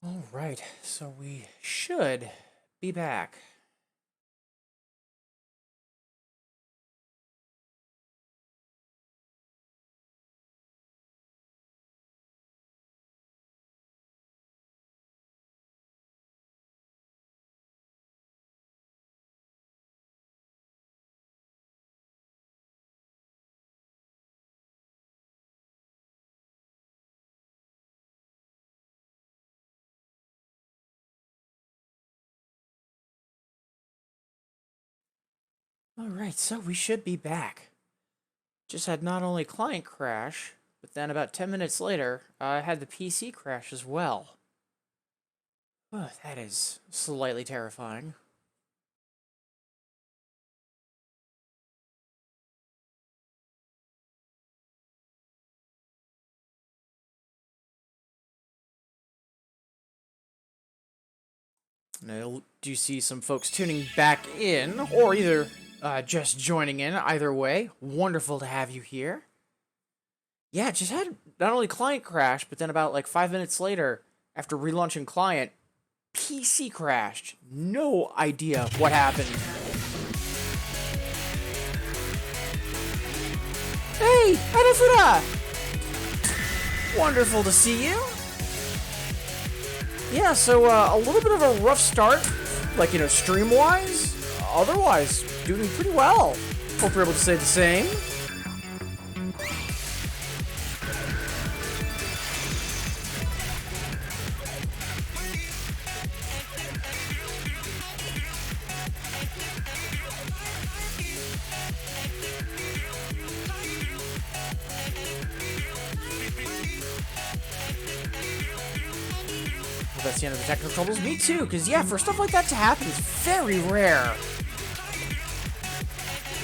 All right, so we should be back. All right, so we should be back. Just had not only client crash, but then about 10 minutes later, I had the PC crash as well. Oh, that is slightly terrifying. Now, do you see some folks tuning back in, or either just joining in? Either way, wonderful to have you here. Yeah, just had not only client crash, but then about like 5 minutes later, after relaunching client, PC crashed. No idea what happened. Hey, Harifura! Wonderful to see you. Yeah, so a little bit of a rough start, like, stream-wise. Otherwise, doing pretty well. Hope you're able to say the same. Well, that's the end of the technical troubles. Me too, because, yeah, for stuff like that to happen, it's very rare.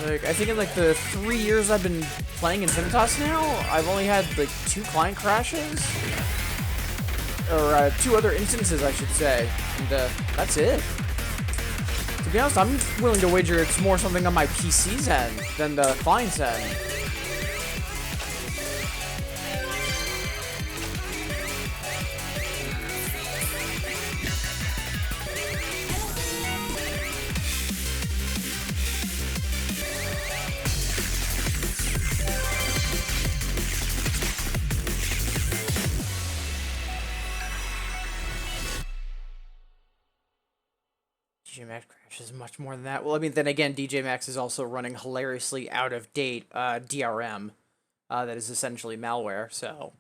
Like, I think in, like, the 3 years I've been playing Infinitas now, I've only had, like, 2 client crashes. Or, 2 other instances, I should say. And, that's it. To be honest, I'm willing to wager it's more something on my PC's end than the client's end. DJ Max crashes much more than that. Well, I mean, then again, DJ Max is also running hilariously out of date DRM that is essentially malware, so.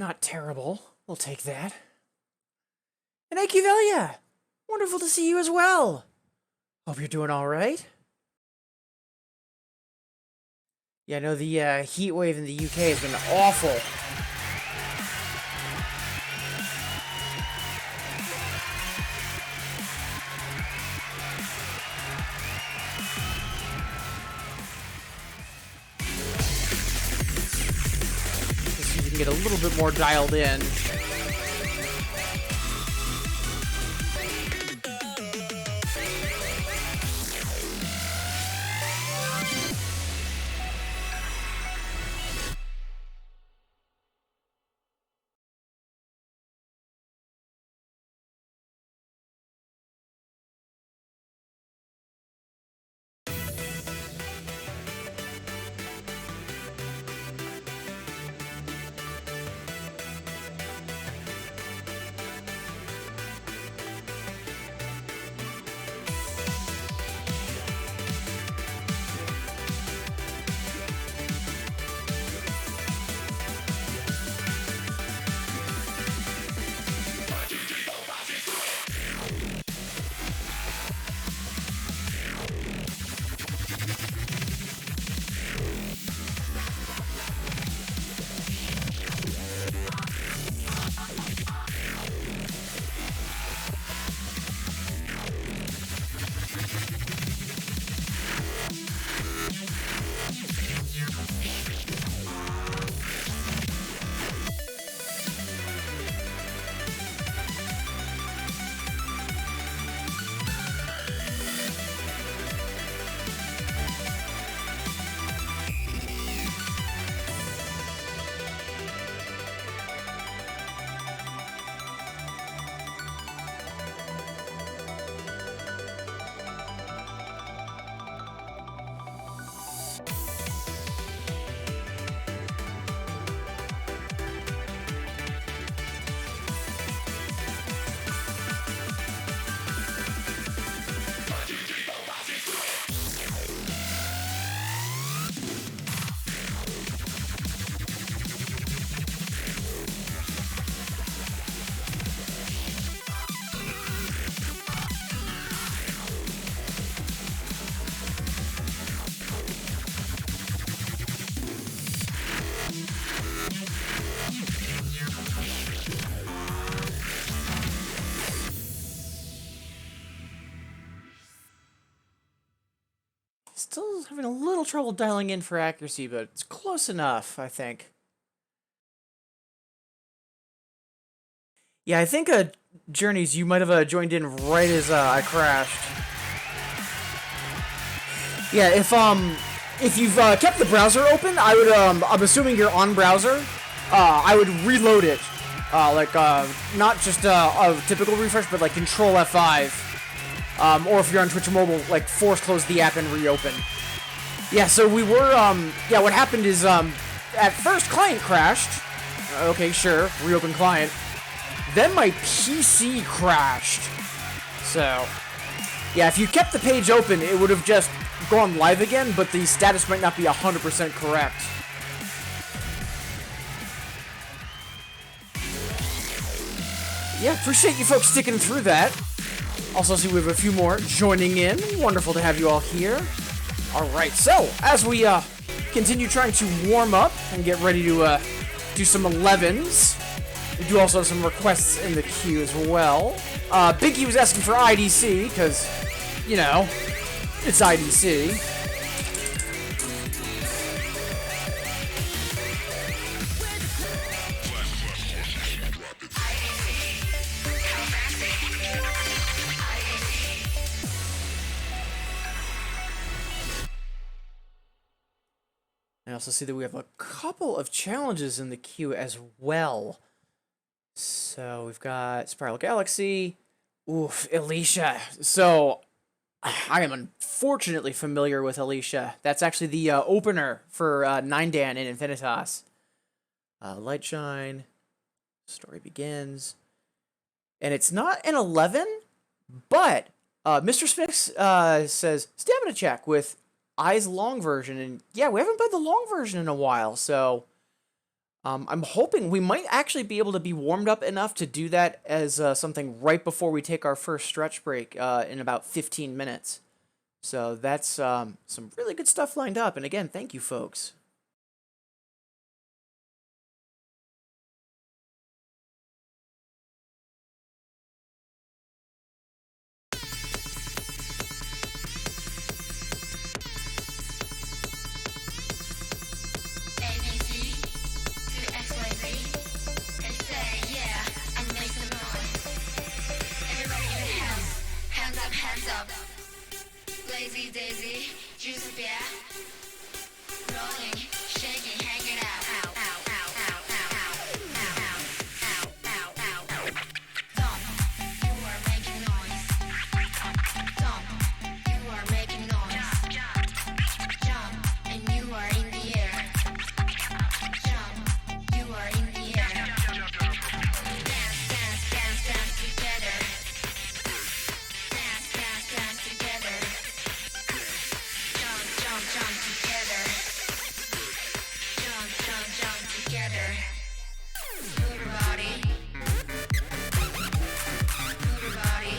not terrible. We'll take that. And Akivelia! Wonderful to see you as well. Hope you're doing alright. Yeah, I know the heat wave in the UK has been awful. Just so you can get a little bit more dialed in. Still having a little trouble dialing in for accuracy, but it's close enough, I think. Yeah, I think, Journeys, you might have, joined in right as, I crashed. Yeah, if you've, kept the browser open, I would, I'm assuming you're on browser, I would reload it. Not just, a typical refresh, but, like, Control F5. Or if you're on Twitch Mobile, like, force close the app and reopen. Yeah, so we were, yeah, what happened is, at first, client crashed. Okay, sure, reopen client. Then my PC crashed. So, yeah, if you kept the page open, it would have just gone live again, but the status might not be 100% correct. Yeah, appreciate you folks sticking through that. Also, see we have a few more joining in. Wonderful to have you all here. Alright, so, as we continue trying to warm up and get ready to do some 11s, we do also have some requests in the queue as well. Biggie was asking for IDC, because, you know, it's IDC. I also see that we have a couple of challenges in the queue as well. So we've got Spiral Galaxy. Oof, Alicia. So I am unfortunately familiar with Alicia. That's actually the opener for 9Dan in Infinitas. Lightshine. Story begins. And it's not an 11, but Mr. Spix says stamina check with Eyes long version, and yeah, we haven't played the long version in a while, so I'm hoping we might actually be able to be warmed up enough to do that as something right before we take our first stretch break in about 15 minutes. So that's some really good stuff lined up. And again, thank you, folks. Lazy Daisy, juice of beer, rolling, shaking, hanging out. Ow, ow, ow, ow, ow, ow, ow, ow, ow, ow. Dump, you are making noise. Dump, you are making noise. Jump, and you are in the air. Jump, you are in the air. Dance, dance, dance, dance together. Dance, dance, dance together. Jump, jump, jump together. Jump, jump, jump together. Move your body. Move your body.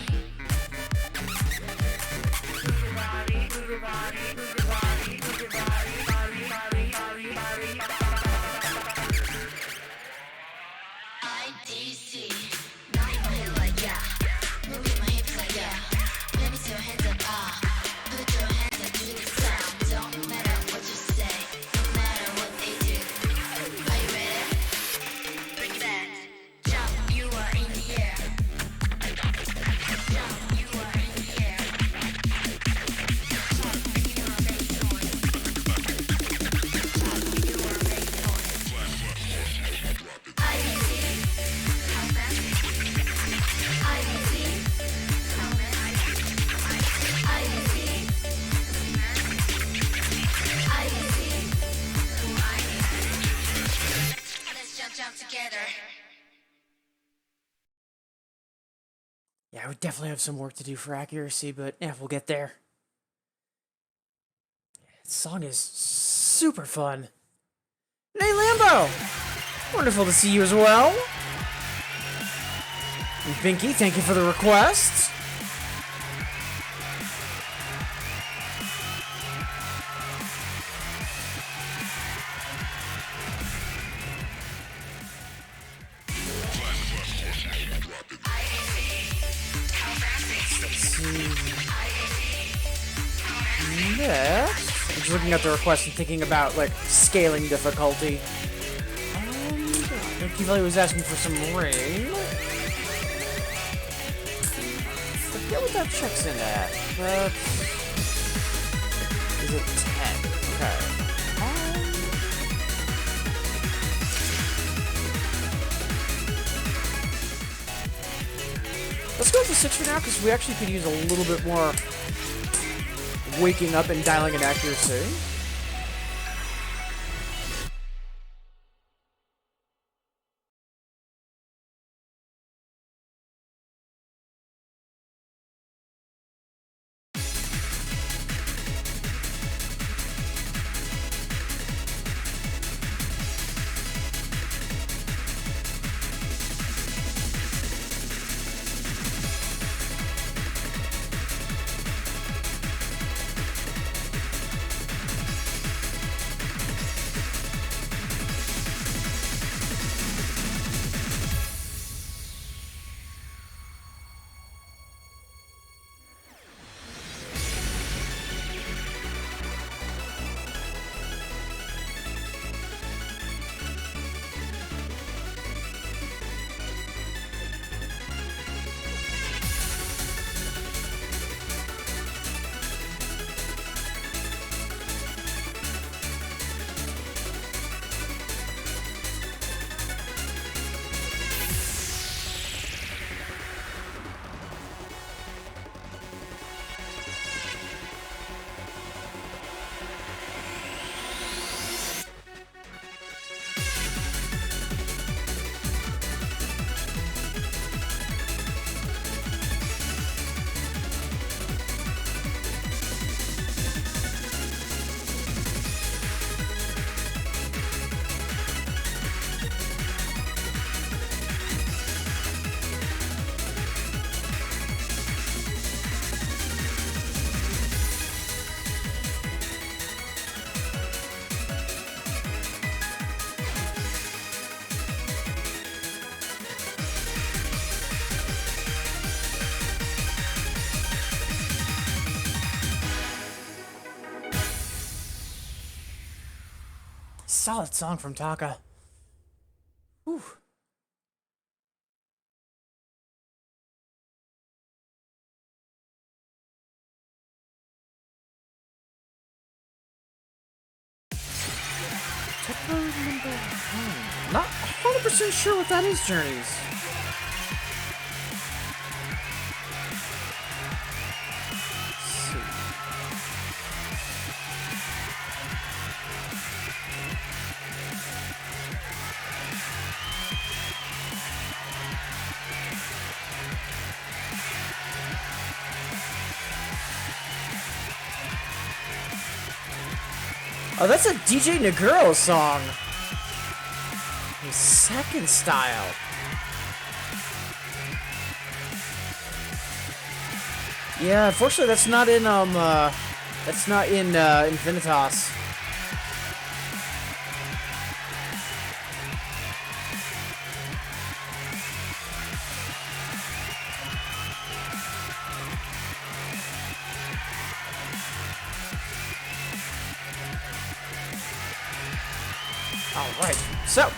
Move your body. Move your body. Move your body. Move your body. Body, body, body, body. IDC. Nodding my head like yeah. Moving my hips like yeah. Let me see your hands up, ah. Put your hands up to the sound. Don't matter what you say, no matter what they do. Are you ready? Bring it back. Jump, you are in the air. Jump, you are in the air. Jump, you are making noise. Jump, you are making noise. IDC, how fast? IDC, how fast? IDC, IDC, who I need. Let's jump, jump together. Yeah, we definitely have some work to do for accuracy, but yeah, we'll get there. This song is super fun. Hey, Lambo! Wonderful to see you as well. And Binky, thank you for the request. Let's see. Next, I'm just looking at the request and thinking about like scaling difficulty. Ricky Valley was asking for some rain. Forget what that checks in at. But is it 10? Okay. Let's go with the 6 for now, because we actually could use a little bit more waking up and dialing in accuracy. Solid song from Taka. Whew. Techno number 1. Not 100% sure what that is, Journeys. Oh, that's a DJ Naguro song. His second style. Yeah, unfortunately, that's not in Infinitas. Alright, so,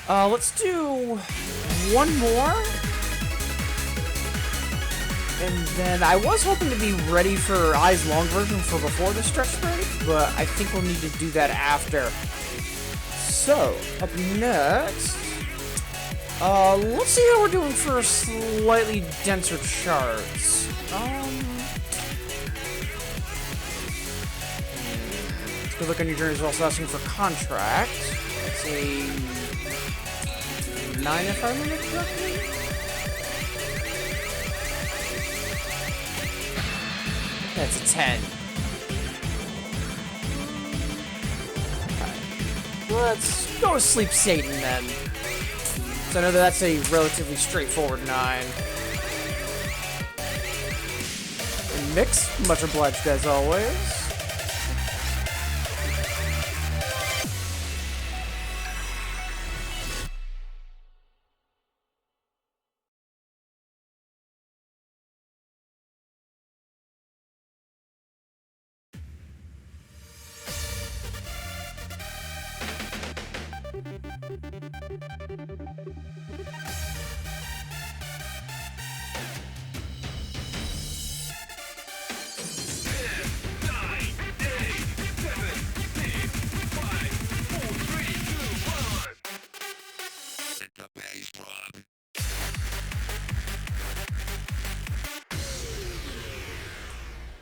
let's do one more. And then I was hoping to be ready for Eyes Long version for before the stretch break, but I think we'll need to do that after. So, up next, let's see how we're doing for slightly denser charts. Good look on your journeys, also asking for contract. It's a 9 if I remember correctly. That's a 10. Alright. Let's go to Sleep Satan then. So I know that's a relatively straightforward 9. And mix, much obliged as always.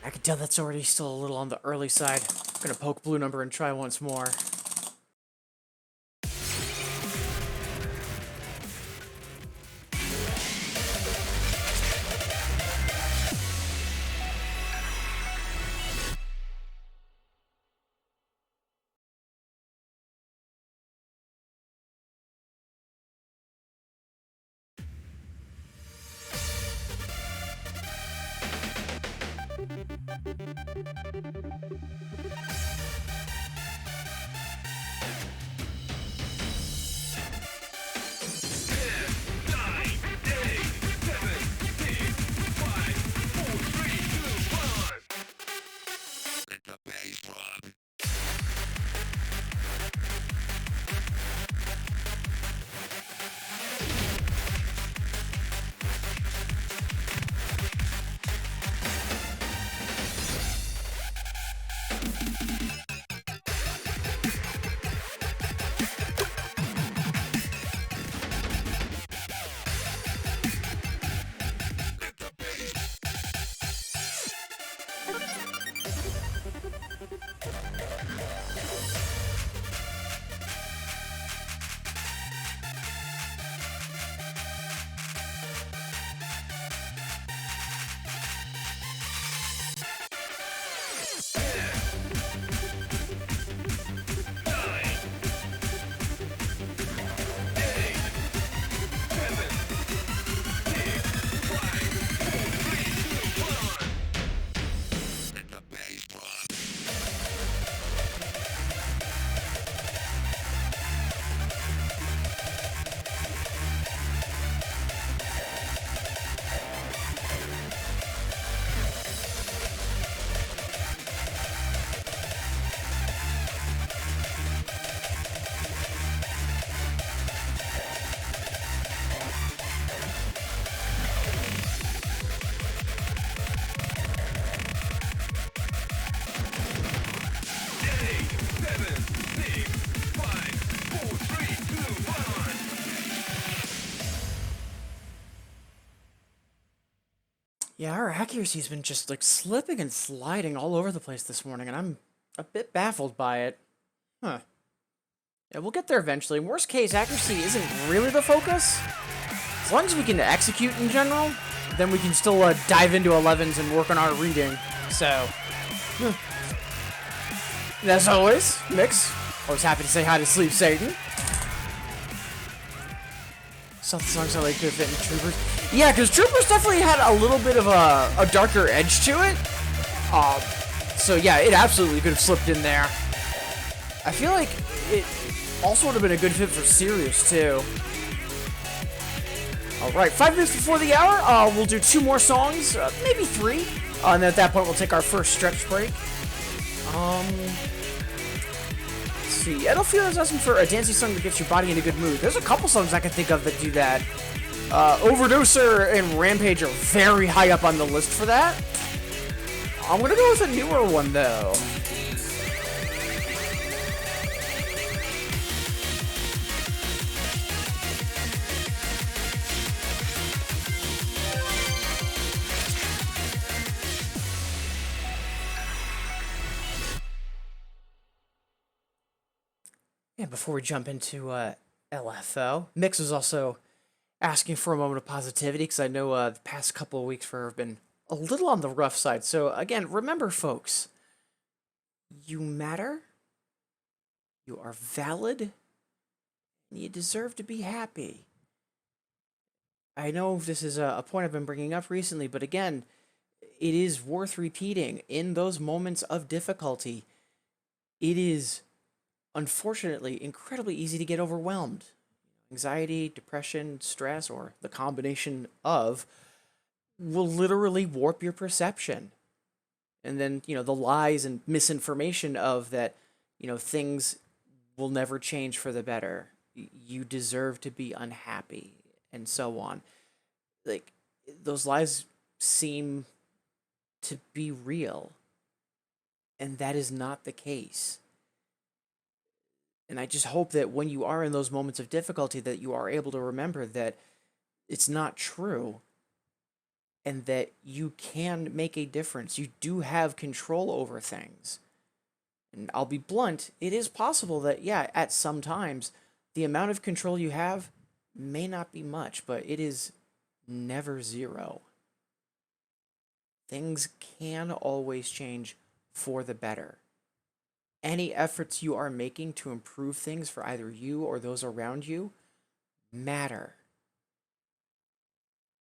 I can tell that's already still a little on the early side. I'm gonna poke blue number and try once more. Yeah, our accuracy's been just like slipping and sliding all over the place this morning, and I'm a bit baffled by it. Huh. Yeah, we'll get there eventually. Worst case, accuracy isn't really the focus. As long as we can execute in general, then we can still dive into 11s and work on our reading. So, and as always, Mix. Always happy to say hi to Sleep Satan. Some songs I like to fit in Troopers. Yeah, because Troopers definitely had a little bit of a darker edge to it. So yeah, it absolutely could have slipped in there. I feel like it also would have been a good fit for Sirius too. Alright, 5 minutes before the hour, we'll do 2 more songs, maybe 3. And then at that point we'll take our first stretch break. Let's see. I don't feel there's asking for a dancing song that gets your body in a good mood. There's a couple songs I can think of that do that. Overdoser and Rampage are very high up on the list for that. I'm gonna go with a newer one though. And before we jump into LFO, Mix was also asking for a moment of positivity because I know the past couple of weeks for her have been a little on the rough side. So again, remember folks, you matter, you are valid, and you deserve to be happy. I know this is a point I've been bringing up recently, but again, it is worth repeating. In those moments of difficulty, it is unfortunately incredibly easy to get overwhelmed. Anxiety, depression, stress, or the combination of will literally warp your perception. And then, the lies and misinformation of that, things will never change for the better. You deserve to be unhappy, and so on. Like, those lies seem to be real, and that is not the case. And I just hope that when you are in those moments of difficulty that you are able to remember that it's not true and that you can make a difference. You do have control over things. And I'll be blunt, it is possible that, yeah, at some times, the amount of control you have may not be much, but it is never zero. Things can always change for the better. Any efforts you are making to improve things for either you or those around you matter.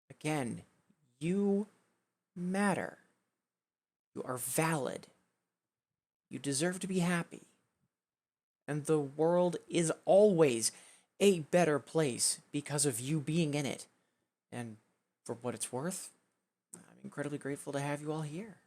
Again, you matter. You are valid. You deserve to be happy. And the world is always a better place because of you being in it. And for what it's worth, I'm incredibly grateful to have you all here.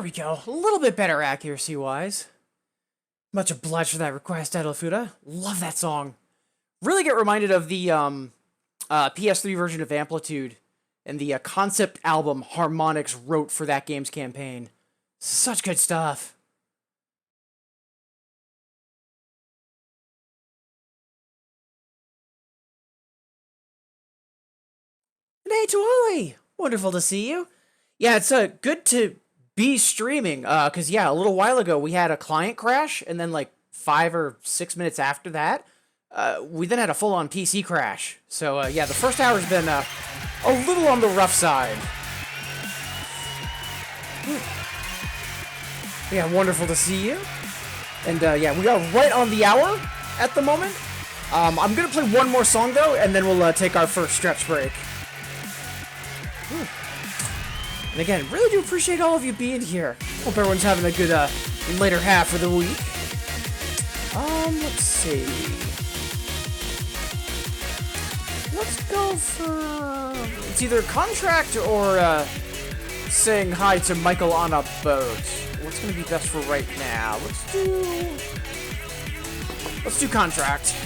There we go. A little bit better accuracy-wise. Much obliged for that request, Adelafuda. Love that song. Really get reminded of the PS3 version of Amplitude and the concept album Harmonix wrote for that game's campaign. Such good stuff. And hey, Tuoli! Wonderful to see you. Yeah, it's good to be streaming, because, yeah, a little while ago we had a client crash, and then, like, 5 or 6 minutes after that, we then had a full-on PC crash. So, yeah, the first hour's been a little on the rough side. Yeah, wonderful to see you. And, yeah, we are right on the hour at the moment. I'm going to play one more song, though, and then we'll take our first stretch break. And again, really do appreciate all of you being here. Hope everyone's having a good later half of the week. Let's see. Let's go for... It's either contract or saying hi to Michael on a boat. What's going to be best for right now? Let's do contract.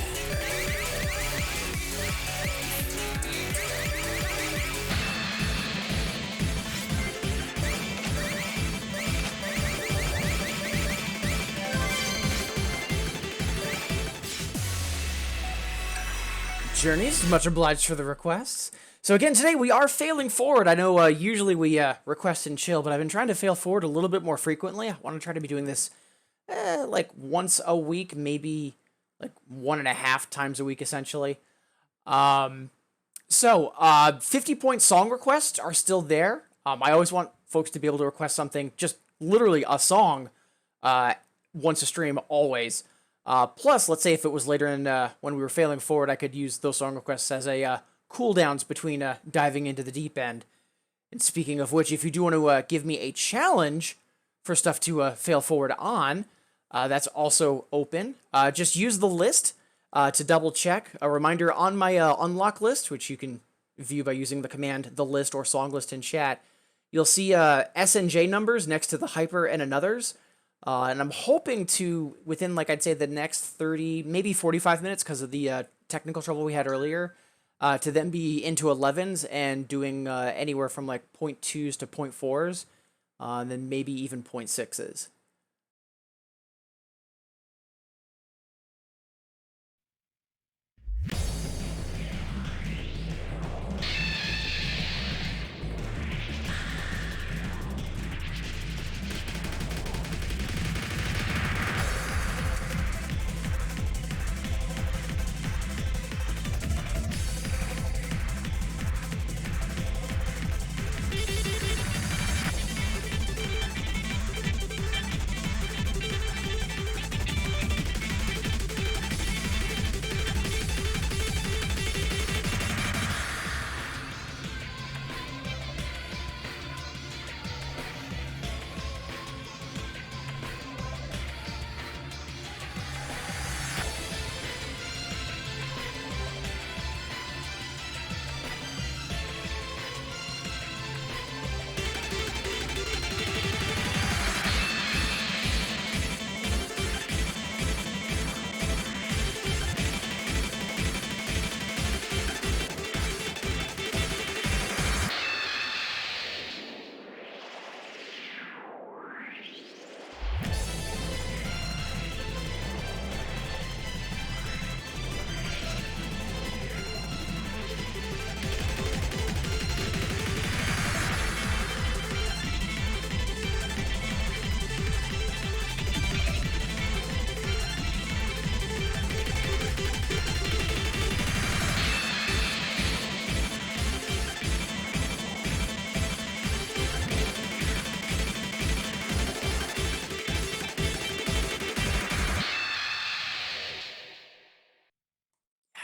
Journeys, much obliged for the requests. So again, today we are failing forward. I know usually we request and chill, but I've been trying to fail forward a little bit more frequently. I want to try to be doing this like once a week, maybe like 1.5 times a week, essentially. 50-point song requests are still there. I always want folks to be able to request something, just literally a song, once a stream, always. Plus, let's say if it was later in when we were failing forward, I could use those song requests as a cooldowns between diving into the deep end. And speaking of which, if you do want to give me a challenge for stuff to fail forward on, that's also open. Just use the list to double check. A reminder on my unlock list, which you can view by using the command the list or song list in chat. You'll see S and J numbers next to the hyper and anothers. And I'm hoping to, within, like, I'd say the next 30, maybe 45 minutes, because of the technical trouble we had earlier, to then be into 11s and doing anywhere from, like, 0.2s to 0.4s, and then maybe even 0.6s.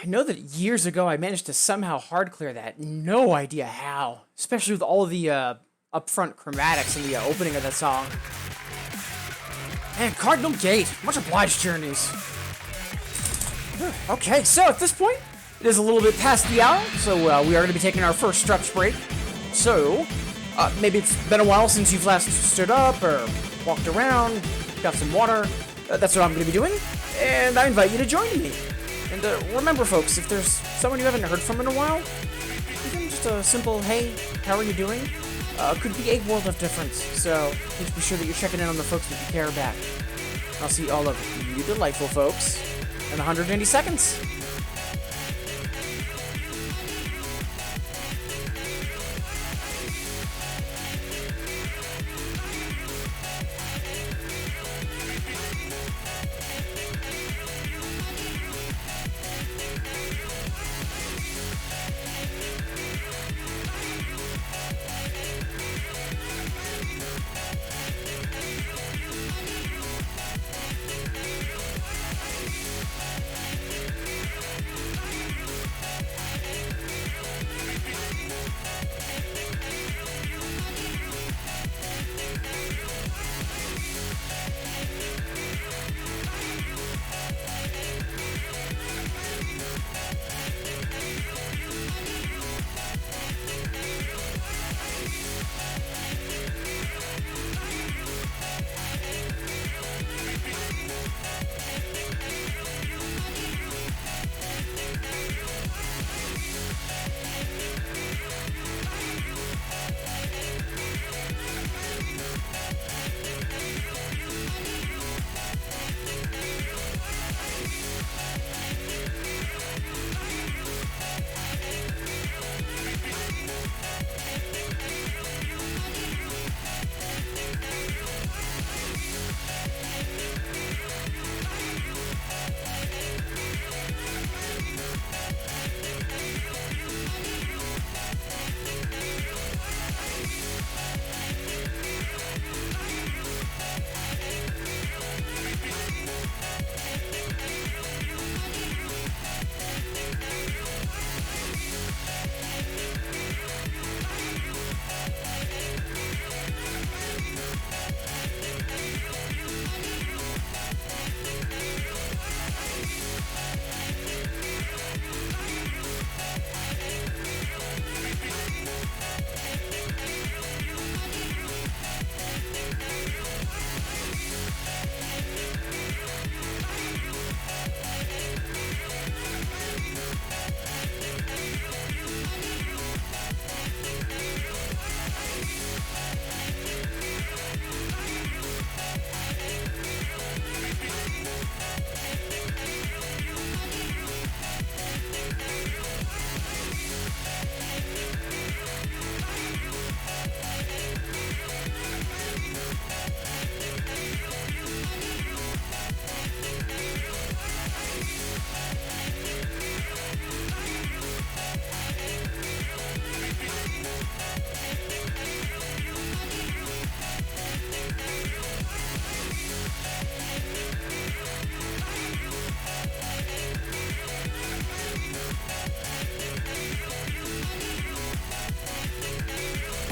I know that years ago I managed to somehow hard clear that. No idea how. Especially with all of the upfront chromatics in the opening of that song. And Cardinal Gate. Much obliged, Journeys. Okay, so at this point, it is a little bit past the hour, so we are going to be taking our first stretch break. So, Maybe it's been a while since you've last stood up or walked around, got some water. That's what I'm going to be doing, and I invite you to join me. And remember, folks, if there's someone you haven't heard from in a while, even just a simple, hey, how are you doing, could be a world of difference. So please be sure that you're checking in on the folks that you care about. I'll see all of you delightful folks in 180 seconds.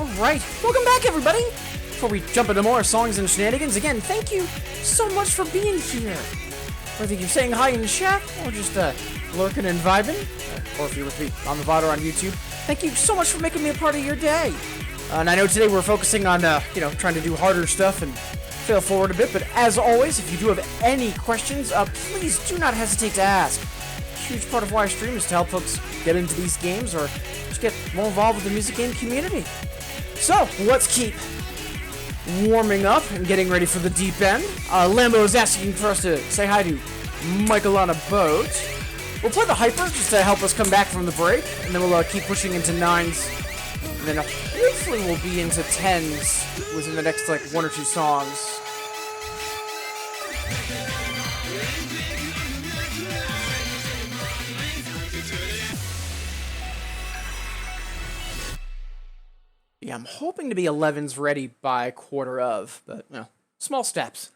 Alright, welcome back everybody! Before we jump into more songs and shenanigans, again, thank you so much for being here. Whether you're saying hi in chat, or just lurking and vibing, or if you're with me on the VOD or on YouTube, thank you so much for making me a part of your day. And I know today we're focusing on, trying to do harder stuff and fail forward a bit, but as always, if you do have any questions, please do not hesitate to ask. A huge part of why I stream is to help folks get into these games or just get more involved with the music game community. So, let's keep warming up and getting ready for the deep end. Lambo is asking for us to say hi to Michael on a boat. We'll play the hyper just to help us come back from the break, and then we'll keep pushing into 9s, and then hopefully we'll be into 10s within the next, like, 1 or 2 songs. Yeah, I'm hoping to be 11s ready by quarter of, but, small steps.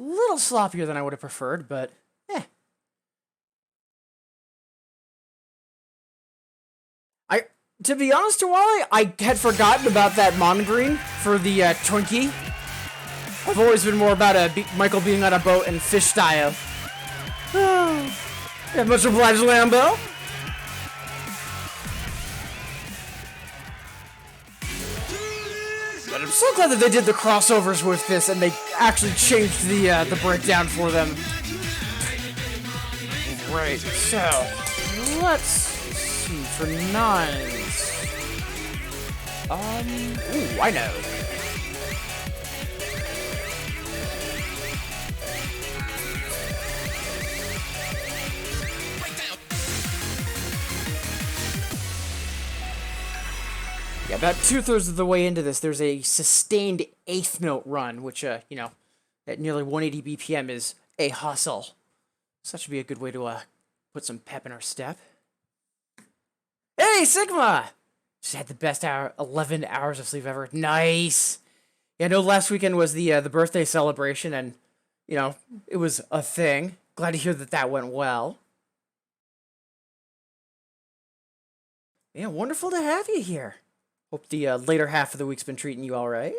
Little sloppier than I would have preferred, but eh. To be honest, Wally, I had forgotten about that monogreen for the Twinkie. I've always been more about Michael being on a boat and fish style. Yeah, much obliged, Lambo. But I'm so glad that they did the crossovers with this and they actually changed the breakdown for them. Right, so let's see for nines. Ooh, I know. Yeah, about 2/3 of the way into this, there's a sustained eighth note run, which, you know, at nearly 180 BPM is a hustle. So that should be a good way to, put some pep in our step. Hey, Sigma! Just had the best 11 hours of sleep ever. Nice! Yeah, I know last weekend was the birthday celebration, and, you know, it was a thing. Glad to hear that that went well. Yeah, wonderful to have you here. Hope the later half of the week's been treating you all right.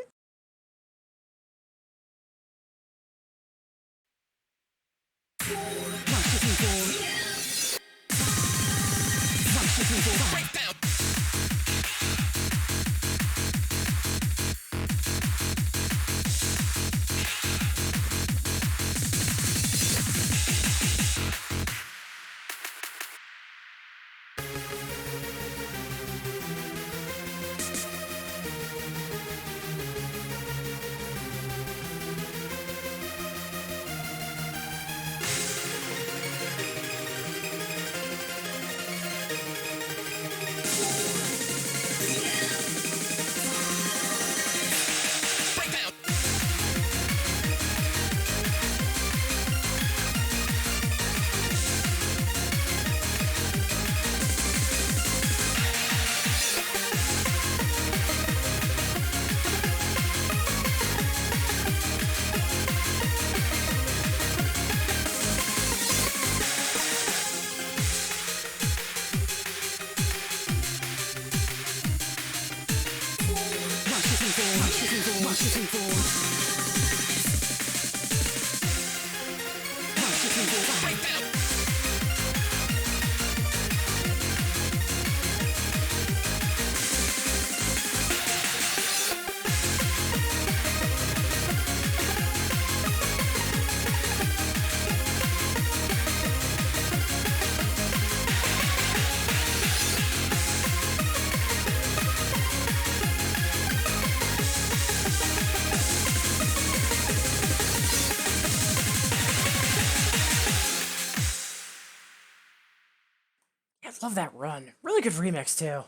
Love that run. Really good remix, too.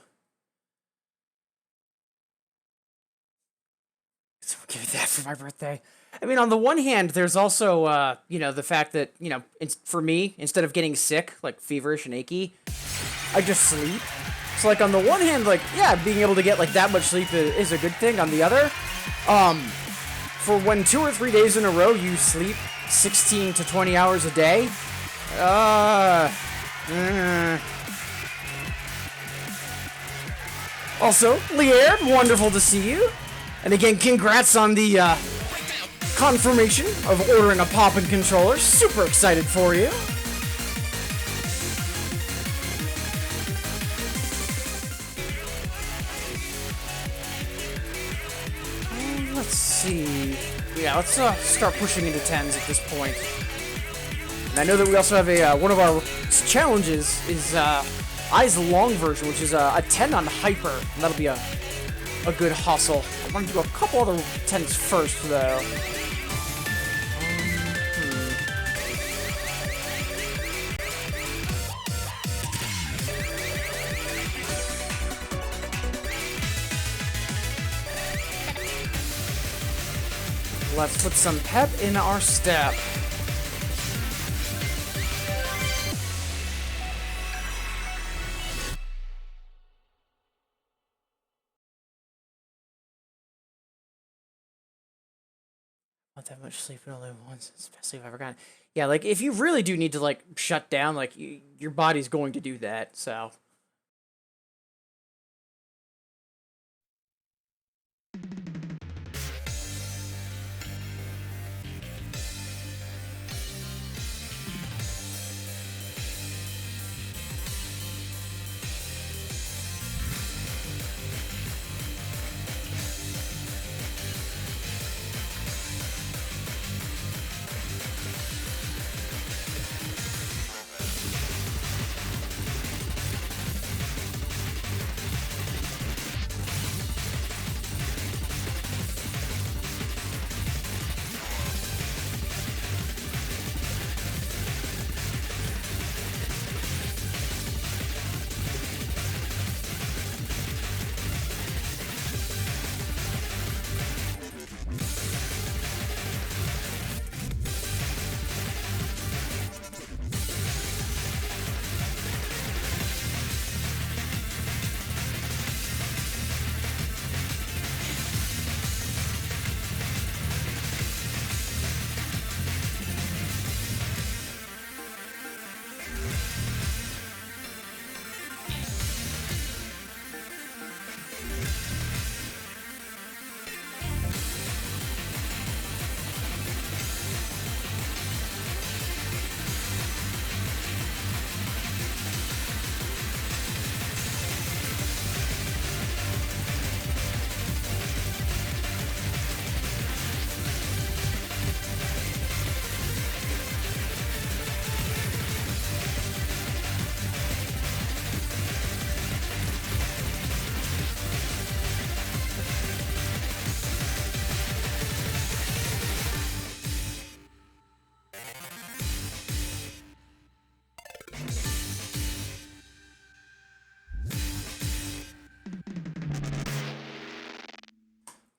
So we'll give it that for my birthday. I mean, on the one hand, there's also, you know, the fact that, you know, for me, instead of getting sick, like feverish and achy, I just sleep. So, like, on the one hand, like, yeah, being able to get, like, that much sleep is a good thing. On the other, for when 2 or 3 days in a row you sleep 16 to 20 hours a day, Also, Lier, wonderful to see you. And again, congrats on the confirmation of ordering a poppin' controller. Super excited for you. Let's see. Yeah, let's start pushing into 10s at this point. And I know that we also have a one of our challenges is I's long version, which is a 10 on hyper, and that'll be a good hustle. I want to do a couple other 10s first, though. Let's put some pep in our step. Not that much sleep in only once, especially if I forgot. Yeah, like if you really do need to like shut down, like your body's going to do that. So.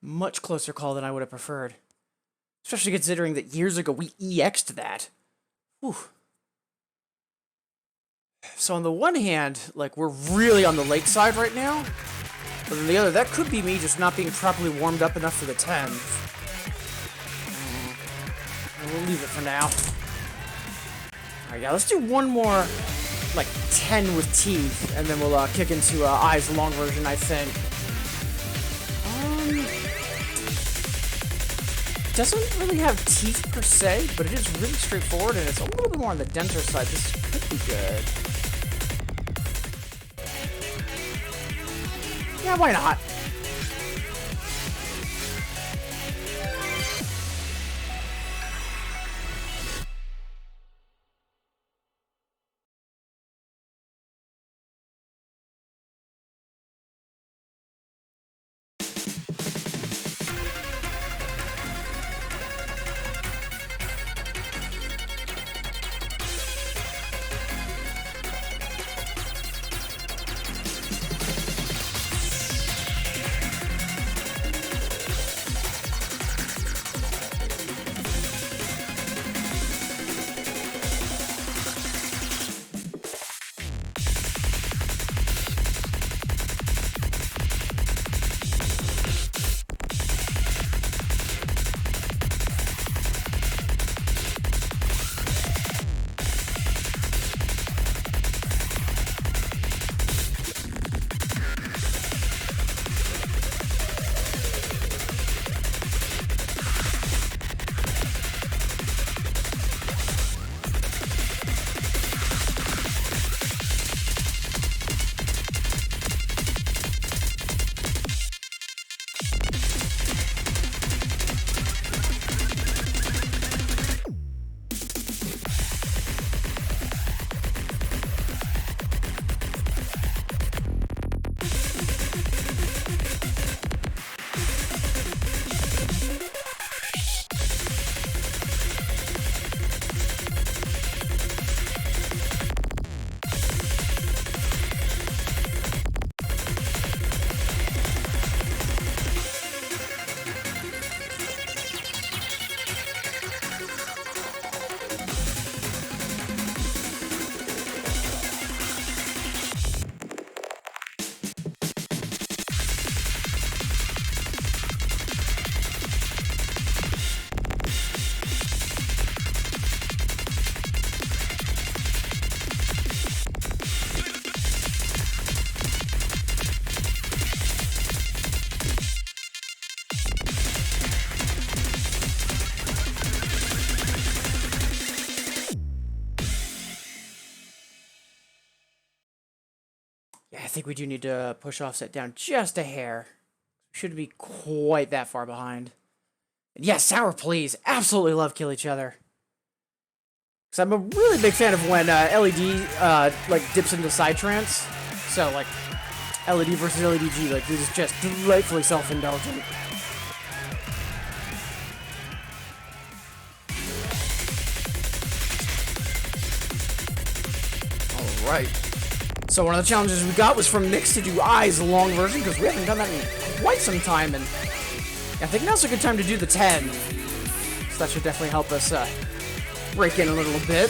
Much closer call than I would have preferred. Especially considering that years ago we EX'd that. Whew. So on the one hand, like, we're really on the late side right now. But on the other, that could be me just not being properly warmed up enough for the 10. We'll leave it for now. Alright, yeah, let's do one more, like, 10 with teeth, and then we'll kick into I's long version, I think. Doesn't really have teeth per se, but it is really straightforward, and it's a little bit more on the denser side. This could be good. Yeah, why not? Yeah, I think we do need to push offset down just a hair. Shouldn't be quite that far behind. And yes, Sour Please. Absolutely love Kill Each Other. Because I'm a really big fan of when LED like dips into Psytrance. So like LED versus LEDG, like this is just delightfully self-indulgent. Alright. So one of the challenges we got was from Nyx to do Eyes long version, because we haven't done that in quite some time, and I think now's a good time to do the 10. So that should definitely help us break in a little bit.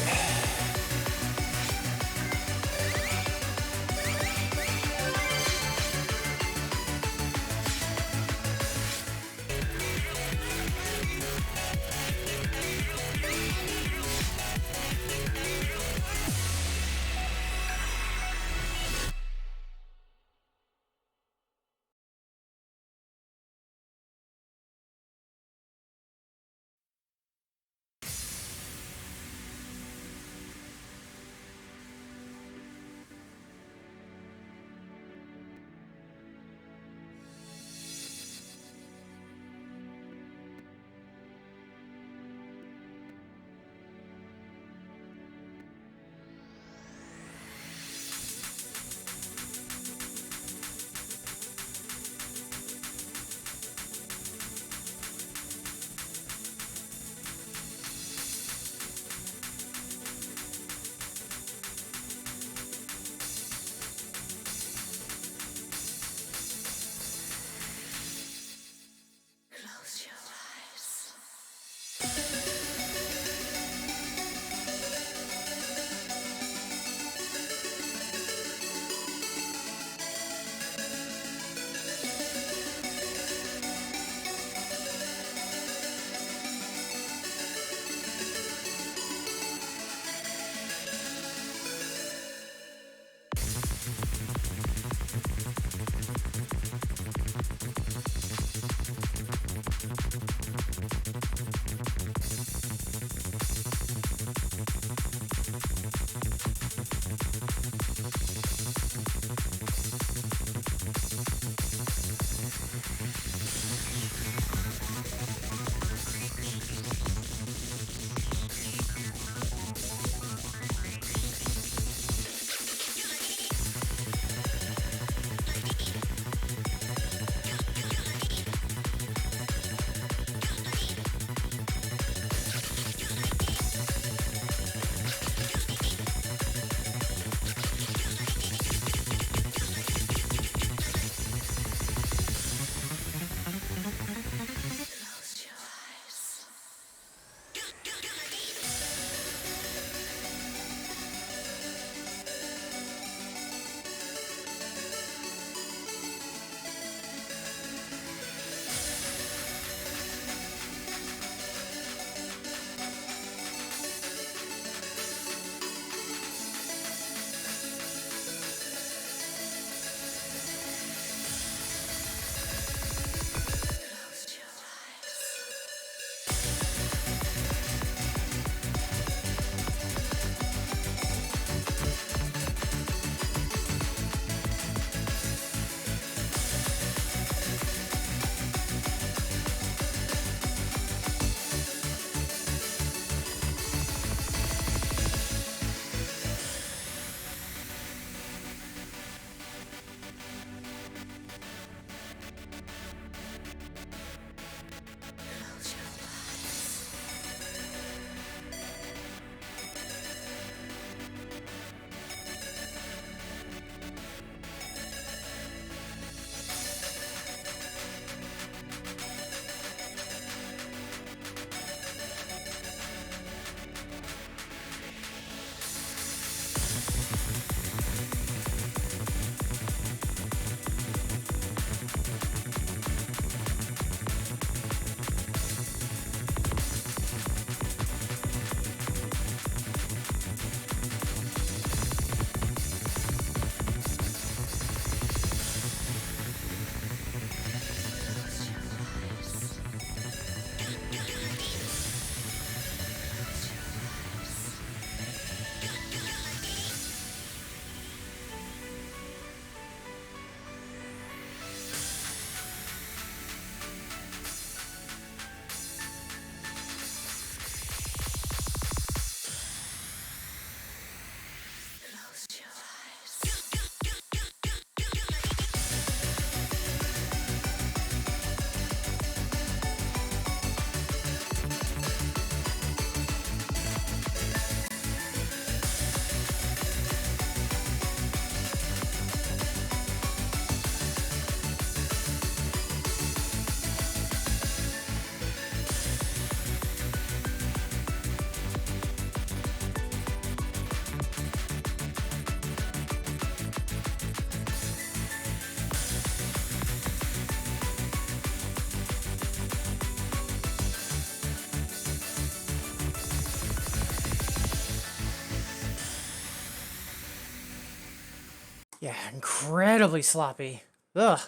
Yeah, incredibly sloppy. Ugh.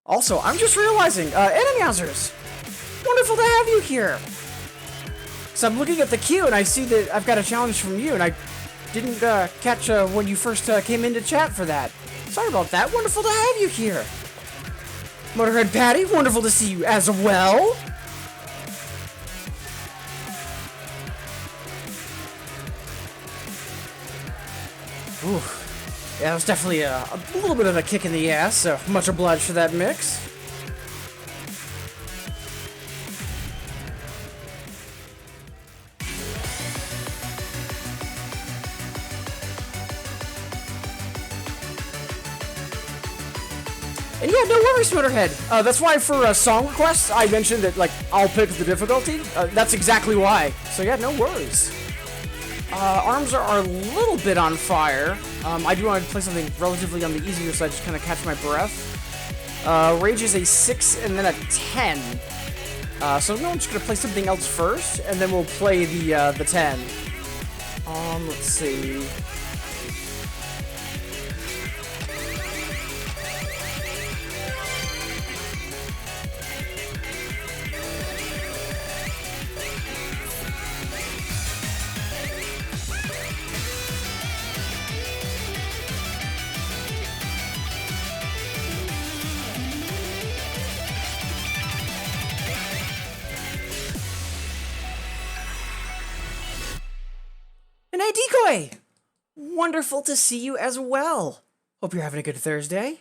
Also, I'm just realizing, Enemyazers! Wonderful to have you here! So I'm looking at the queue and I see that I've got a challenge from you, and I didn't catch when you first came into chat for that. Sorry about that. Wonderful to have you here. Motorhead Patty, wonderful to see you as well. Ooh. Yeah, that was definitely a little bit of a kick in the ass, so much obliged for that mix. And yeah, no worries, Motorhead. That's why for song requests, I mentioned that, like, I'll pick the difficulty. That's exactly why. So yeah, no worries. Arms are a little bit on fire. I do want to play something relatively on the easier side, just kind of catch my breath. Rage is a 6 and then a 10. So no, I'm just going to play something else first, and then we'll play the 10. Let's see. And hey, Decoy! Wonderful to see you as well. Hope you're having a good Thursday.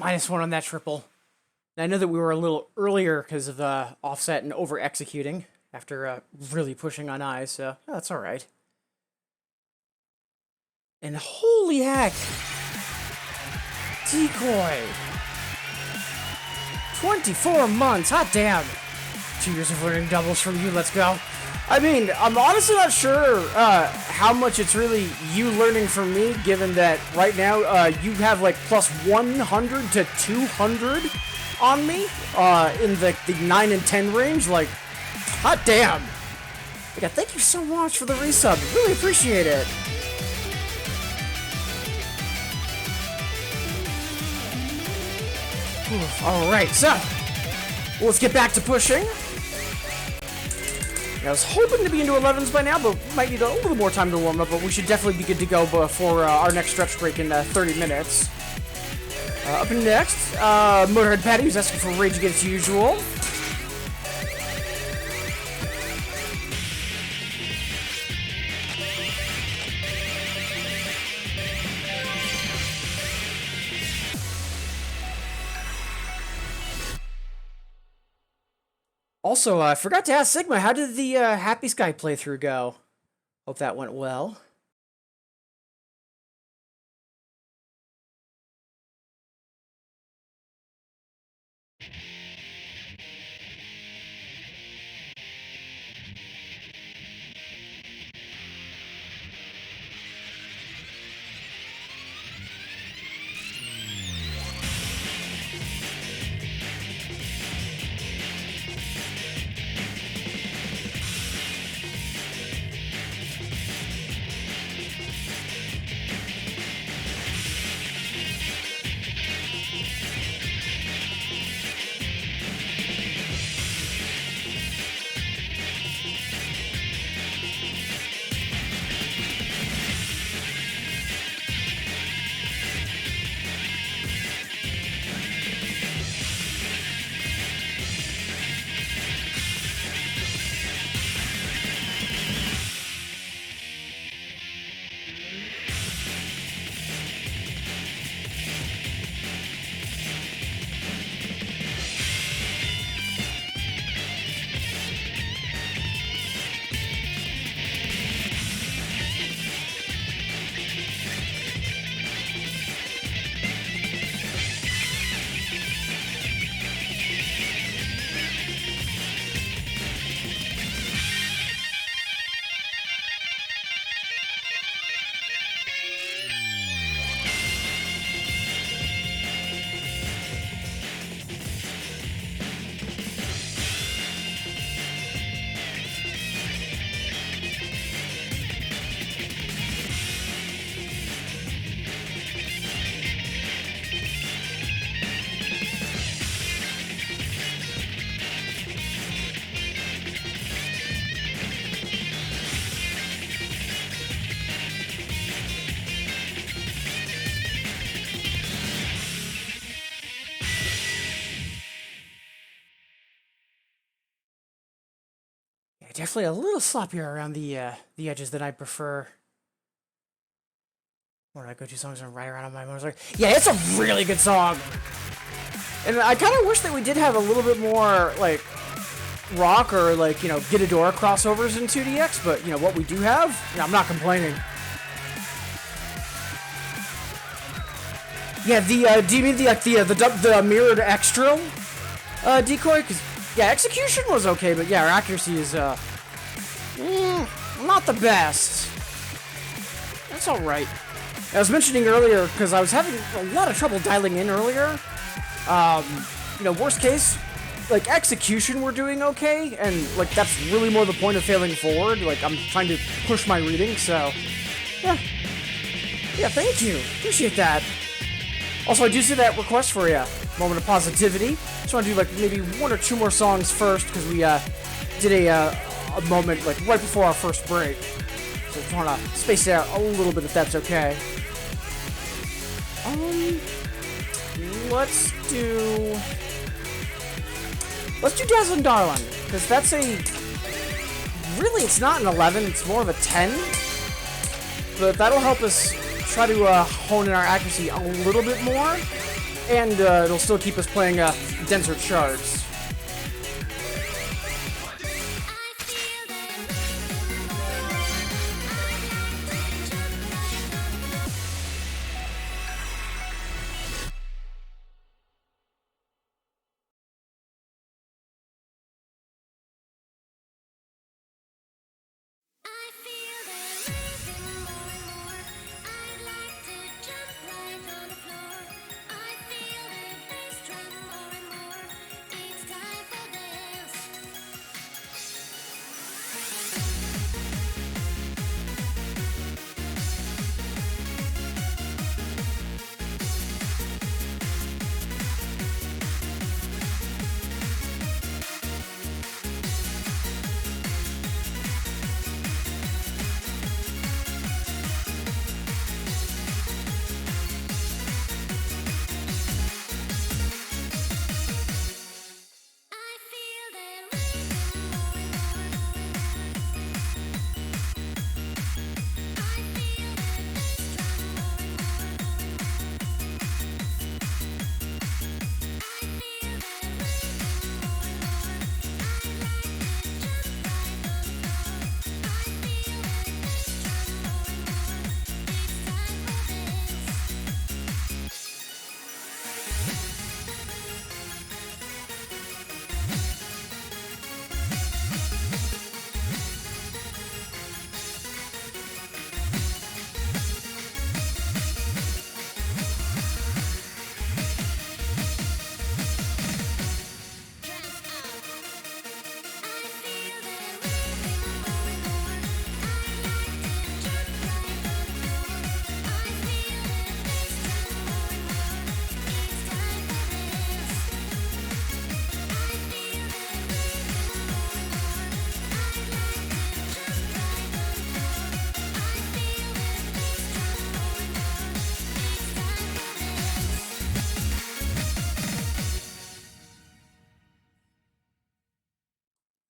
-1 on that triple. And I know that we were a little earlier because of offset and over executing after really pushing on eyes, so that's alright. And holy heck! Decoy! 24 months, hot damn! 2 years of learning doubles from you, let's go. I mean, I'm honestly not sure how much it's really you learning from me, given that right now you have like plus 100 to 200 on me in the 9 and 10 range. Like, hot damn! Yeah, thank you so much for the resub. Really appreciate it. Alright, so let's get back to pushing. I was hoping to be into 11s by now, but might need a little more time to warm up, but we should definitely be good to go before our next stretch break in 30 minutes. Up next, Motorhead Patty, who's asking for Rage Against Usual. Also, I forgot to ask Sigma, how did the Happy Sky playthrough go? Hope that went well. Definitely a little sloppier around the edges than I prefer. One of my go-to songs on Ride Around on My Motorcycle. Yeah, it's a really good song! And I kind of wish that we did have a little bit more, like, rock or, like, you know, Get-A-Door crossovers in 2DX, but, you know, what we do have, you know, I'm not complaining. Yeah, do you mean the mirrored extra decoy? Because, yeah, execution was okay, but yeah, our accuracy is, not the best. That's alright. I was mentioning earlier, because I was having a lot of trouble dialing in earlier. You know, worst case, like, execution we're doing okay, and, like, that's really more the point of failing forward. Like, I'm trying to push my reading, so, yeah. Yeah, thank you. Appreciate that. Also, I do see that request for you. Moment of positivity. Just want to do, like, maybe 1 or 2 more songs first, because we, did a moment, like, right before our first break. So I just want to space it out a little bit, if that's okay. Let's do Dazzling Darling, because that's really, it's not an 11, it's more of a 10, but that'll help us try to hone in our accuracy a little bit more, and it'll still keep us playing denser charts.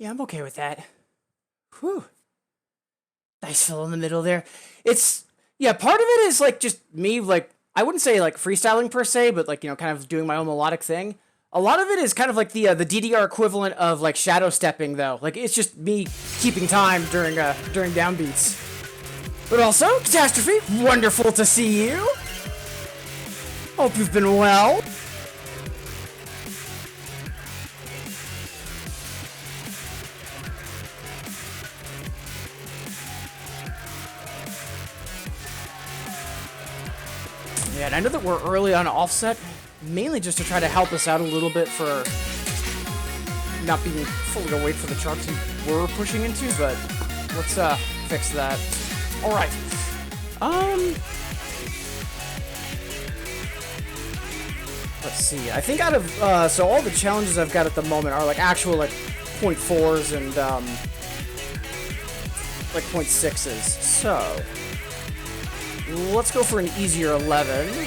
Yeah, I'm okay with that. Whew. Nice fill in the middle there. It's yeah, part of it is like just me like I wouldn't say like freestyling per se, but like kind of doing my own melodic thing. A lot of it is kind of like the DDR equivalent of like shadow stepping though. Like it's just me keeping time during downbeats. But also, Catastrophe, wonderful to see you. Hope you've been well. Yeah, and I know that we're early on offset, mainly just to try to help us out a little bit for not being fully awake for the charts we're pushing into, but let's fix that. All right. Let's see. I think out of so all the challenges I've got at the moment are like actual like 0.4s and like 0.6s. So let's go for an easier 11.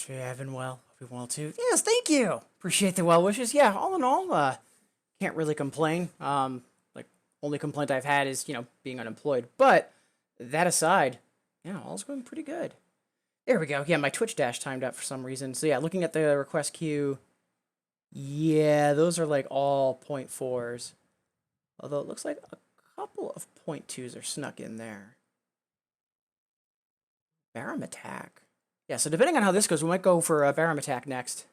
I've been well. Hope you're well too. Yes, thank you. Appreciate the well wishes. Yeah, all in all, can't really complain. Like only complaint I've had is being unemployed. But that aside, yeah, all's going pretty good. There we go. Yeah, my Twitch dash timed out for some reason. So yeah, looking at the request queue, yeah, those are like all 0.4s. Although it looks like a couple of 0.2s are snuck in there. Barum attack. Yeah, so depending on how this goes, we might go for a Barum attack next.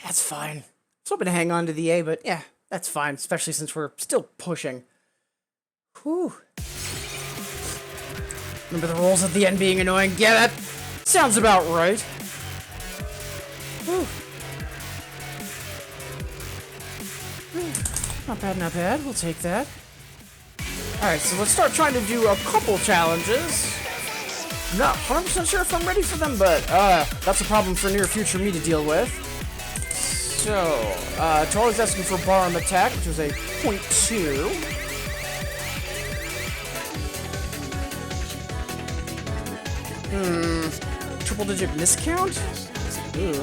That's fine. I was hoping to hang on to the A, but yeah, that's fine, especially since we're still pushing. Whew. Remember the rolls at the end being annoying? Yeah, that sounds about right. Whew. Not bad, not bad. We'll take that. Alright, so let's start trying to do a couple challenges. Not 100% sure if I'm ready for them, but that's a problem for near future me to deal with. So, Charlie's asking for bar arm attack, which was a 0.2. Triple digit miscount? Ooh.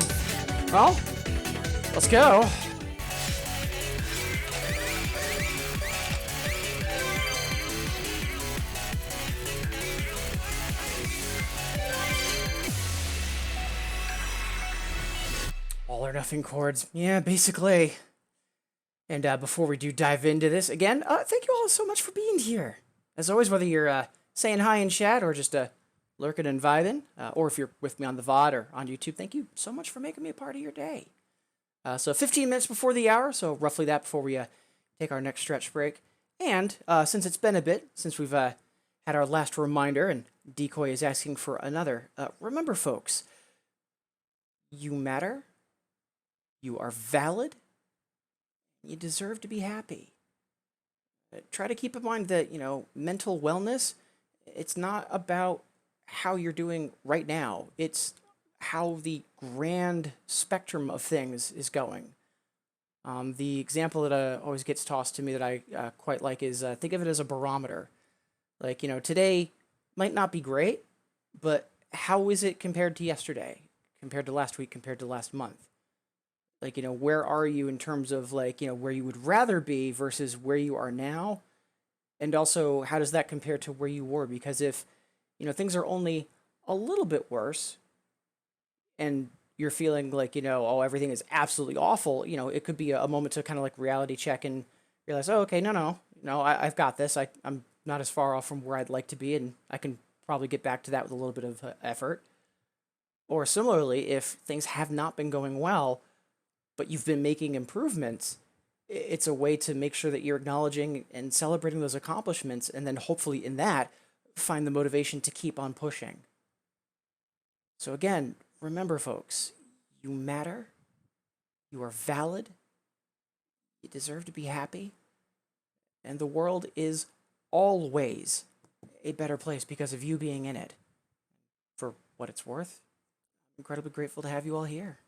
Well, let's go. All or nothing chords. Yeah, basically. And before we do dive into this, again, thank you all so much for being here. As always, whether you're saying hi in chat or just lurking and vibing, or if you're with me on the VOD or on YouTube, thank you so much for making me a part of your day. So 15 minutes before the hour, so roughly that before we take our next stretch break. And since it's been a bit since we've had our last reminder, and Decoy is asking for another, remember, folks, you matter, you are valid, you deserve to be happy. Try to keep in mind that, mental wellness, it's not about how you're doing right now. It's how the grand spectrum of things is going. The example that always gets tossed to me that I quite like is think of it as a barometer. Like, today might not be great, but how is it compared to yesterday, compared to last week, compared to last month? Like, where are you in terms of, like, where you would rather be versus where you are now? And also, how does that compare to where you were? Because if, things are only a little bit worse and you're feeling like, oh, everything is absolutely awful, it could be a moment to kind of like reality check and realize, oh, okay, no, I've got this. I'm not as far off from where I'd like to be, and I can probably get back to that with a little bit of effort. Or similarly, if things have not been going well, but you've been making improvements, it's a way to make sure that you're acknowledging and celebrating those accomplishments, and then hopefully in that, find the motivation to keep on pushing. So again, remember, folks, you matter, you are valid, you deserve to be happy, and the world is always a better place because of you being in it. For what it's worth, I'm incredibly grateful to have you all here.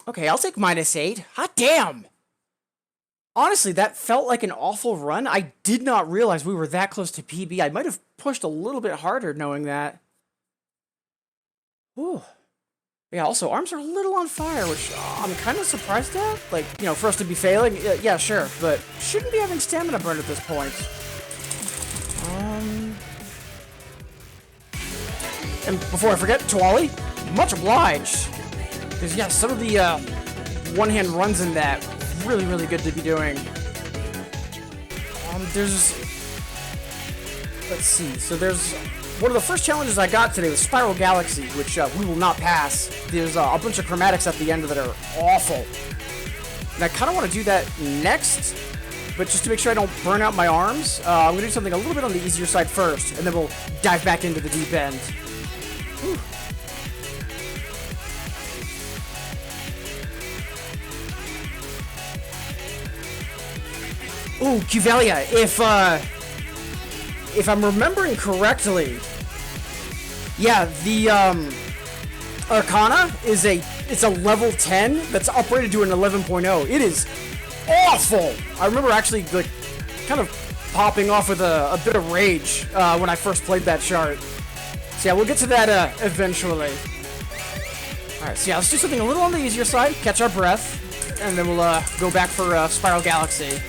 Okay, I'll take -8. Hot damn! Honestly, that felt like an awful run. I did not realize we were that close to PB. I might have pushed a little bit harder knowing that. Whew. Yeah, also, arms are a little on fire, which I'm kind of surprised at. Like, you know, for us to be failing, yeah, sure, but shouldn't be having stamina burn at this point. And before I forget, Tuali, much obliged. Because, yeah, some of the one-hand runs in that, really, really good to be doing. There's... Let's see, so there's... One of the first challenges I got today was Spiral Galaxy, which we will not pass. There's a bunch of chromatics at the end that are awful. And I kind of want to do that next, but just to make sure I don't burn out my arms, I'm going to do something a little bit on the easier side first, and then we'll dive back into the deep end. Whew. Ooh, Cuvelia, if I'm remembering correctly, yeah, the Arcana is it's a level 10 that's uprated to an 11.0. It is awful. I remember actually like kind of popping off with a bit of rage when I first played that chart. So yeah, we'll get to that eventually. All right, so yeah, let's do something a little on the easier side, catch our breath, and then we'll go back for Spiral Galaxy.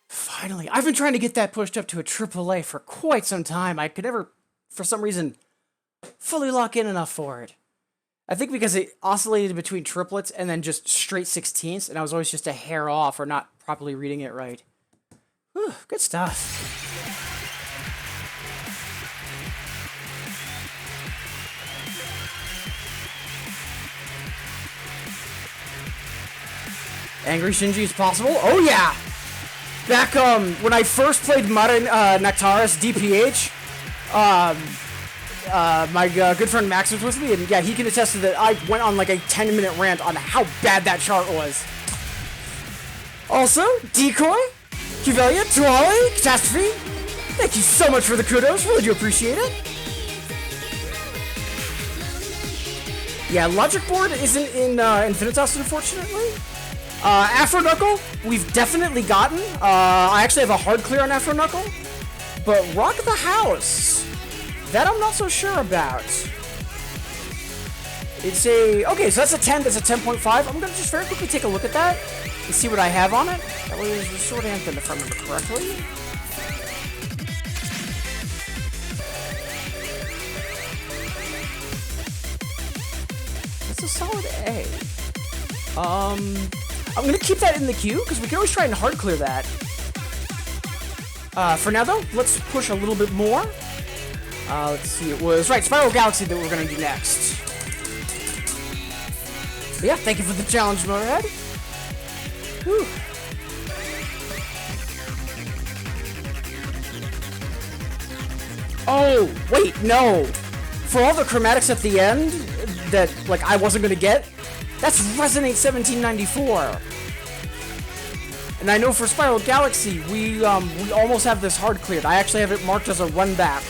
Finally, I've been trying to get that pushed up to a AAA for quite some time. I could never, for some reason, fully lock in enough for it. I think because it oscillated between triplets and then just straight 16ths, and I was always just a hair off or not properly reading it right. Whew, good stuff. Angry Shinji is possible? Oh yeah! Back when I first played Modern Nectaris DPH, my good friend Max was with me, and yeah, he can attest to that. I went on like a 10-minute rant on how bad that chart was. Also, Decoy, Cuvelia, Tuali, Catastrophe, thank you so much for the kudos. Really do appreciate it. Yeah, Logic Board isn't in Infinitas, unfortunately. Afro Knuckle, we've definitely gotten. I actually have a hard clear on Afro Knuckle. But Rock the House, that I'm not so sure about. It's a... Okay, so that's a 10, that's a 10.5. I'm going to just very quickly take a look at that and see what I have on it. That was the Sword Anthem, if I remember correctly. That's a solid A. I'm going to keep that in the queue, because we can always try and hard clear that. For now, though, let's push a little bit more. Let's see, it was... Right, Spiral Galaxy that we're going to do next. But yeah, thank you for the challenge, Motorhead. Whew. Oh, wait, no. For all the chromatics at the end that, like, I wasn't going to get, that's Resonate 1794. And I know for Spiral Galaxy, we almost have this hard cleared. I actually have it marked as a run back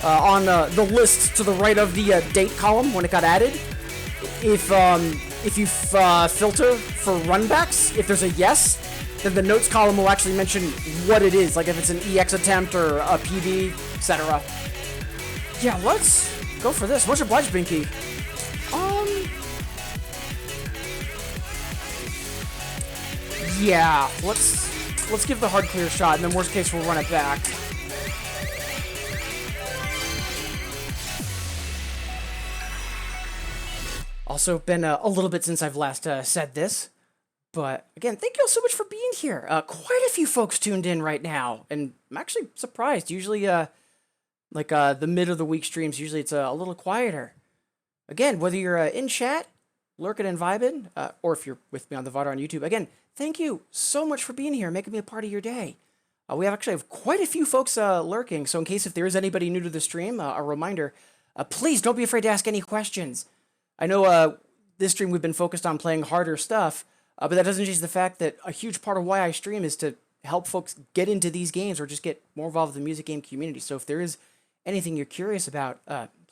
on the list to the right of the date column when it got added. If you filter for runbacks, if there's a yes, then the notes column will actually mention what it is, like if it's an EX attempt or a PB, etc. Yeah, let's go for this. What's your obliged, Binky? Yeah, let's give the hard clear shot, and then worst case we'll run it back. Also, been a little bit since I've last said this, but again, thank you all so much for being here. Quite a few folks tuned in right now, and I'm actually surprised. Usually, the mid of the week streams, usually it's a little quieter. Again, whether you're in chat, lurking and vibing, or if you're with me on the VOD on YouTube, again, thank you so much for being here, making me a part of your day. We have quite a few folks lurking, so in case if there is anybody new to the stream, a reminder, please don't be afraid to ask any questions. I know this stream we've been focused on playing harder stuff, but that doesn't change the fact that a huge part of why I stream is to help folks get into these games or just get more involved in the music game community. So if there is anything you're curious about,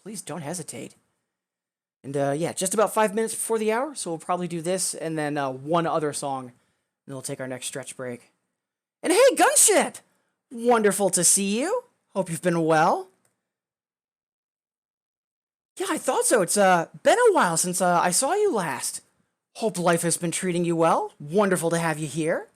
please don't hesitate. And yeah, just about 5 minutes before the hour, so we'll probably do this and then one other song, and then we'll take our next stretch break. And hey, Gunship! Wonderful to see you. Hope you've been well. Yeah, I thought so. It's been a while since I saw you last. Hope life has been treating you well. Wonderful to have you here.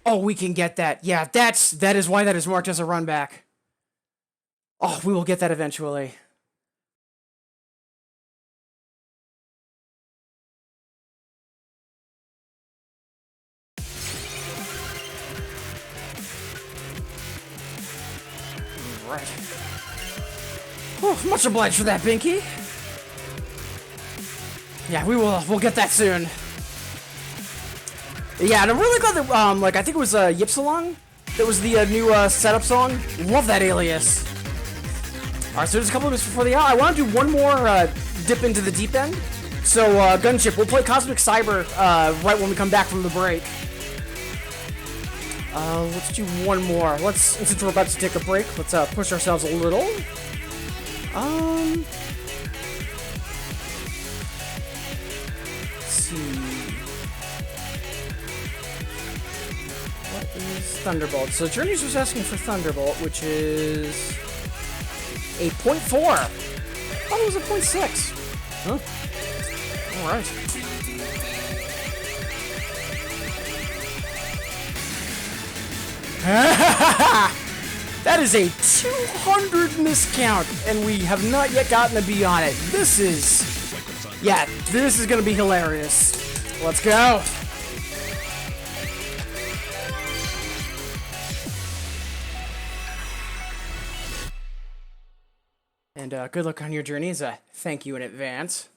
Oh, we can get that. Yeah, that is why that is marked as a run back. Oh, we will get that eventually. Right. Whew, much obliged for that, Binky. Yeah, we'll get that soon. Yeah, and I'm really glad that, like, I think it was, Ypsilon that was the, new, setup song. Love that alias. Alright, so there's a couple of minutes before the hour. I want to do one more, dip into the deep end. So, Gunship, we'll play Cosmic Cyber, right when we come back from the break. Let's do one more. Since we're about to take a break, let's, push ourselves a little. Let's see. What is Thunderbolt? So Journeys was asking for Thunderbolt, which is a 0.4. I thought it was a 0.6. Huh? Alright. That is a 200 miscount, and we have not yet gotten a B on it. This is gonna be hilarious. Let's go. And good luck on your journeys. Thank you in advance.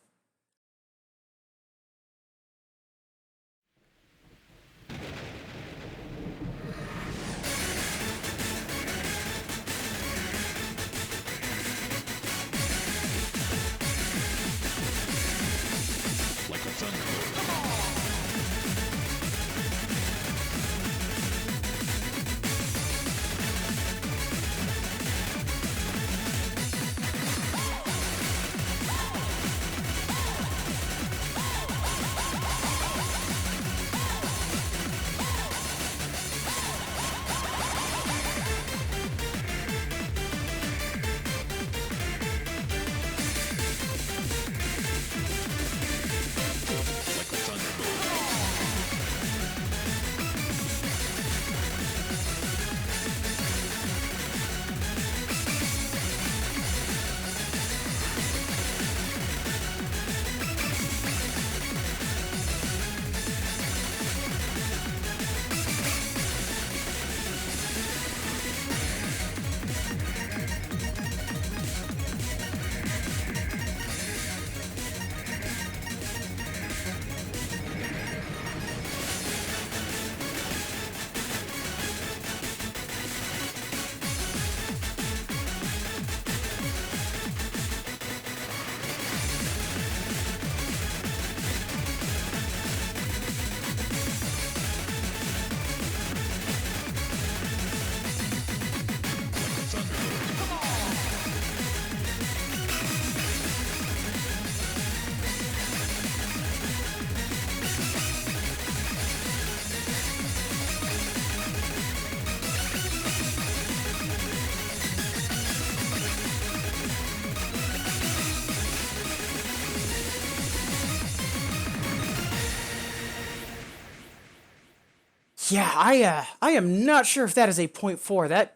Yeah, I am not sure if that is a 0.4. That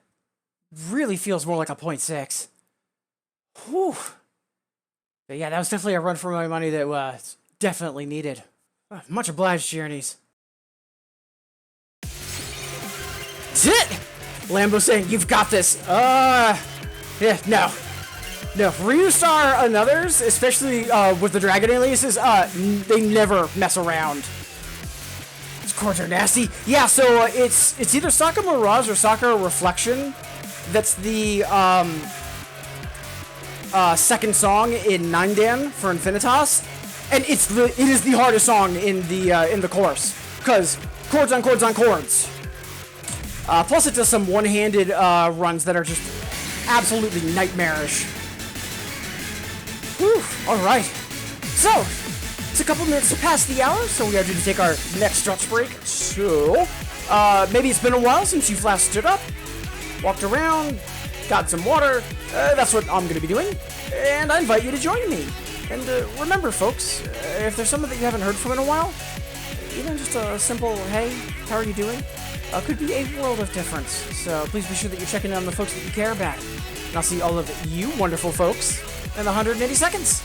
really feels more like a 0.6. Whew. But yeah, that was definitely a run for my money that was definitely needed. Much obliged, Journeys. That's it! Lambo saying, you've got this. Yeah, no. No, Ryustar and others, especially with the Dragon aliases, they never mess around. These chords are nasty. Yeah, so it's either Saka Mirage or Saka Reflection. That's the second song in Nindan for Infinitas, and it is the hardest song in the course, because chords on chords on chords. Plus it does some one-handed runs that are just absolutely nightmarish. Whew, alright. So, it's a couple minutes past the hour, so we are due to take our next stretch break. So, maybe it's been a while since you've last stood up, walked around, got some water. That's what I'm going to be doing, and I invite you to join me. And remember, folks, if there's someone that you haven't heard from in a while, even just a simple, hey, how are you doing? could be a world of difference. So please be sure that you're checking in on the folks that you care about. And I'll see all of you wonderful folks in the 180 seconds.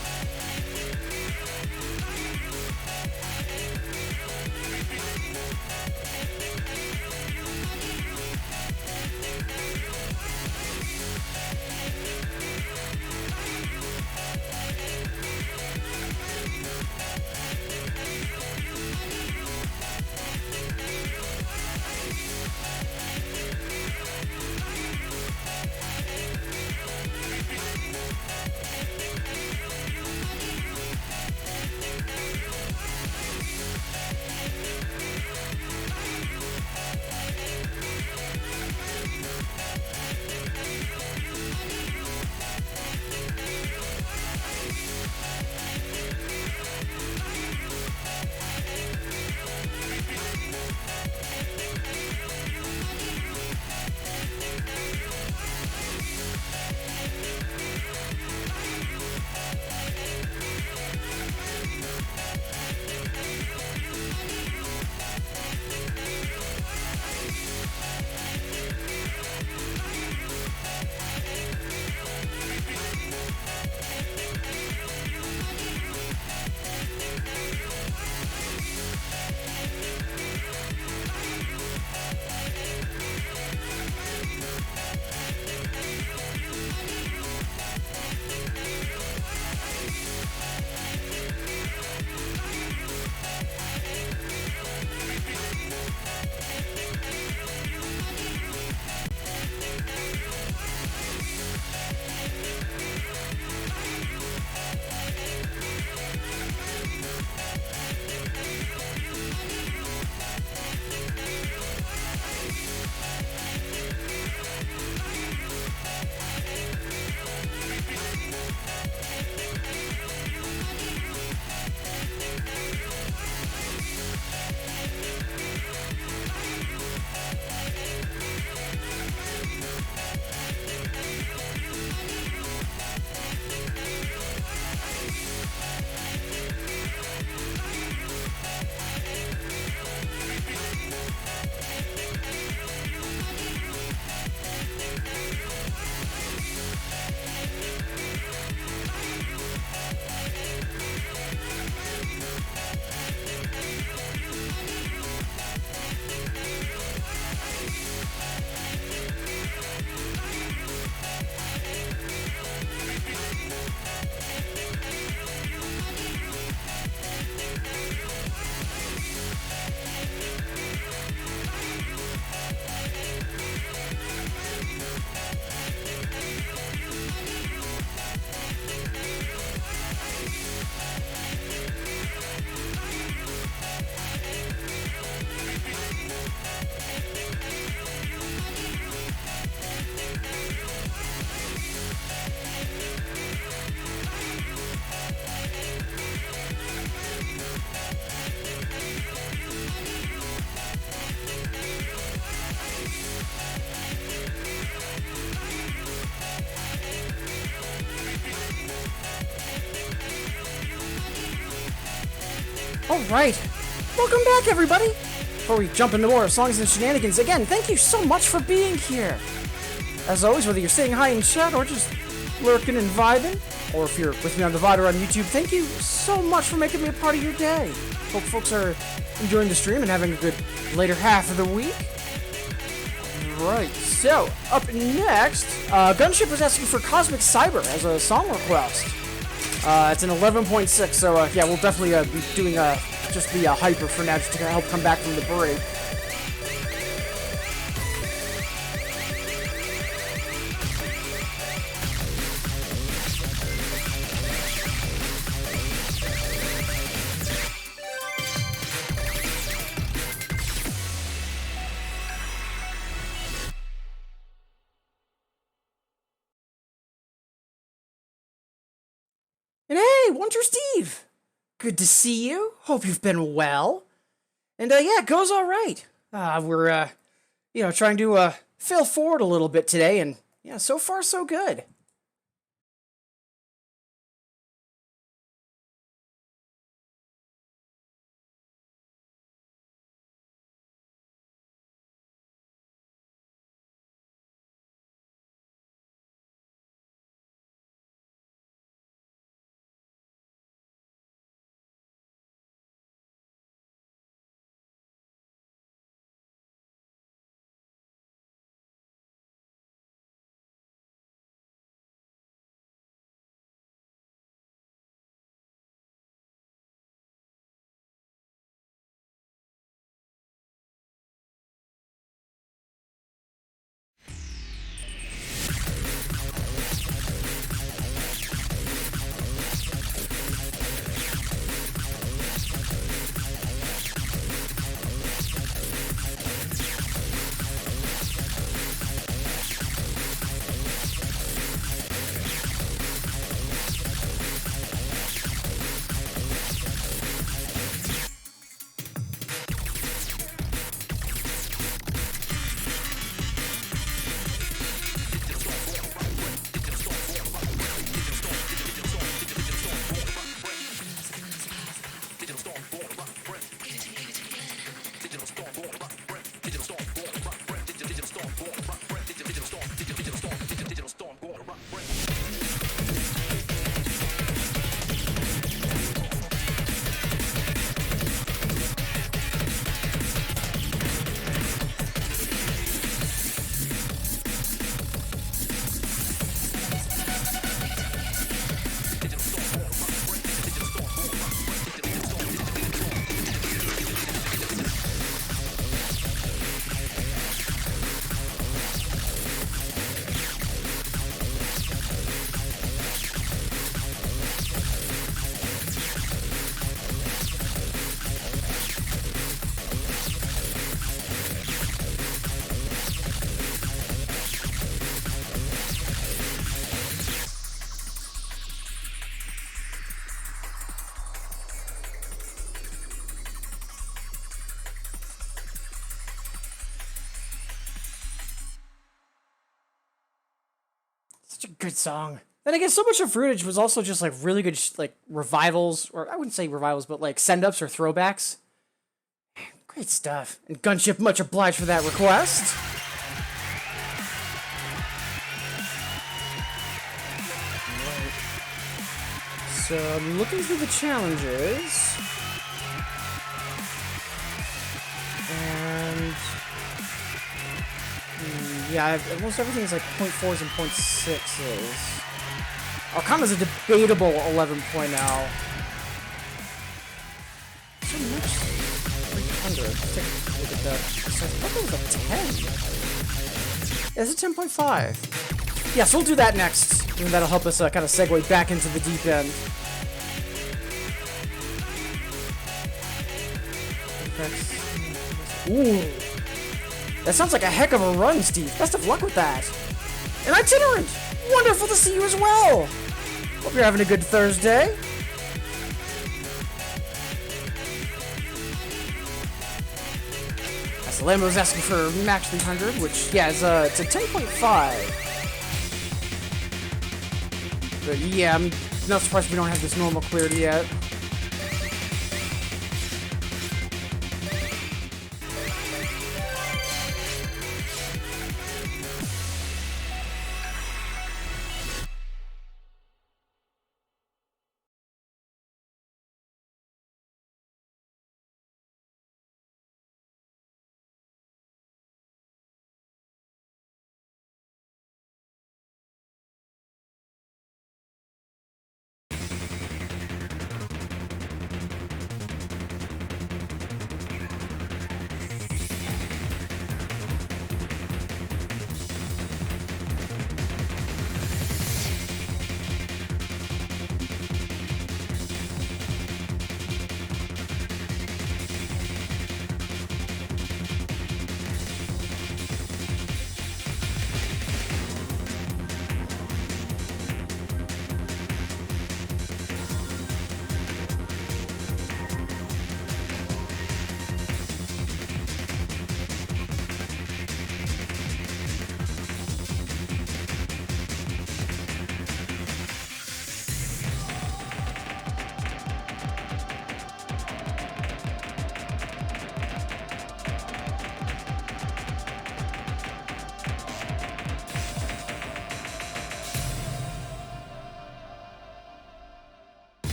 Alright, welcome back everybody! Before we jump into more songs and shenanigans, again, thank you so much for being here! As always, whether you're saying hi in chat or just lurking and vibing, or if you're with me on the VOD or on YouTube, thank you so much for making me a part of your day. Hope folks are enjoying the stream and having a good later half of the week. Right, so, up next, Gunship was asking for Cosmic Cyber as a song request. It's an 11.6, so yeah, we'll definitely be doing just the hyper for now, just to help come back from the break. And hey, Wonder Steve! Good to see you. Hope you've been well. And yeah, it goes alright. We're, you know, trying to fail forward a little bit today, and yeah, so far so good. Such a good song. Then again, so much of Fruitage was also just like really good, like revivals, or I wouldn't say revivals, but like send ups or throwbacks. Great stuff. And Gunship, much obliged for that request. So I'm looking through the challenges. And yeah, almost everything's like 0.4s and 0.6s. Arcana's a debatable 11.0. So much 300. Let's take a look at that. So I thought that was a 10. Yeah, it's a 10.5. Yeah, so we'll do that next. And that'll help us kind of segue back into the deep end. Ooh. That sounds like a heck of a run, Steve. Best of luck with that. And Itinerant! Wonderful to see you as well! Hope you're having a good Thursday. So Lambo's asking for max 300, which, yeah, it's a 10.5. But yeah, I'm not surprised we don't have this normal cleared yet.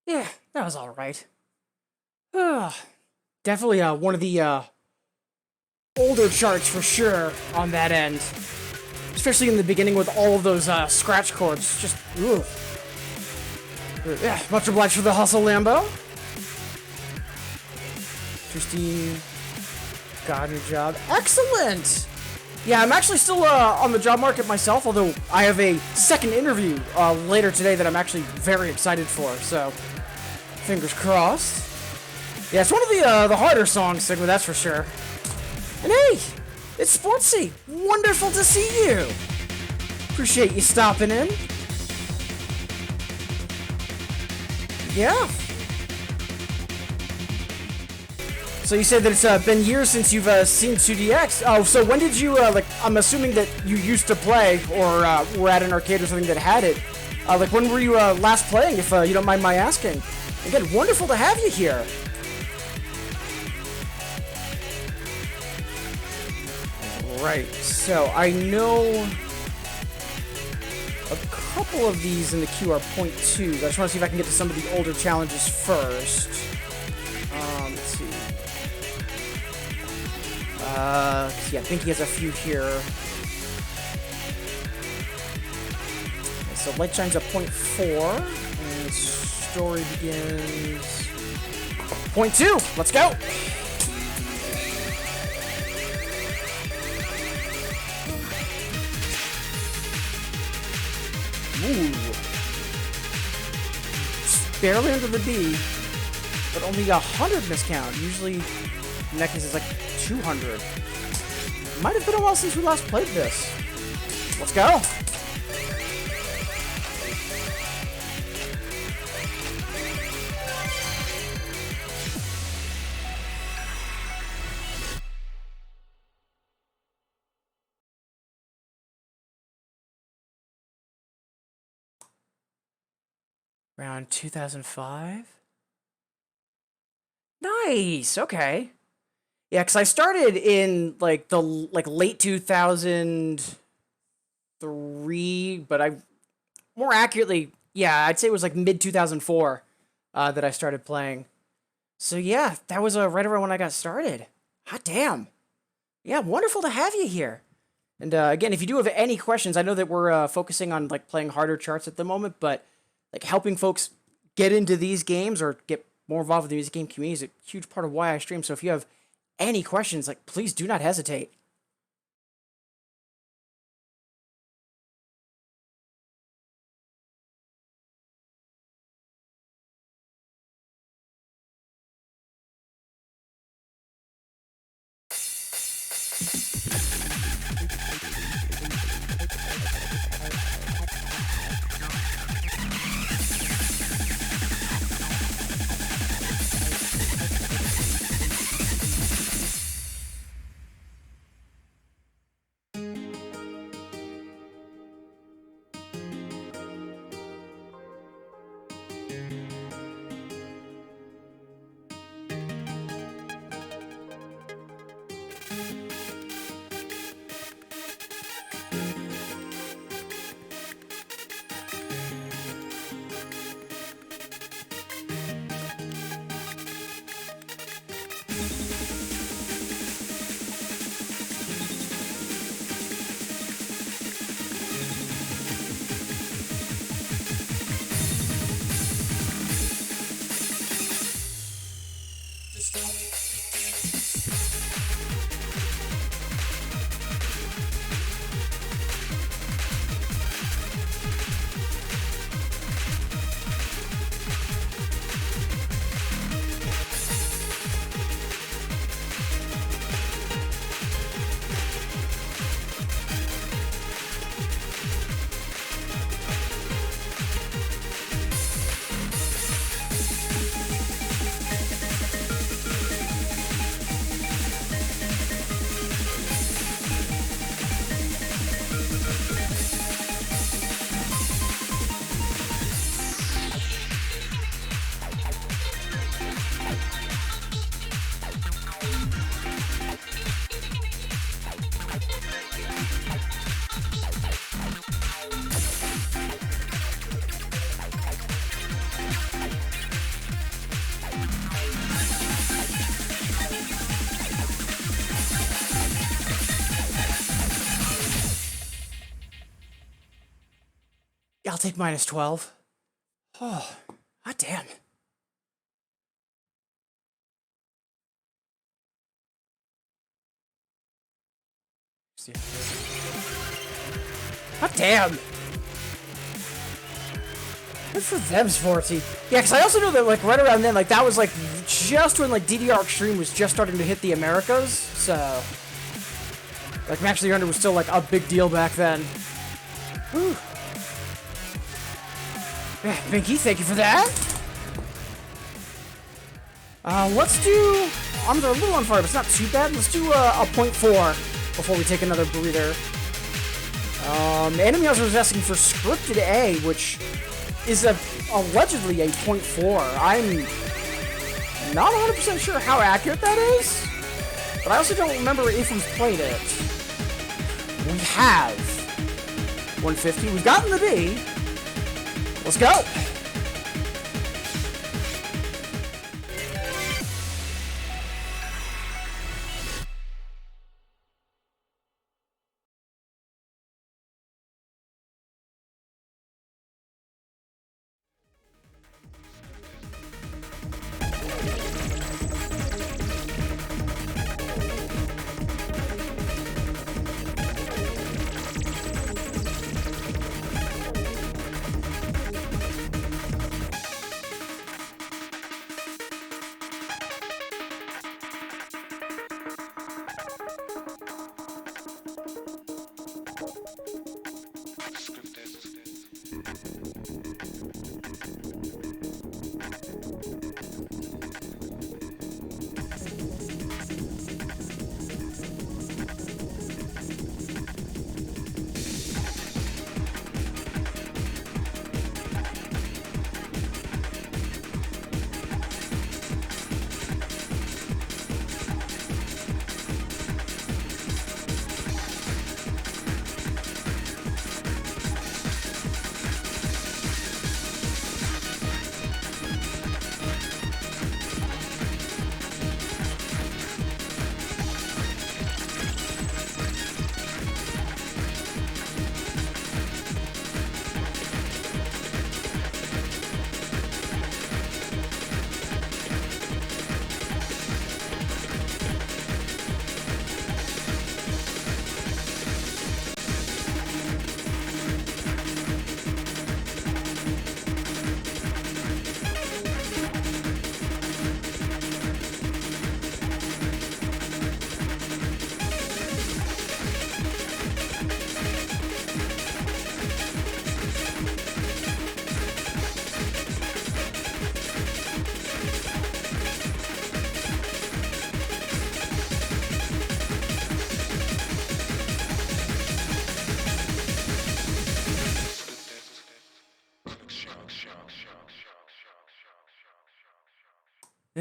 Yeah, that was alright. Definitely one of the older charts for sure on that end. Especially in the beginning with all of those scratch chords. Just, ooh. Yeah, much obliged for the hustle, Lambo. Christine, got a new job. Excellent! Yeah, I'm actually still on the job market myself, although I have a second interview later today that I'm actually very excited for, so fingers crossed. Yeah, it's one of the harder songs, Sigma, that's for sure. And hey, it's Sportsy. Wonderful to see you. Appreciate you stopping in. Yeah. So you said that it's been years since you've seen 2DX. Oh, so when did you, like, I'm assuming that you used to play, or were at an arcade or something that had it. Like, when were you last playing, if you don't mind my asking? Again, wonderful to have you here. Right, so I know a couple of these in the queue are .2s. I just want to see if I can get to some of the older challenges first. Let's see. Yeah, I think he has a few here. Okay, so Light Shine's a .4, and story begins .2. Let's go. Ooh. barely under the D, but only 100 miscount. Usually, in that case, it's like 200. Might have been a while since we last played this. Let's go. Around 2005? Nice, okay. Yeah, because I started in, like, the, like, late 2003, but I, more accurately, yeah, I'd say it was, like, mid-2004 that I started playing. So, yeah, that was right around when I got started. Hot damn. Yeah, wonderful to have you here. And, again, if you do have any questions, I know that we're focusing on, like, playing harder charts at the moment, but like helping folks get into these games or get more involved with the music game community is a huge part of why I stream. So if you have any questions, like please do not hesitate. I'll take minus 12. Oh, hot damn. Hot damn. Good for them, Sporty. Yeah, because I also know that, like, right around then, like, that was, like, just when, like, DDR Extreme was just starting to hit the Americas, so... Like, Match of the Under was still, like, a big deal back then. Whew. Yeah, Binky, thank you for that. Let's do... Arms are a little on fire, but it's not too bad. Let's do a 0.4 before we take another breather. Enemy also was asking for Scripted A, which is allegedly a 0.4. I'm not 100% sure how accurate that is, but I also don't remember if we've played it. We have 150. We've gotten the B. Let's go.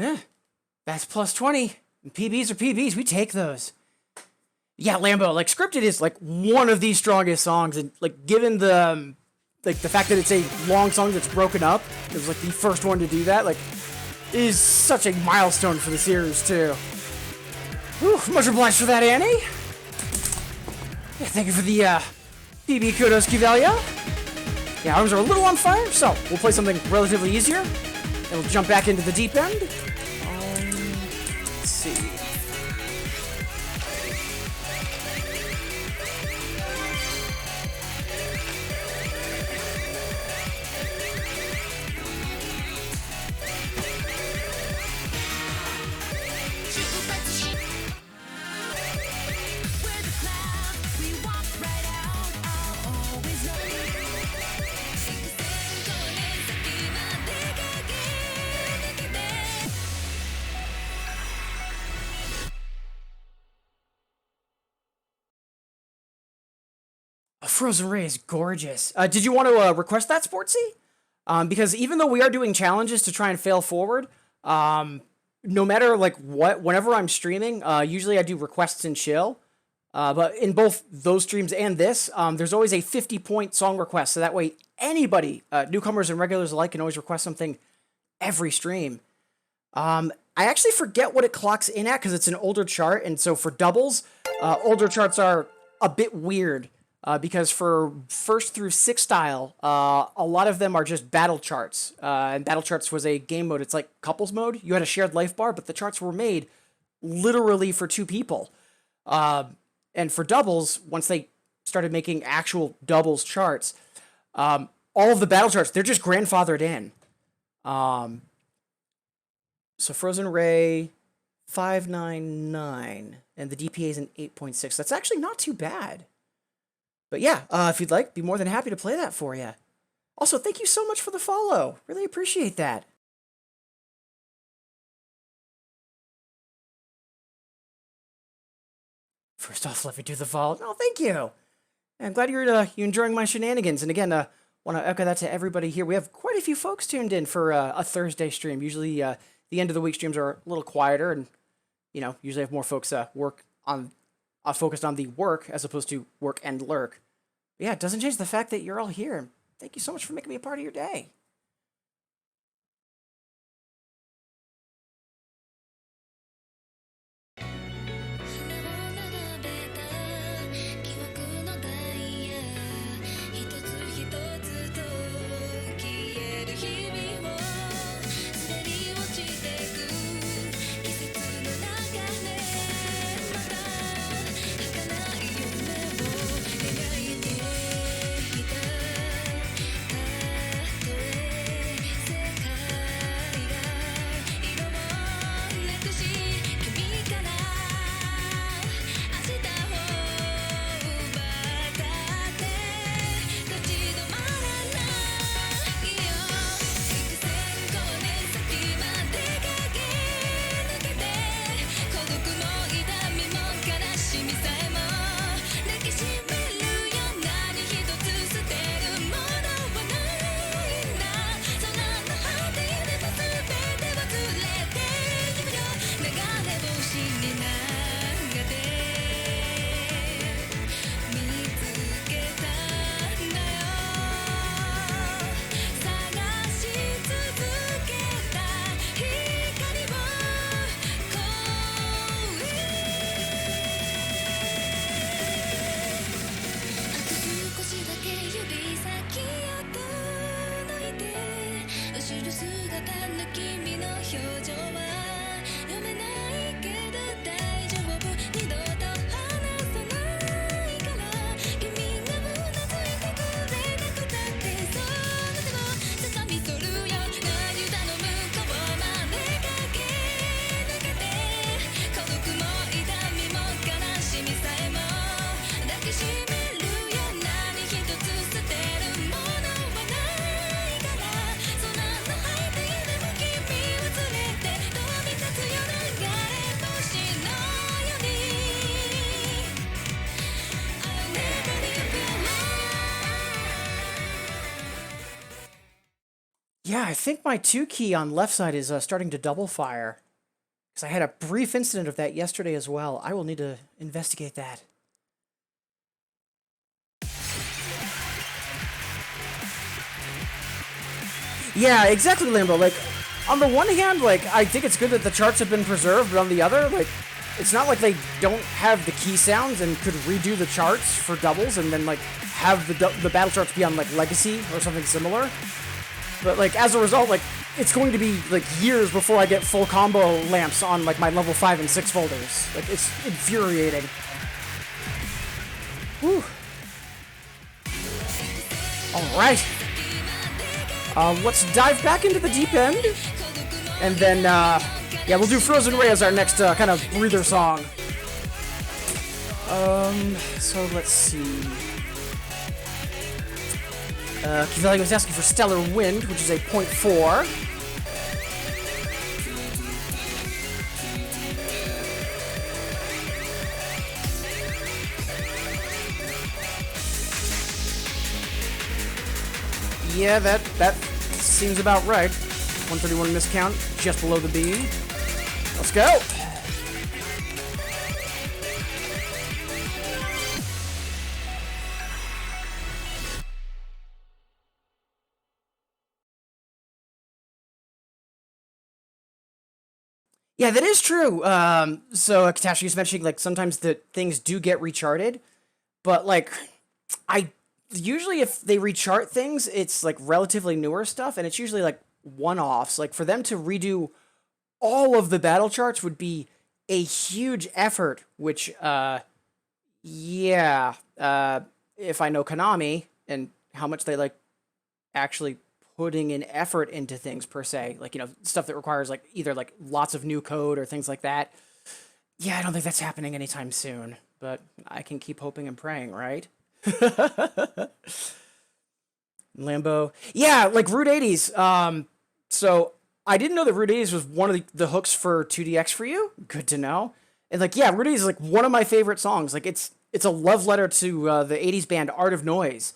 Eh, that's plus 20. PBs are PBs. We take those. Yeah, Lambo, like, Scripted is, like, one of the strongest songs. And, like, given the, like, the fact that it's a long song that's broken up, it was, like, the first one to do that, like, is such a milestone for the series, too. Whew, much obliged for that, Annie. Yeah, thank you for the, PB kudos, Kivelia. Yeah, arms are a little on fire, so we'll play something relatively easier. And we'll jump back into the deep end. Let's see. Frozen Ray is gorgeous. Did you want to request that, Sportsy? Because even though we are doing challenges to try and fail forward, no matter like what, whenever I'm streaming, usually I do requests and chill. But in both those streams and this, there's always a 50-point song request. So that way anybody, newcomers and regulars alike, can always request something every stream. I actually forget what it clocks in at because it's an older chart. And so for doubles, older charts are a bit weird. Because for 1st through 6th style, a lot of them are just battle charts. And battle charts was a game mode. It's like couples mode. You had a shared life bar, but the charts were made literally for 2 people. And for doubles, once they started making actual doubles charts, all of the battle charts, they're just grandfathered in. So Frozen Ray, 599, and the DPA is an 8.6. That's actually not too bad. But yeah, if you'd like, be more than happy to play that for you. Also, thank you so much for the follow. Really appreciate that. First off, let me do the follow. No, thank you. I'm glad you're enjoying my shenanigans. And again, want to echo that to everybody here. We have quite a few folks tuned in for a Thursday stream. Usually, the end of the week streams are a little quieter, and usually have more folks focused on the work as opposed to work and lurk. But yeah, it doesn't change the fact that you're all here. Thank you so much for making me a part of your day. Yeah, I think my 2 key on left side is starting to double fire. Because I had a brief incident of that yesterday as well. I will need to investigate that. Yeah, exactly, Limbo. Like, on the one hand, like, I think it's good that the charts have been preserved, but on the other, like, it's not like they don't have the key sounds and could redo the charts for doubles and then, like, have the battle charts be on, like, Legacy or something similar. But, like, as a result, like, it's going to be, like, years before I get full combo lamps on, like, my level 5 and 6 folders. Like, it's infuriating. Whew. Alright. Let's dive back into the deep end. And then, yeah, we'll do Frozen Ray as our next kind of breather song. So let's see. Kivalli was asking for Stellar Wind, which is a 0.4. Yeah, that seems about right. 131 miscount, just below the B. Let's go! Yeah, that is true. So Katasha was mentioning, like, sometimes the things do get recharted, but, like, usually if they rechart things, it's, like, relatively newer stuff, and it's usually, like, one-offs. Like, for them to redo all of the battle charts would be a huge effort, which, yeah, if I know Konami and how much they like actually putting in effort into things per se, like, you know, stuff that requires like either like lots of new code or things like that. Yeah, I don't think that's happening anytime soon, but I can keep hoping and praying, right? Lambo. Yeah, like Route 80s. So I didn't know that Route 80s was one of the hooks for 2DX for you. Good to know. And like, yeah, Route 80s is like one of my favorite songs. Like it's a love letter to the 80s band Art of Noise.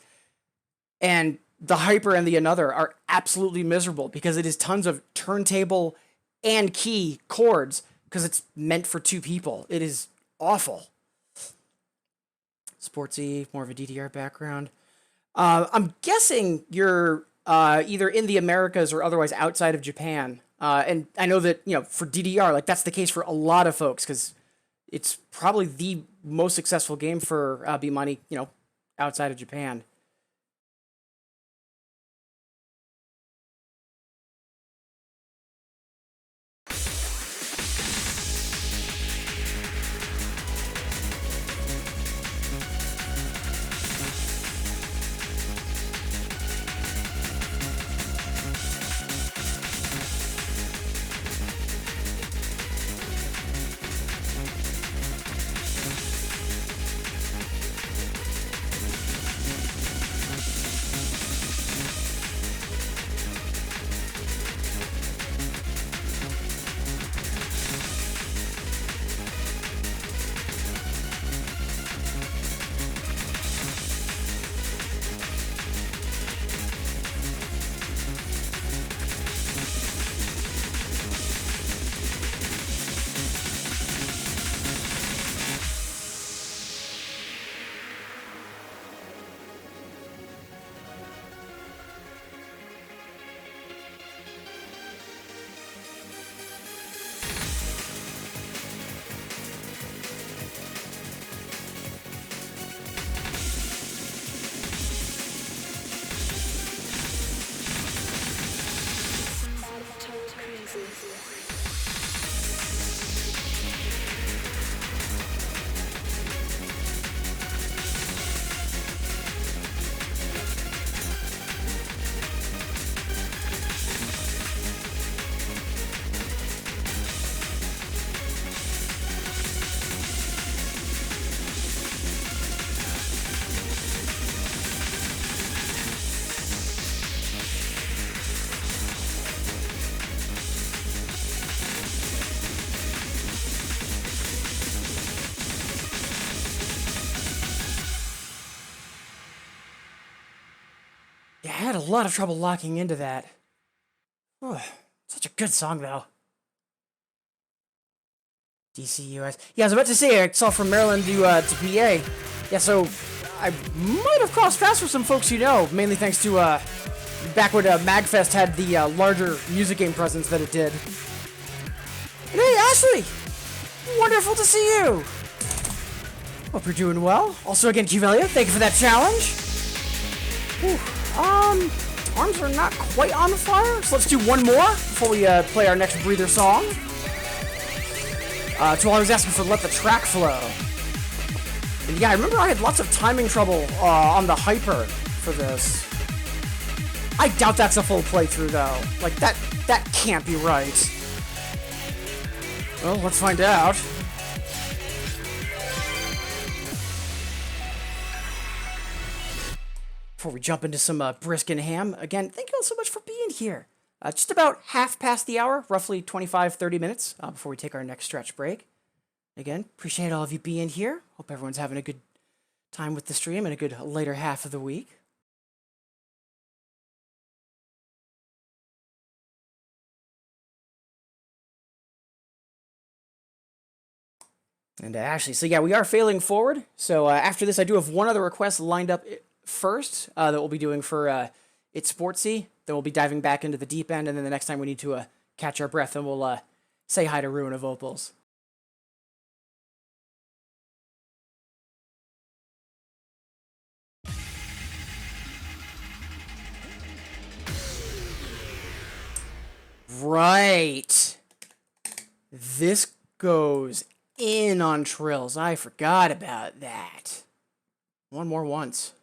And the Hyper and the Another are absolutely miserable because it is tons of turntable and key chords because it's meant for 2 people. It is awful. Sportsy, more of a DDR background. I'm guessing you're either in the Americas or otherwise outside of Japan. And I know that, you know, for DDR, like that's the case for a lot of folks because it's probably the most successful game for B-Money, you know, outside of Japan. Yeah, I had a lot of trouble locking into that. Oh, such a good song, though. DCUS. Yeah, I was about to say, I saw from Maryland to PA. Yeah, so I might have crossed paths with some folks you know, mainly thanks to back when MagFest had the larger music game presence that it did. And hey, Ashley! Wonderful to see you! Hope you're doing well. Also, again, Juvelia, thank you for that challenge. Whew. Arms are not quite on fire, so let's do one more before we play our next breather song. To all I was asking for Let the Track Flow. And yeah, I remember I had lots of timing trouble on the Hyper for this. I doubt that's a full playthrough, though. Like, that can't be right. Well, let's find out. Before we jump into some brisket and ham, again, thank you all so much for being here. Just about half past the hour, roughly 25-30 minutes before we take our next stretch break. Again, appreciate all of you being here. Hope everyone's having a good time with the stream and a good later half of the week. And Ashley, so yeah, we are failing forward. So after this, I do have one other request lined up first that we'll be doing for It's Sportsy. Then we'll be diving back into the deep end, and then the next time we need to catch our breath, and we'll say hi to Ruin of Opals. Right. This goes in on Trills. I forgot about that. One more once.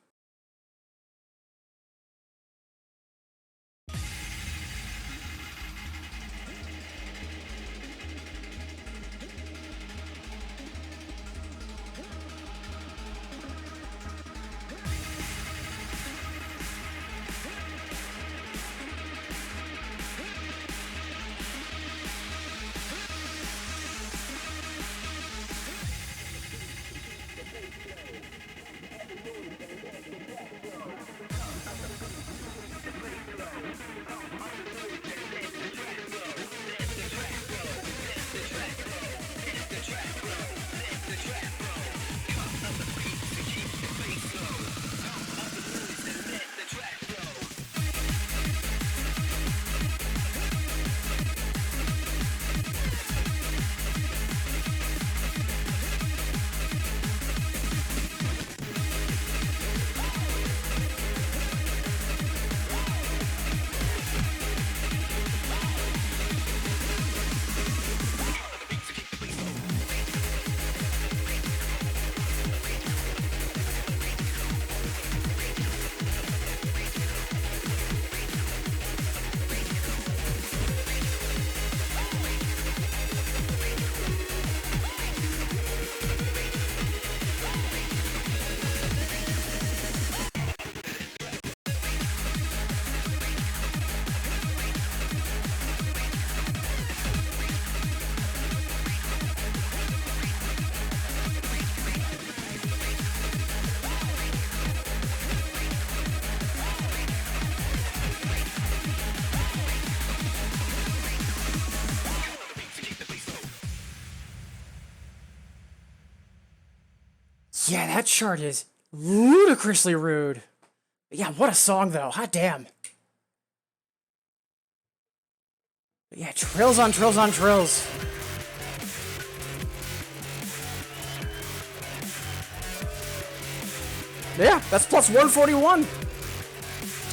Yeah, that chart is ludicrously rude. Yeah, what a song, though. Hot damn. But yeah, trills on trills on trills. Yeah, that's plus 141.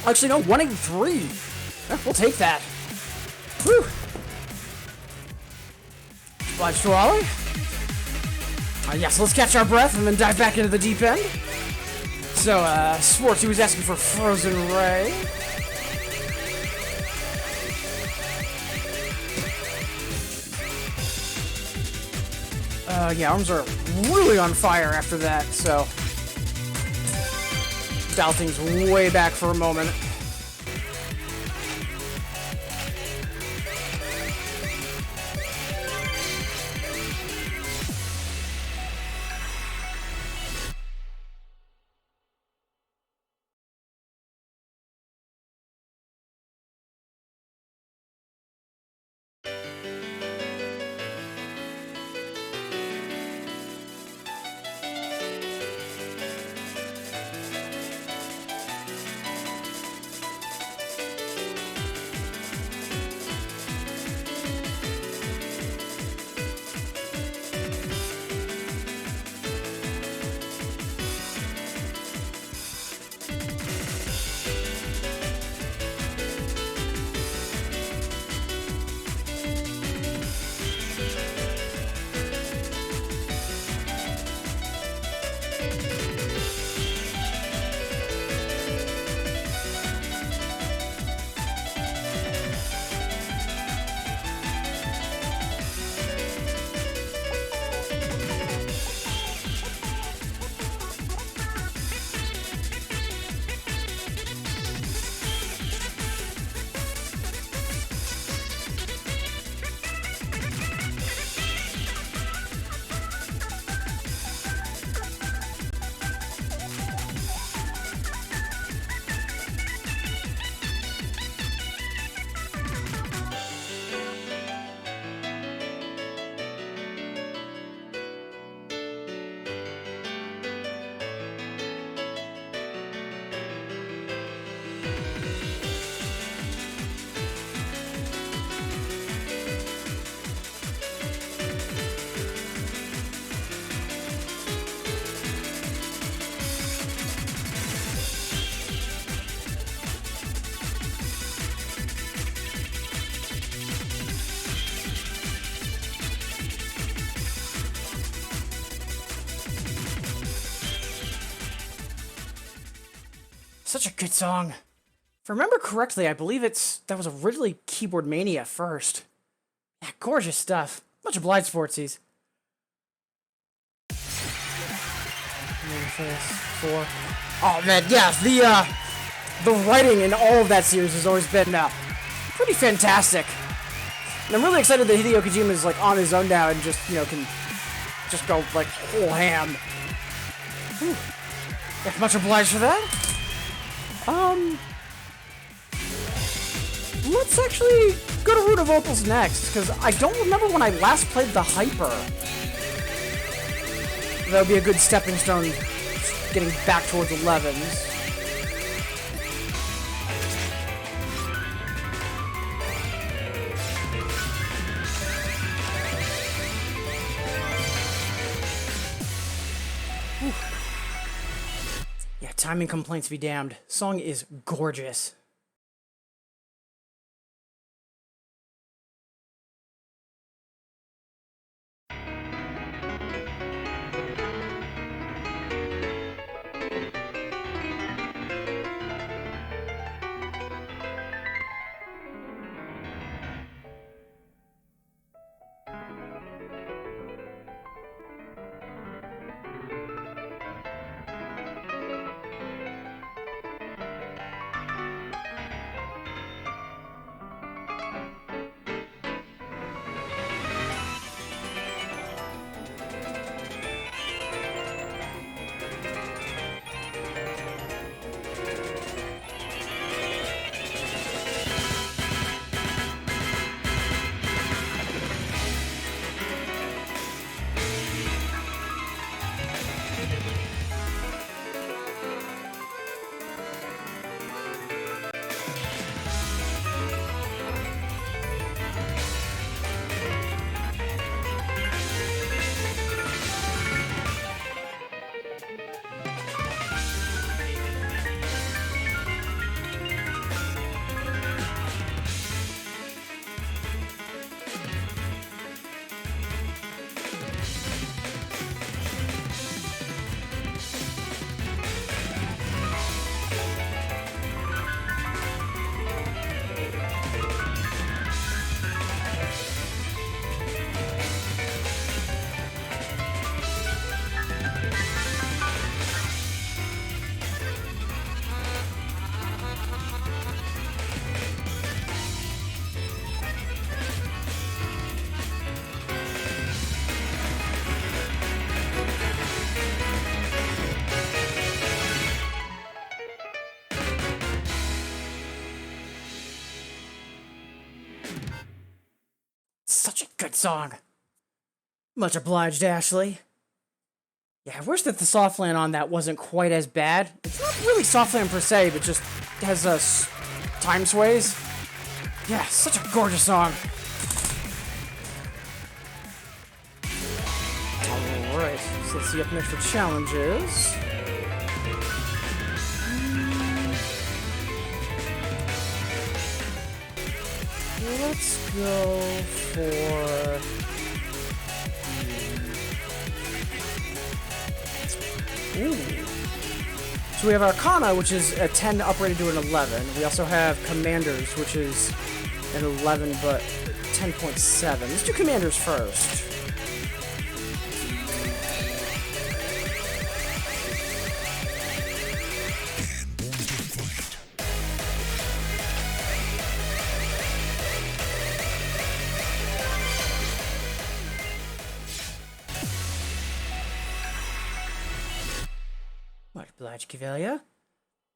Actually, no, 183. Yeah, we'll take that. Whew. Obliged to Ollie. So let's catch our breath and then dive back into the deep end. So, Sportsy was asking for Frozen Ray. Yeah, arms are really on fire after that, so dial things way back for a moment. Such a good song. If I remember correctly, I believe that was originally Keyboard Mania first. Yeah, gorgeous stuff. Much obliged, Sportsies. 4. Oh man, yeah, the writing in all of that series has always been pretty fantastic. And I'm really excited that Hideo Kojima is like on his own now and just, you know, can just go like whole ham. Whew. Yeah, much obliged for that. Let's actually go to Runa Vocals next, because I don't remember when I last played the Hyper. That would be a good stepping stone getting back towards 11s. Yeah, timing complaints be damned. Song is gorgeous. Such a good song. Much obliged, Ashley. Yeah, I wish that the softland on that wasn't quite as bad. It's not really softland per se, but just has time sways. Yeah, such a gorgeous song. Alright, so let's see up next for challenges. Let's go for... Ooh. So we have Arcana, which is a 10 uprated to an 11. We also have Commanders, which is an 11 but 10.7. Let's do Commanders first. Much obliged, Cavalier.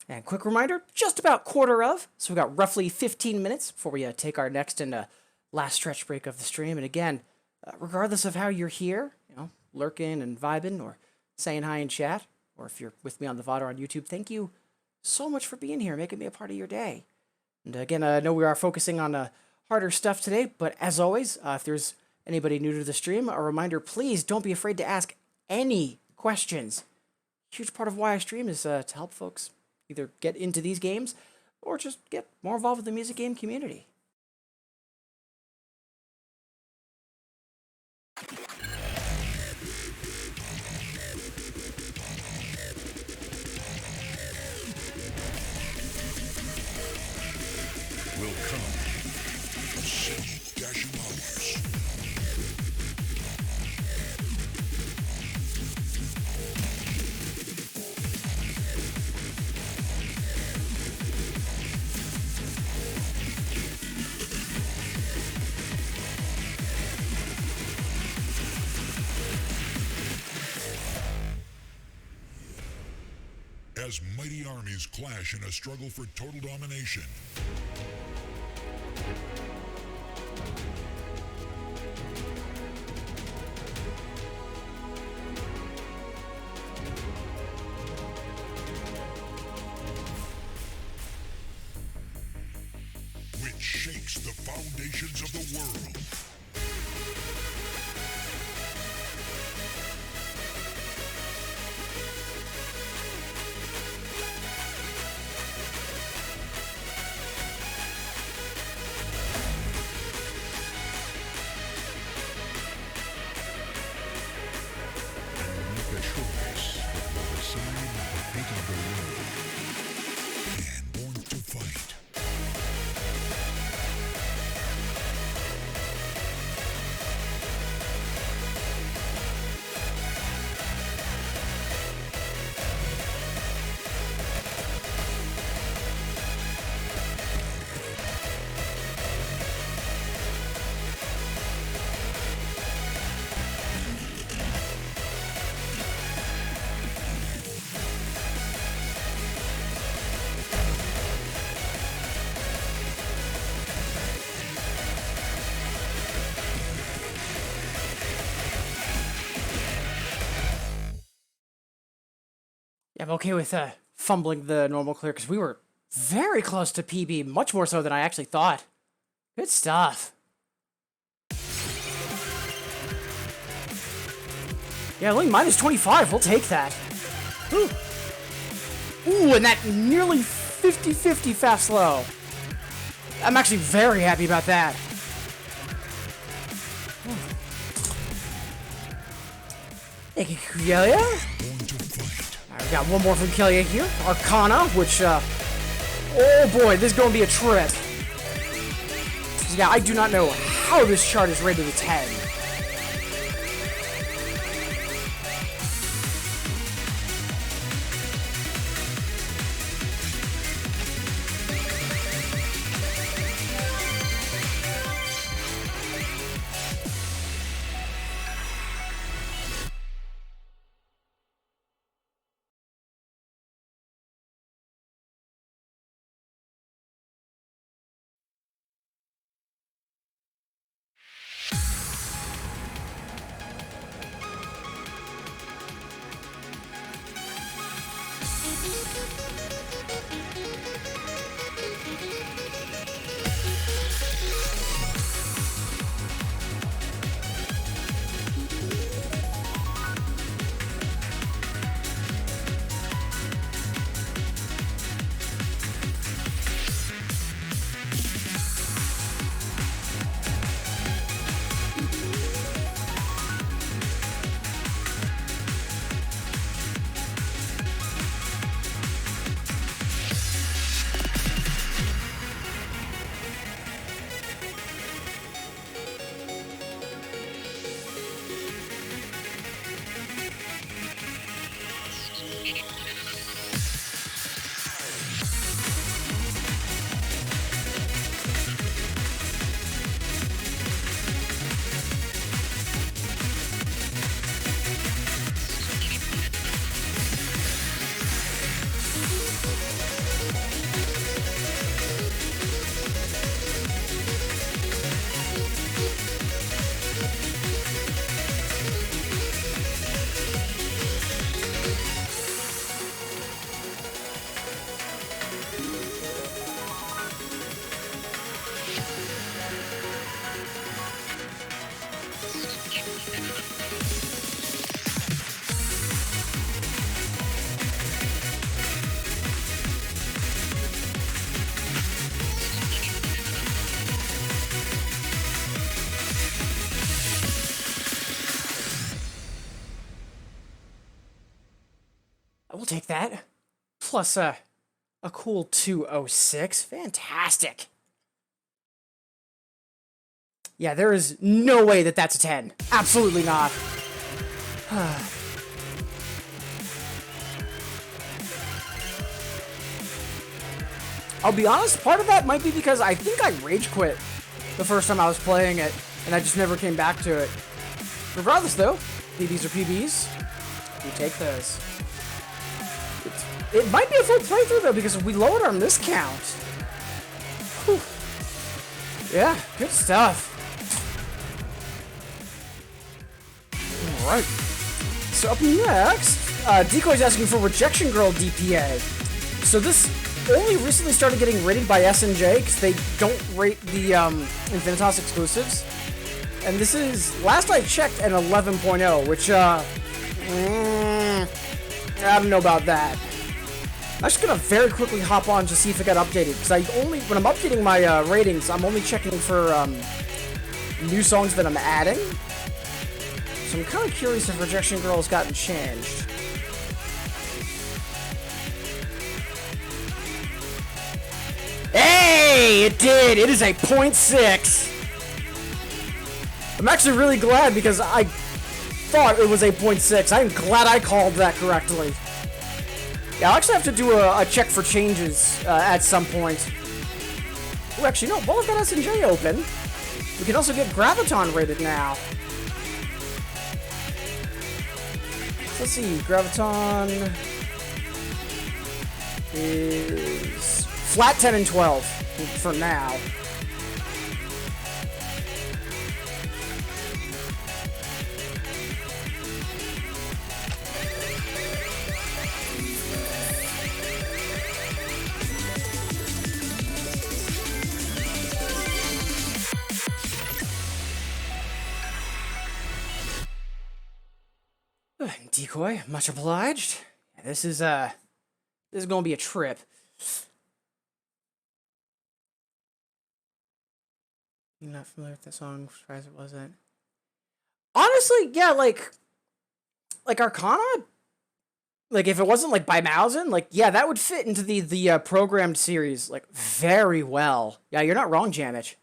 And quick reminder, just about quarter of, so we've got roughly 15 minutes before we take our next and last stretch break of the stream. And again, regardless of how you're here, you know, lurking and vibing or saying hi in chat, or if you're with me on the VOD or on YouTube, thank you so much for being here, making me a part of your day. And again, I know we are focusing on harder stuff today, but as always, if there's anybody new to the stream, a reminder, please don't be afraid to ask any questions. Huge part of why I stream is to help folks either get into these games or just get more involved with the music game community. dashing hours. As mighty armies clash in a struggle for total domination. Which shakes the foundations of the world. And born to fight. Yeah, I'm okay with fumbling the normal clear because we were very close to PB, much more so than I actually thought. Good stuff. Yeah, only minus 25. We'll take that. Ooh. Ooh, and that nearly 50-50 fast slow. I'm actually very happy about that. Thank you, Kelia. Born to fight. Alright, we got one more from Kelia here. Arcana, which, oh boy, this is going to be a trip. Yeah, I do not know how this chart is rated a 10. We'll take that. Plus a cool 206. Fantastic. Yeah, there is no way that that's a 10. Absolutely not. I'll be honest, part of that might be because I think I rage quit the first time I was playing it, and I just never came back to it. Regardless, though, PBs are PBs. We take those. It might be a full playthrough, though, because we lowered our miscount. Whew. Yeah, good stuff. Alright. So up next, Decoy's asking for Rejection Girl DPA. So this only recently started getting rated by SNJ, because they don't rate the Infinitas exclusives. And this is, last I checked, an 11.0, which, I don't know about that. I'm just gonna very quickly hop on to see if it got updated, because when I'm updating my ratings, I'm only checking for new songs that I'm adding. So I'm kind of curious if Rejection Girl has gotten changed. Hey, it did! It is a 0.6! I'm actually really glad because I thought it was a 0.6. I'm glad I called that correctly. Yeah, I'll actually have to do a check for changes at some point. Oh, actually, no, while I've got SNJ open, we can also get Graviton rated now. Let's see, Graviton is flat 10 and 12 for now. Decoy, much obliged. This is gonna be a trip. You're not familiar with that song? Surprised it wasn't. Honestly, yeah, like Arcana. Like if it wasn't like by Mausen, like yeah, that would fit into the programmed series like very well. Yeah, you're not wrong, Jamich.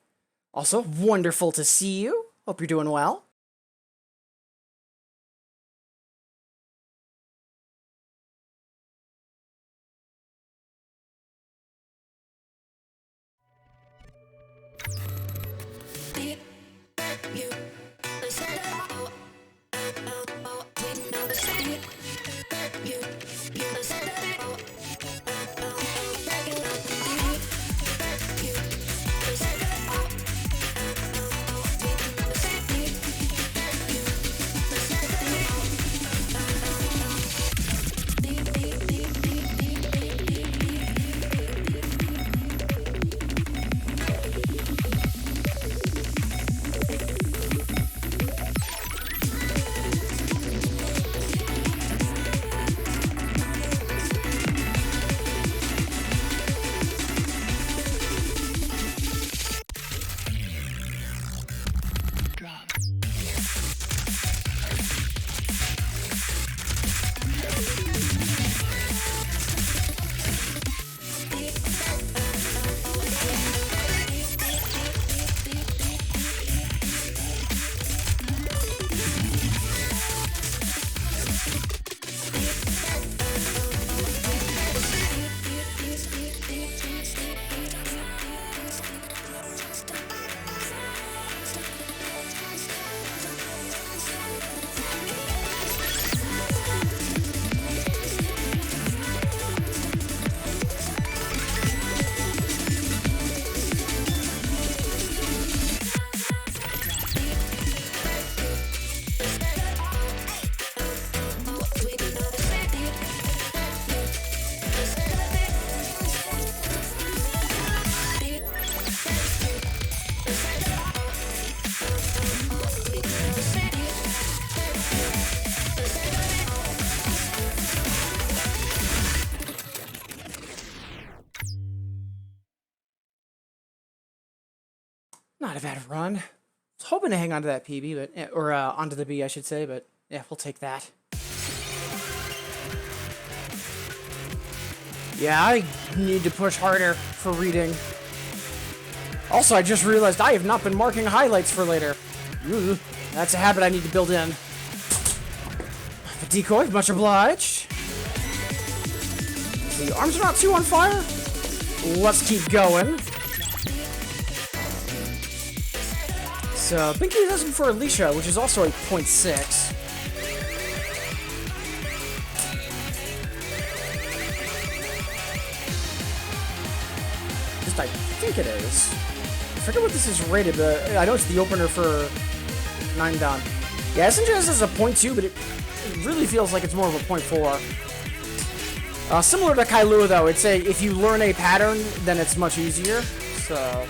Also, wonderful to see you. Hope you're doing well. Not a bad run. I was hoping to hang on to that PB, but or onto the B, I should say, but yeah, we'll take that. Yeah, I need to push harder for reading. Also, I just realized I have not been marking highlights for later. Ooh, that's a habit I need to build in. A decoy, much obliged. The arms are not too on fire. Let's keep going. So, Binky is asking for Alicia, which is also a 0.6. Just I think it is. I forget what this is rated, but I know it's the opener for 9 down. Yeah, SNJS is a 0.2, but it really feels like it's more of a 0.4. Similar to Kailua, though, it's a if you learn a pattern, then it's much easier. So.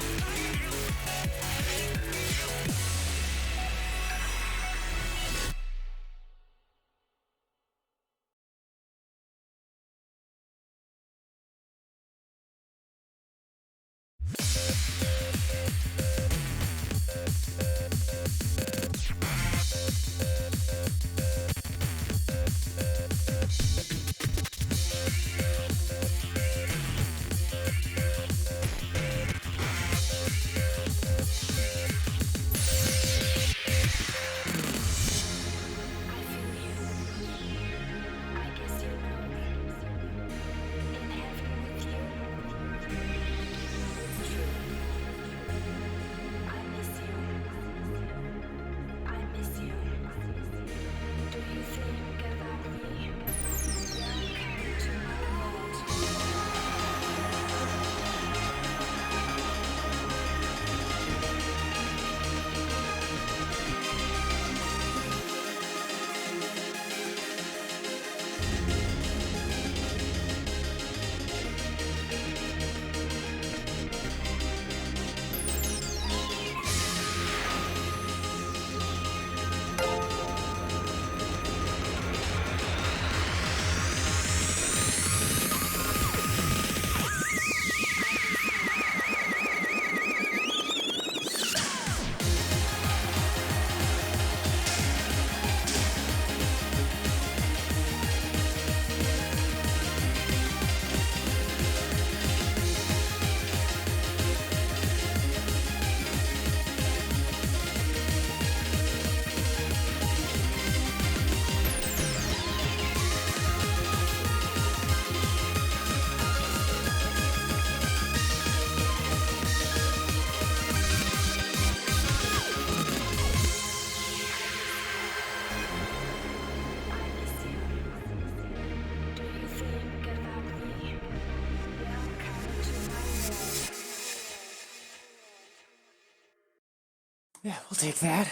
Yeah, we'll take that.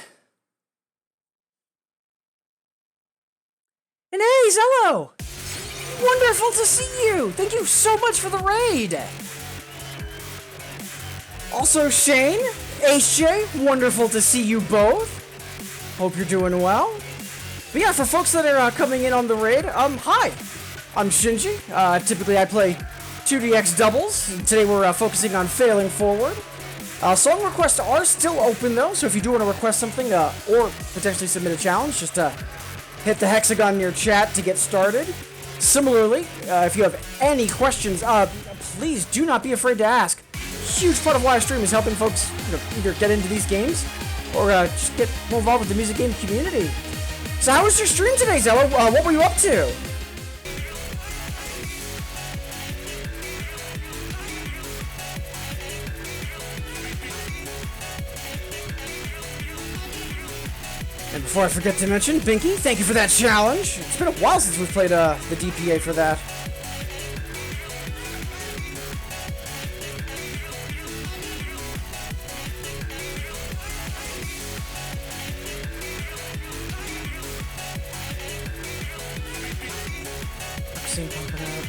And hey, Zello! Wonderful to see you! Thank you so much for the raid! Also, Shane, HJ, wonderful to see you both. Hope you're doing well. But yeah, for folks that are coming in on the raid, hi! I'm Shinji. Typically I play 2DX doubles. Today we're focusing on failing forward. Song requests are still open though, so if you do want to request something or potentially submit a challenge, just hit the hexagon in your chat to get started. Similarly, if you have any questions, please do not be afraid to ask. Huge part of why I stream is helping folks either get into these games or just get more involved with the music game community. So how was your stream today, Zello? What were you up to? And before I forget to mention, Binky, thank you for that challenge. It's been a while since we've played the DPA for that. Pumping out.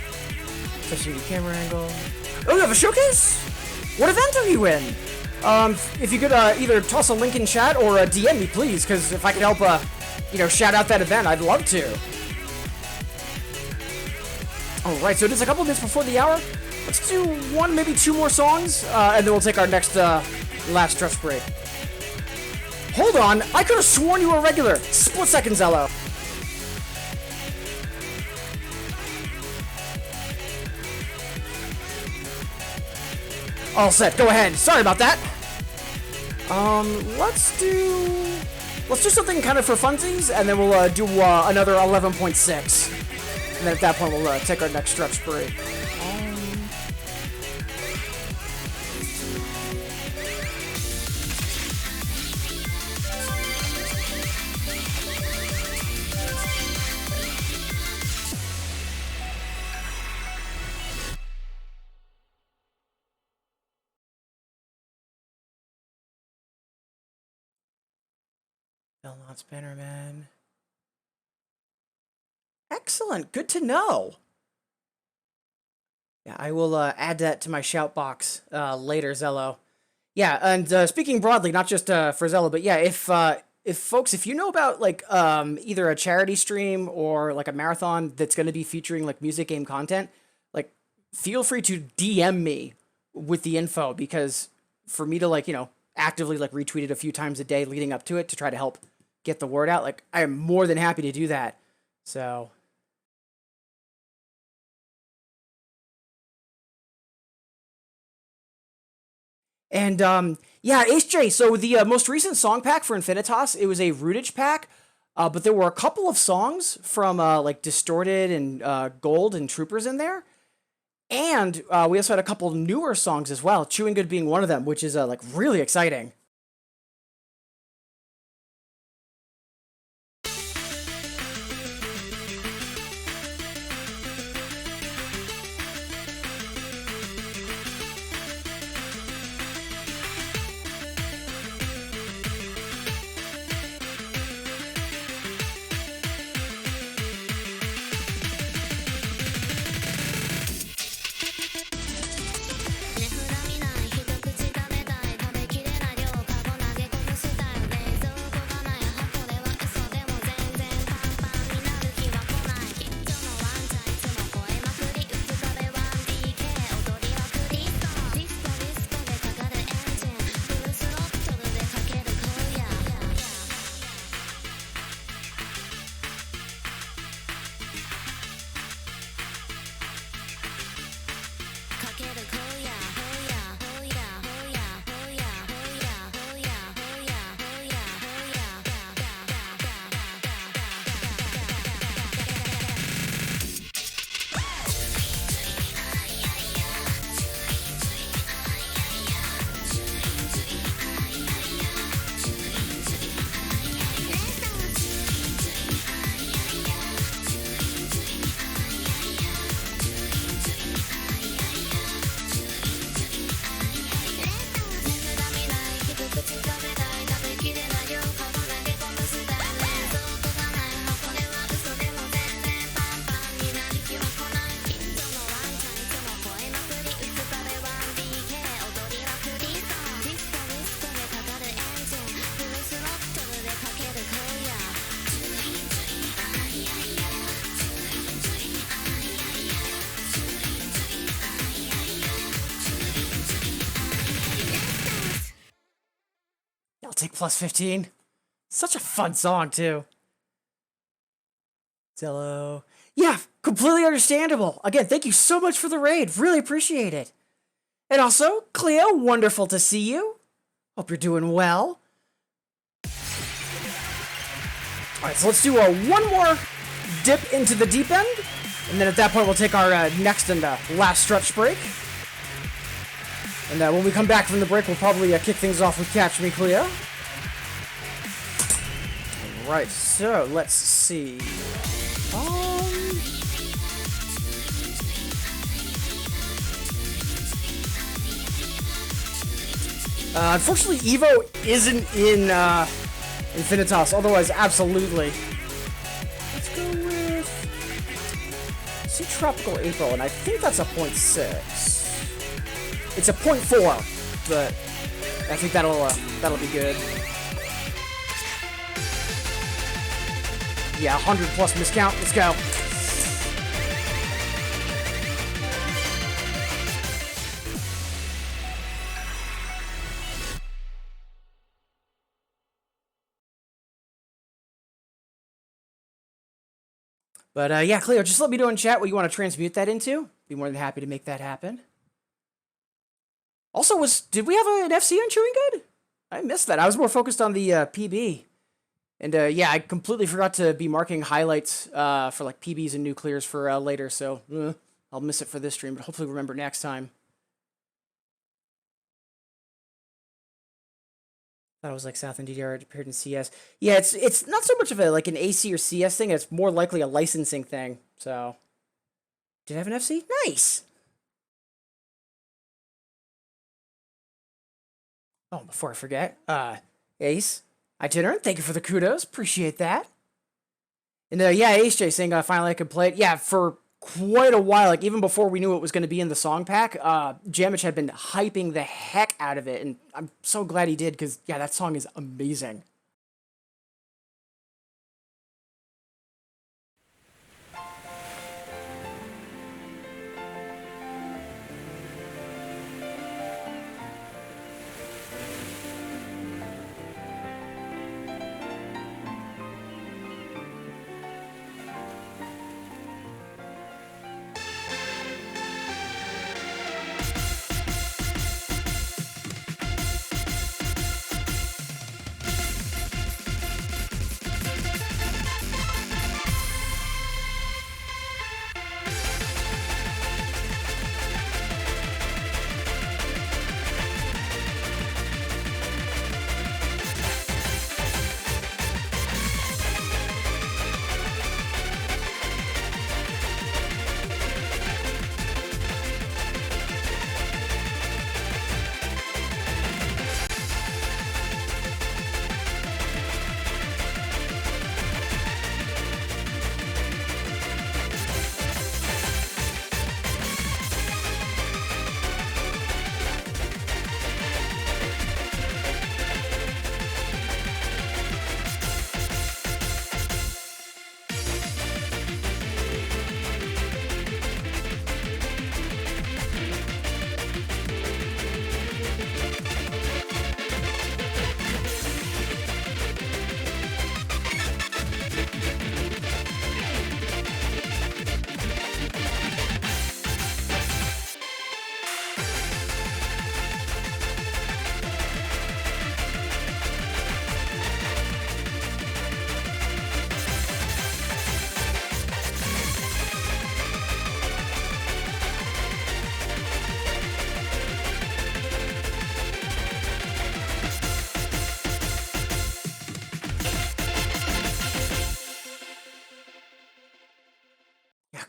Especially the camera angle. Oh, you have a showcase? What event are you in? If you could either toss a link in chat or DM me, please, because if I could help, shout out that event, I'd love to. Alright, so it is a couple minutes before the hour. Let's do one, maybe two more songs, and then we'll take our next, last stretch break. Hold on, I could have sworn you were regular. Split second, Zello. All set. Go ahead. Sorry about that. Let's do something kind of for funsies, and then we'll do another 11.6. And then at that point, we'll take our next stretch break. Belmont Spinnerman. Excellent. Good to know. Yeah, I will add that to my shout box later, Zello. Yeah, and speaking broadly, not just for Zello, but yeah, if folks, if you know about like either a charity stream or like a marathon that's going to be featuring like music game content, like feel free to DM me with the info, because for me to like, you know, actively like retweet it a few times a day leading up to it to try to help get the word out, like I am more than happy to do that. So and yeah, HJ, so the most recent song pack for Infinitas, it was a Rootage pack, but there were a couple of songs from like Distorted and Gold and Troopers in there. And we also had a couple newer songs as well, Chewing Good being one of them, which is like really exciting. I'll take plus 15. Such a fun song, too. Zello. Yeah, completely understandable. Again, thank you so much for the raid. Really appreciate it. And also, Cleo, wonderful to see you. Hope you're doing well. Alright, so let's do one more dip into the deep end. And then at that point, we'll take our next and last stretch break. And when we come back from the break, we'll probably kick things off with Catch Me, Cleo. Alright, so let's see. Unfortunately, Evo isn't in Infinitas, otherwise, absolutely. Let's go with... see Tropical April, and I think that's a 0.6. It's a 0.4, but I think that'll be good. Yeah, 100 plus miscount. Let's go. But yeah, Cleo, just let me know in chat what you want to transmute that into. Be more than happy to make that happen. Also, did we have an FC on Chewing Good? I missed that. I was more focused on the PB. And yeah, I completely forgot to be marking highlights for like PBs and nuclears for later, so I'll miss it for this stream, but hopefully remember next time. Thought it was like South and DDR appeared in CS. Yeah, it's not so much of a like an AC or CS thing. It's more likely a licensing thing. So, did I have an FC? Nice. Oh, before I forget, Ace, itinerant, thank you for the kudos. Appreciate that. And yeah, Ace J saying finally I could play it. Yeah, for quite a while, like even before we knew it was going to be in the song pack, Jamich had been hyping the heck out of it, and I'm so glad he did because yeah, that song is amazing.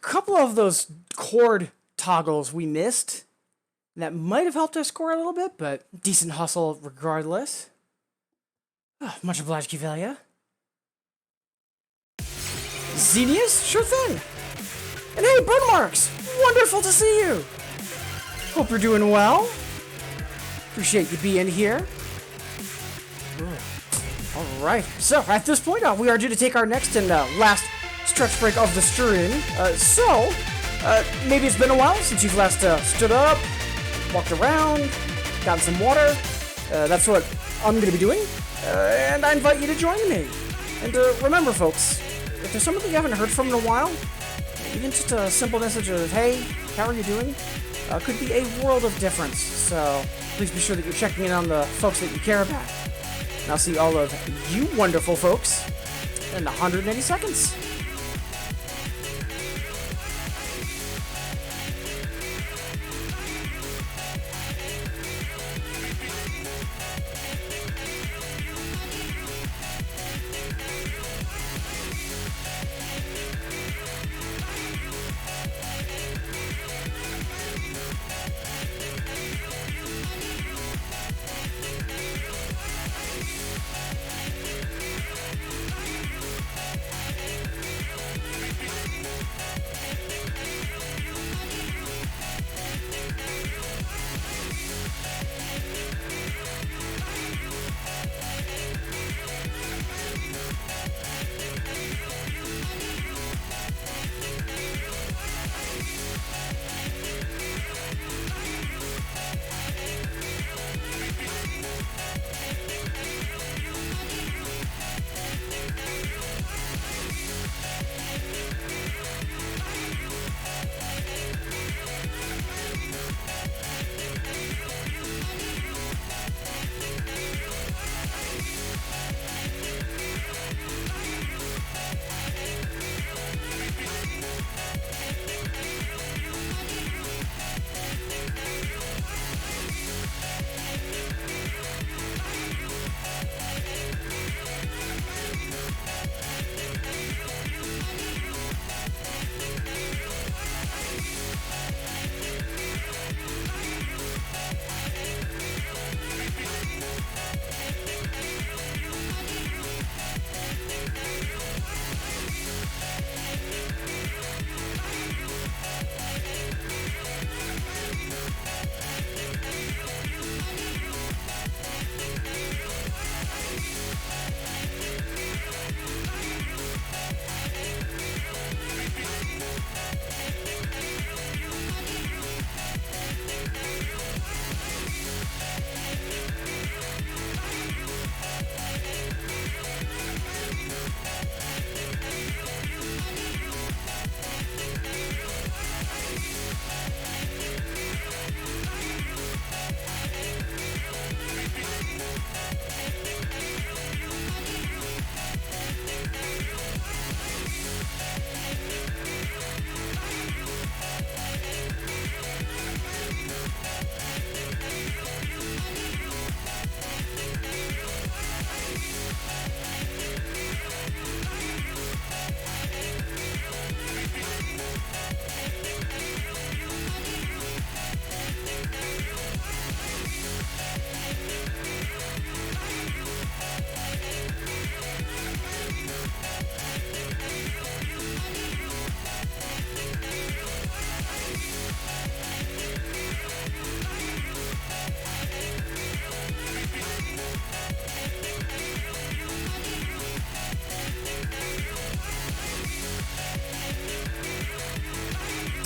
Couple of those chord toggles we missed that might have helped us score a little bit, but decent hustle regardless. Oh, much obliged, Kivelia. Xenius? Sure thing. And hey, Burnmarks! Wonderful to see you! Hope you're doing well. Appreciate you being here. Alright, so at this point, we are due to take our next and last stretch break of the stream. Maybe it's been a while since you've last stood up, walked around, gotten some water. That's what I'm going to be doing. And I invite you to join me. And remember, folks, if there's someone that you haven't heard from in a while, even just a simple message of, hey, how are you doing, could be a world of difference. So please be sure that you're checking in on the folks that you care about. And I'll see all of you wonderful folks in 180 seconds.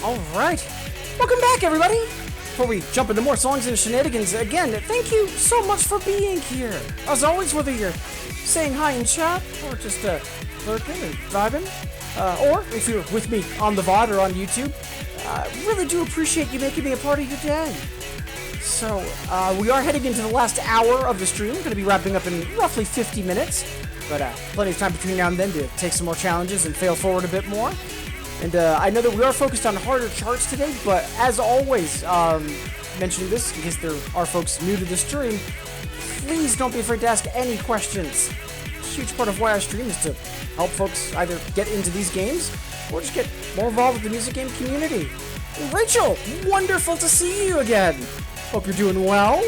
Alright, welcome back everybody! Before we jump into more songs and shenanigans, again, thank you so much for being here! As always, whether you're saying hi in chat, or just lurking and vibing, or if you're with me on the VOD or on YouTube, I really do appreciate you making me a part of your day. So, we are heading into the last hour of the stream, going to be wrapping up in roughly 50 minutes, but plenty of time between now and then to take some more challenges and fail forward a bit more. And I know that we are focused on harder charts today, but as always, mentioning this in case there are folks new to the stream, please don't be afraid to ask any questions. A huge part of why I stream is to help folks either get into these games or just get more involved with the music game community. And Rachel, wonderful to see you again. Hope you're doing well.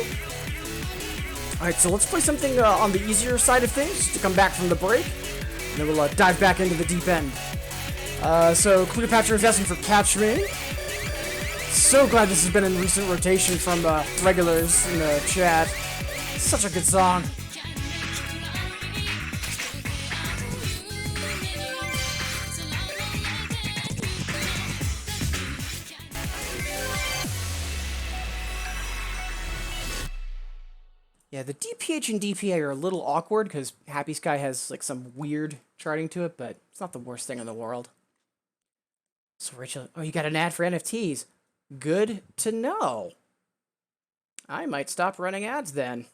Alright, so let's play something on the easier side of things just to come back from the break, and then we'll dive back into the deep end. So Cleopatra is asking for Catch Me. So glad this has been in recent rotation from regulars in the chat. Such a good song. Yeah, the DPH and DPA are a little awkward because Happy Sky has like some weird charting to it, but it's not the worst thing in the world. So Rachel, oh, you got an ad for NFTs. Good to know. I might stop running ads then.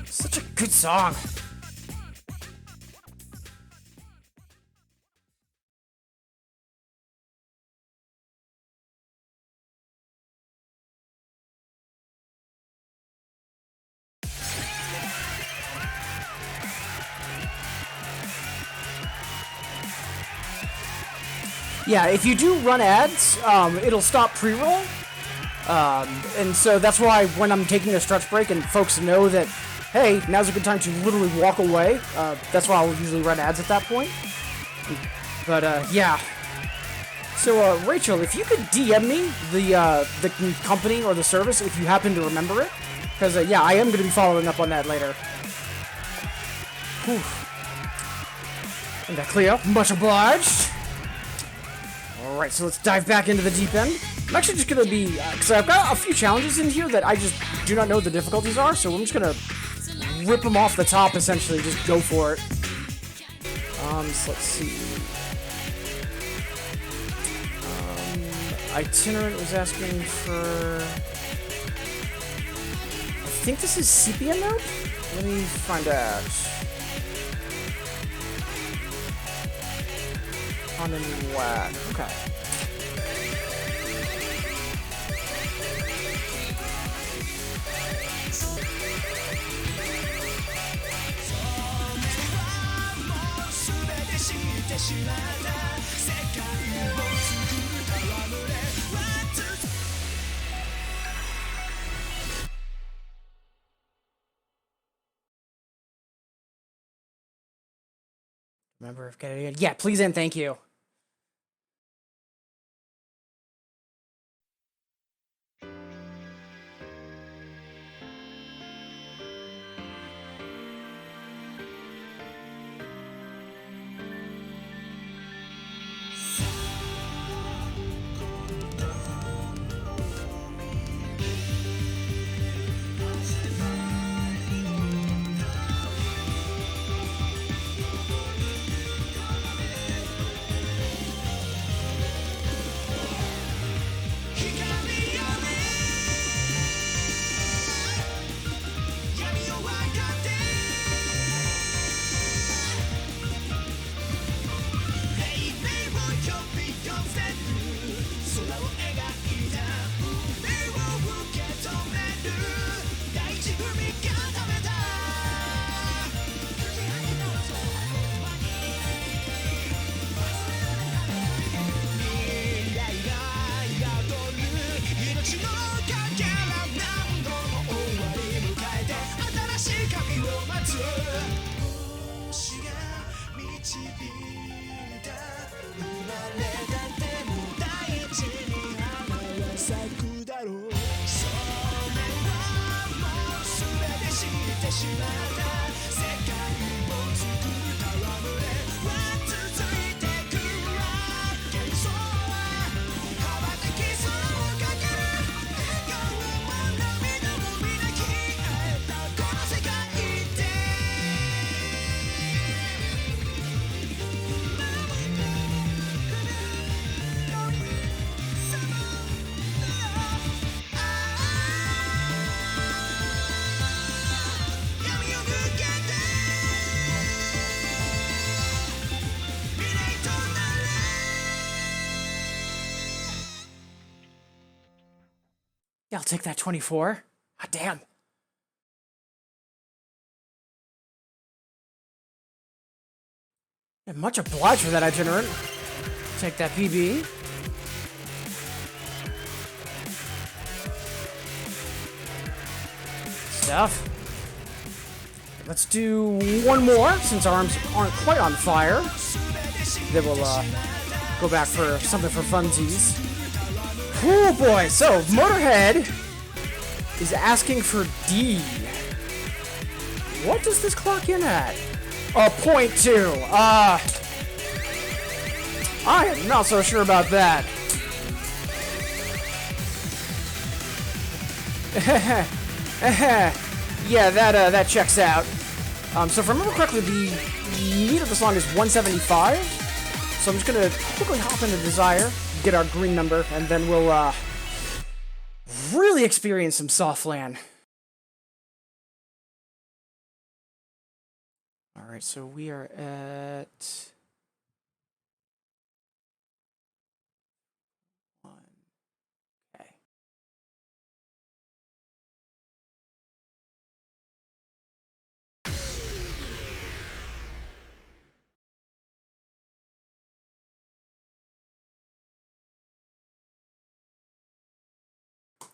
Such a good song. Yeah, if you do run ads, it'll stop pre-roll. And so that's why when I'm taking a stretch break and folks know that, hey, now's a good time to literally walk away, that's why I'll usually run ads at that point. But, yeah. So, Rachel, if you could DM me the company or the service if you happen to remember it, because, yeah, I am going to be following up on that later. Whew. And Cleo, much obliged. Alright, so let's dive back into the deep end. I'm actually just going to be, because I've got a few challenges in here that I just do not know what the difficulties are, so I'm just going to rip them off the top, essentially, just go for it. So let's see. Itinerant was asking for... I think this is sepia mode? Let me find out. On and whack. Okay. Remember, if get it. Yeah, please and thank you. Yeah, I'll take that 24. Ah, damn. Yeah, much obliged for that, itinerant. Take that PB. Stuff. Let's do one more, since our arms aren't quite on fire. Then we'll go back for something for funsies. Oh boy, so Motorhead is asking for D. What does this clock in at? .2. I am not so sure about that. Yeah, that checks out. So if I remember correctly, the meat of the song is 175. So I'm just gonna quickly hop into Desire, get our green number, and then we'll really experience some Softland. Alright, so we are at... Okay.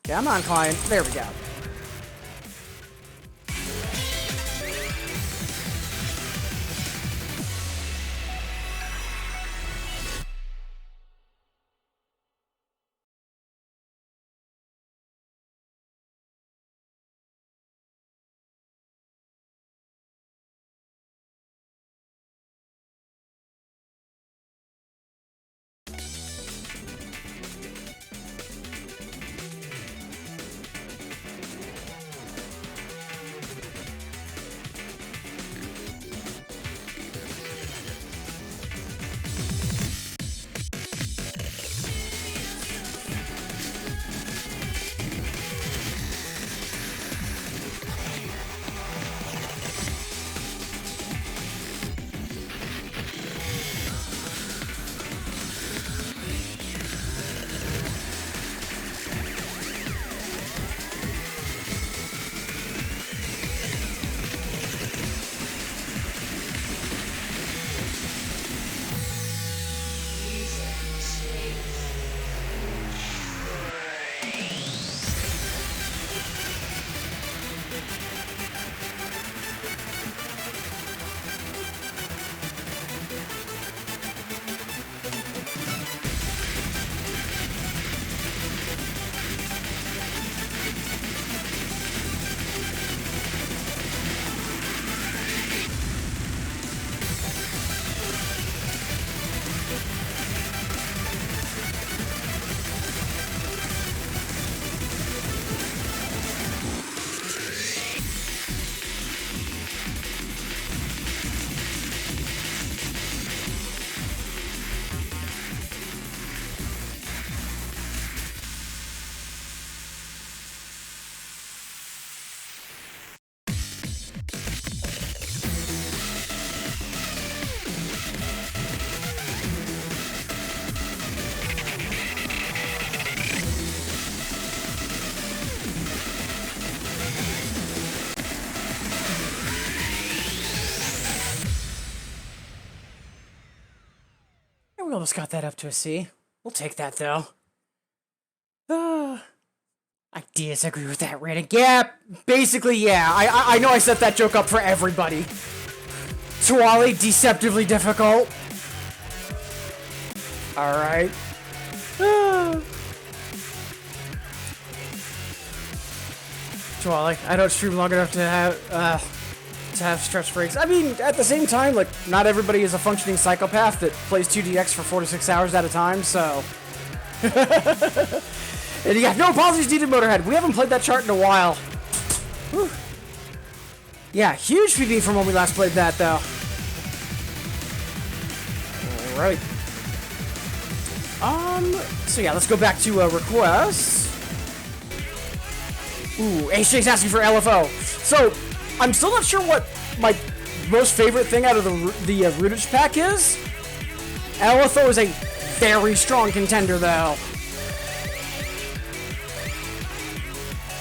Come on, client. There we go. we almost got that up to a C. We'll take that, though. I disagree with that rating. Yeah, basically, yeah. I know I set that joke up for everybody. Tuali, deceptively difficult. Alright. Tuali, I don't stream long enough to have stretch breaks. I mean, at the same time, like, not everybody is a functioning psychopath that plays 2DX for 4 to 6 hours at a time, so... And you got no apologies needed, Motorhead. We haven't played that chart in a while. Whew. Yeah, huge PB from when we last played that, though. Alright. So yeah, let's go back to requests. Ooh, HJ's asking for LFO. So, I'm still not sure what my most favorite thing out of the Rootage pack is. LFO is a very strong contender, though.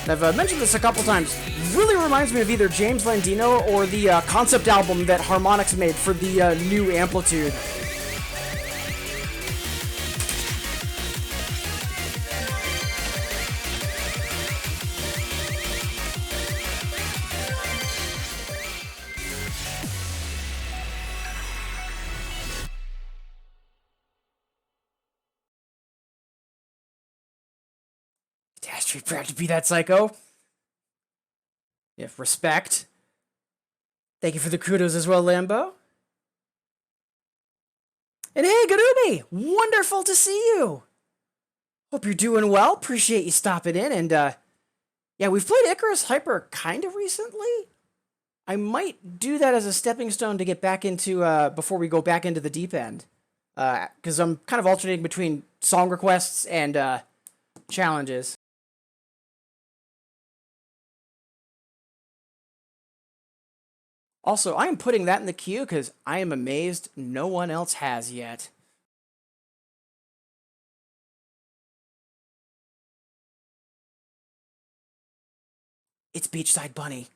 I've mentioned this a couple times. Really reminds me of either James Landino or the concept album that Harmonix made for the new Amplitude. Street proud to be that psycho. Yeah, respect. Thank you for the kudos as well, Lambo. And hey, Garumi! Wonderful to see you! Hope you're doing well. Appreciate you stopping in. And, yeah, we've played Icarus Hyper kind of recently. I might do that as a stepping stone to get back into, before we go back into the deep end. Because I'm kind of alternating between song requests and, challenges. Also, I am putting that in the queue because I am amazed no one else has yet. It's Beachside Bunny.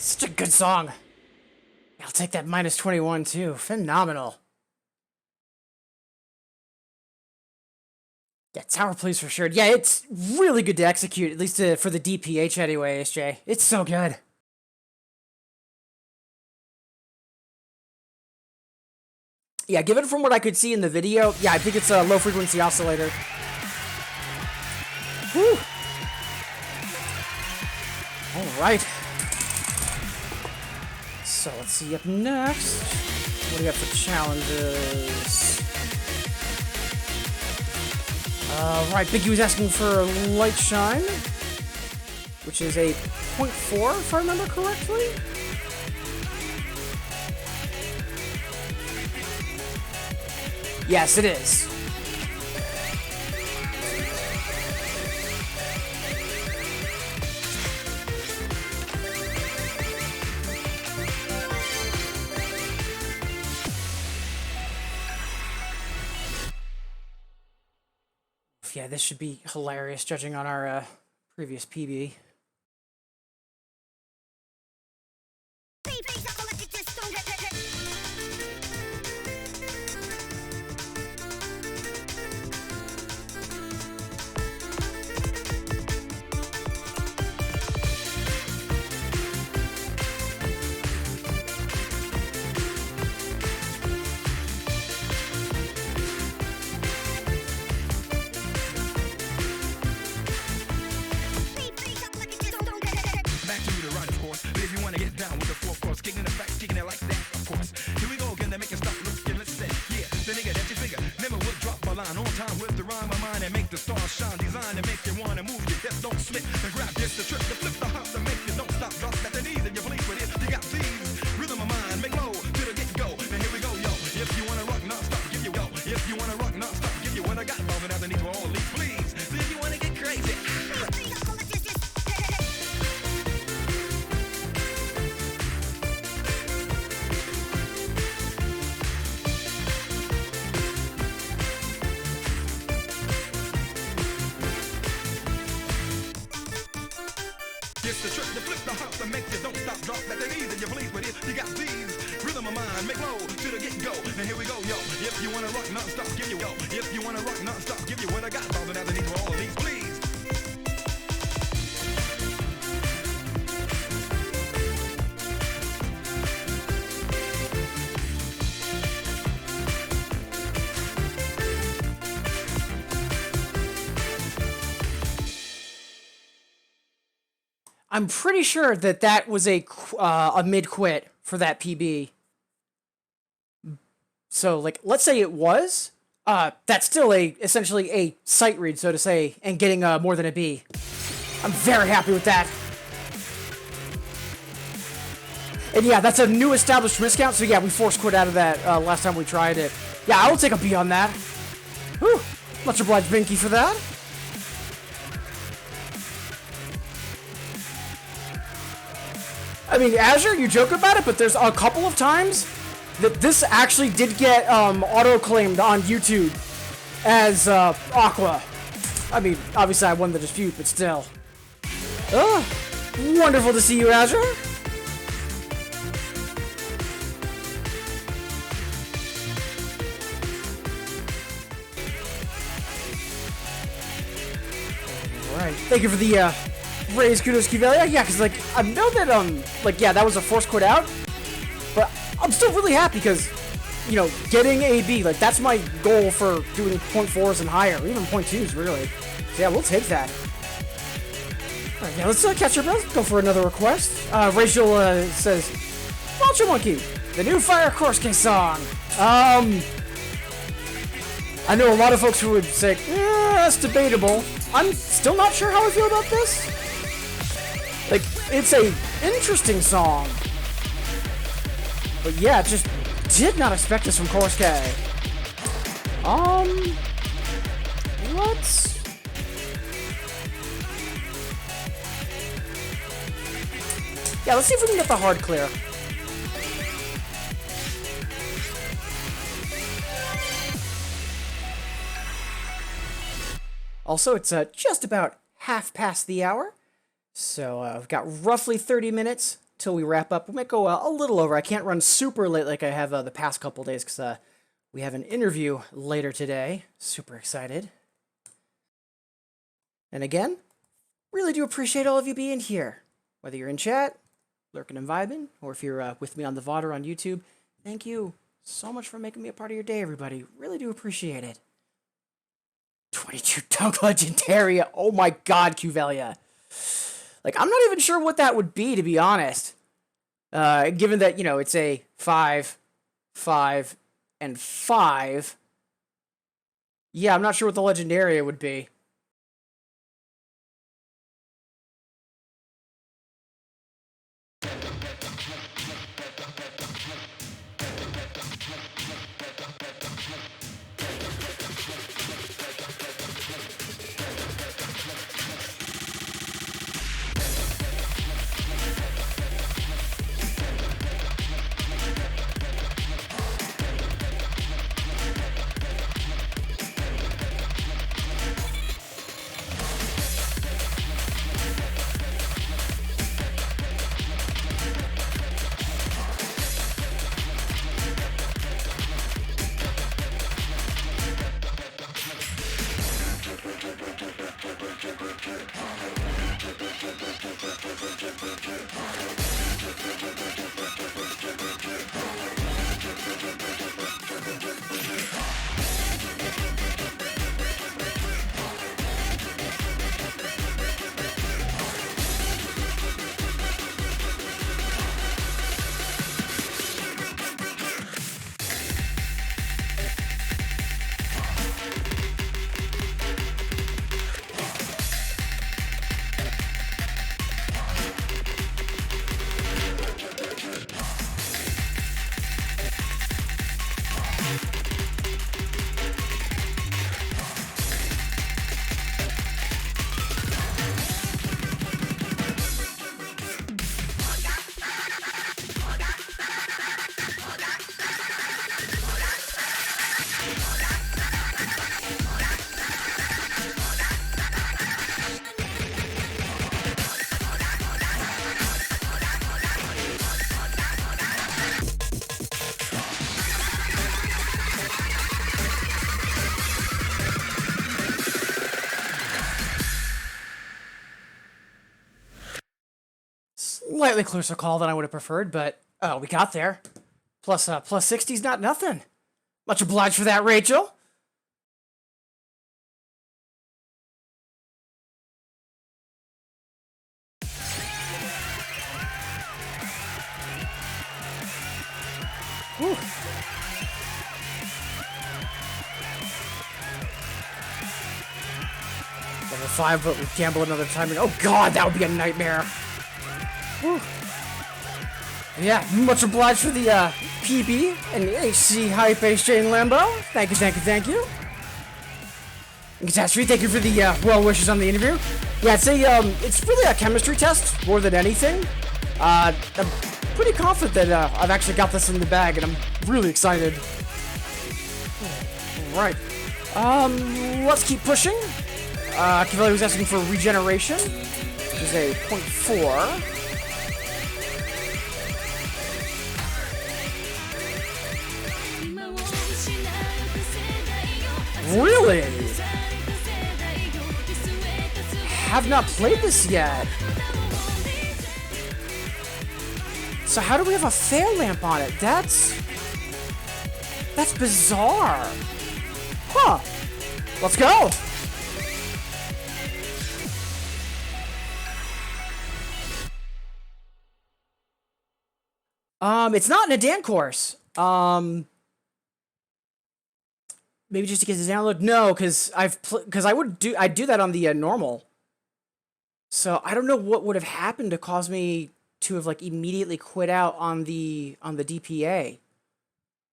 Such a good song. I'll take that minus 21 too. Phenomenal. Yeah, Tower Please for sure. Yeah, it's really good to execute, at least for the DPH anyway, SJ. It's so good. Yeah, given from what I could see in the video, yeah, I think it's a low frequency oscillator. Whew. All right. So let's see up next. What do we have for challenges? Right, Biggie was asking for Light Shine, which is a 0.4, if I remember correctly. Yes, it is. Yeah, this should be hilarious, judging on our previous PB. I'm pretty sure that that was a mid-quit for that PB. So, like, let's say it was. That's still essentially a sight read, so to say, and getting more than a B. I'm very happy with that. And yeah, that's a new established miscount, so yeah, we force quit out of that last time we tried it. Yeah, I will take a B on that. Whew. Much obliged, Binky, for that. I mean, Azure, you joke about it, but there's a couple of times that this actually did get auto-claimed on YouTube as Aqua. I mean, obviously I won the dispute, but still. Wonderful to see you, Azure. Alright, thank you for the raise kudos, Kivelia. Yeah, because, like, I know that, like, yeah, that was a force quit out, but I'm still really happy because, you know, getting a B, like, that's my goal for doing 0.4s and higher, or even 0.2s, really. So, yeah, we'll take that. Alright, yeah, let's catch your breath, go for another request. Rachel, says, Vulture Monkey, the new Fire Course King song. I know a lot of folks who would say, that's debatable. I'm still not sure how I feel about this. Like, it's a interesting song. But yeah, just did not expect this from Course K. What? Yeah, let's see if we can get the hard clear. Also, it's just about half past the hour. So I've got roughly 30 minutes till we wrap up. We might go a little over. I can't run super late like I have the past couple days because we have an interview later today. Super excited. And again, really do appreciate all of you being here. Whether you're in chat, lurking and vibing, or if you're with me on the VOD or on YouTube, thank you so much for making me a part of your day, everybody. Really do appreciate it. 22 Dog Legendaria. Oh my god, Cuvelia. Like, I'm not even sure what that would be, to be honest. Given that, you know, it's a 5, 5, and 5. Yeah, I'm not sure what the Legendaria would be. Slightly closer call than I would have preferred, but we got there. Plus 60's not nothing. Much obliged for that, Rachel. Whew. Level 5, but we gamble another time. Oh god, that would be a nightmare. Whew. Yeah, much obliged for the PB and HC Hype Jane Lambo. Thank you, thank you, thank you. And Catastrophe, thank you for the well wishes on the interview. Yeah, it's really a chemistry test more than anything. I'm pretty confident that I've actually got this in the bag, and I'm really excited. Alright. Let's keep pushing. Cavalli was asking for regeneration, which is a 0.4. Really? Have not played this yet. So how do we have a fail lamp on it? That's bizarre. Huh. Let's go. It's not in a Dan course. Maybe just because it's download. No, because I'd do that on the normal. So I don't know what would have happened to cause me to have like immediately quit out on the DPA.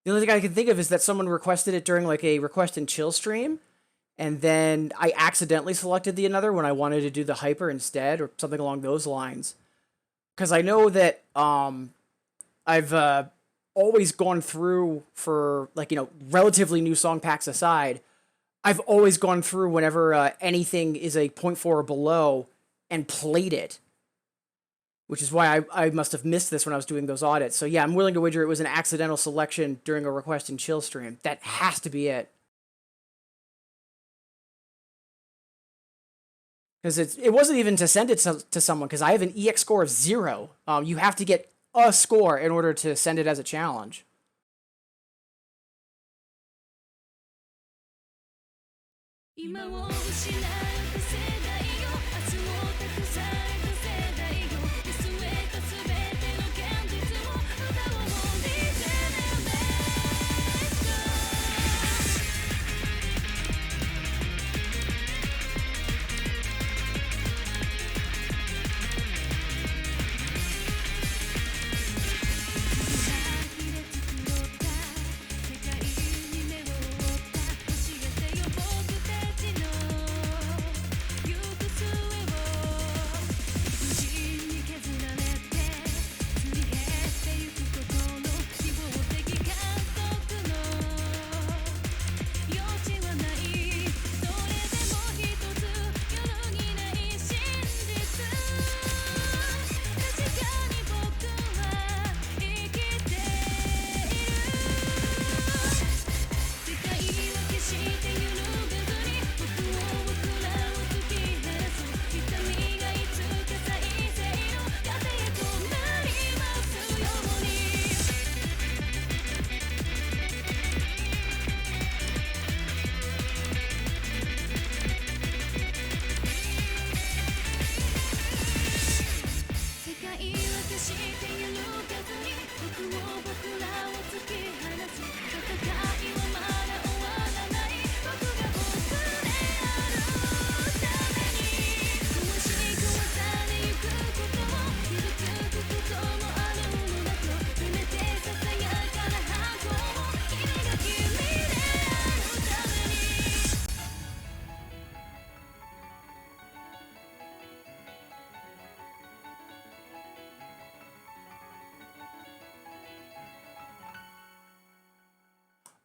The only thing I can think of is that someone requested it during like a request and chill stream, and then I accidentally selected the another when I wanted to do the hyper instead, or something along those lines. Because I know that I've always gone through for, like, you know, relatively new song packs aside, I've always gone through whenever anything is a 0.4 or below and played it. Which is why I must have missed this when I was doing those audits. So yeah, I'm willing to wager it was an accidental selection during a request and chill stream. That has to be it. Because it wasn't even to send it to someone, because I have an EX score of 0. You have to get a score in order to send it as a challenge.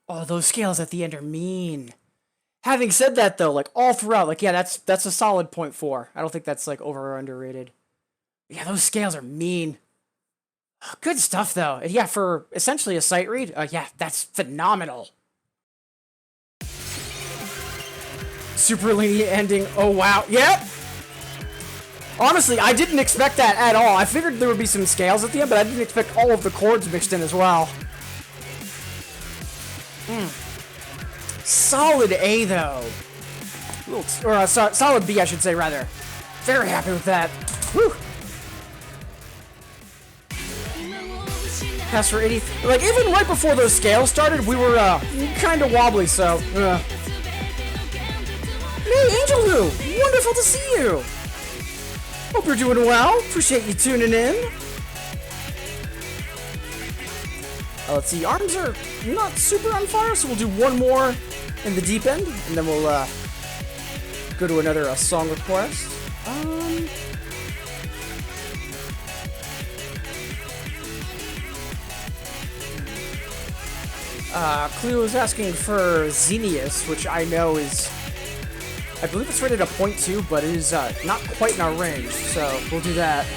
Oh, those scales at the end are mean. Having said that, though, like all throughout, like yeah, that's a solid 0.4. I don't think that's like over or underrated. Yeah, those scales are mean. Good stuff, though. And yeah, for essentially a sight read, yeah, that's phenomenal. Super lenient ending. Oh wow. Yep. Honestly, I didn't expect that at all. I figured there would be some scales at the end, but I didn't expect all of the chords mixed in as well. Solid A, though. Solid B, I should say, rather. Very happy with that. Whew. Pass for 80. Like, even right before those scales started, we were, kind of wobbly, so, Hey, Angel Who! Wonderful to see you! Hope you're doing well. Appreciate you tuning in. Let's see, arms are not super on fire, so we'll do one more in the deep end, and then we'll go to another song request. Cleo is asking for Xenius, which I know is, I believe it's rated a 0.2, but it is not quite in our range, so we'll do that.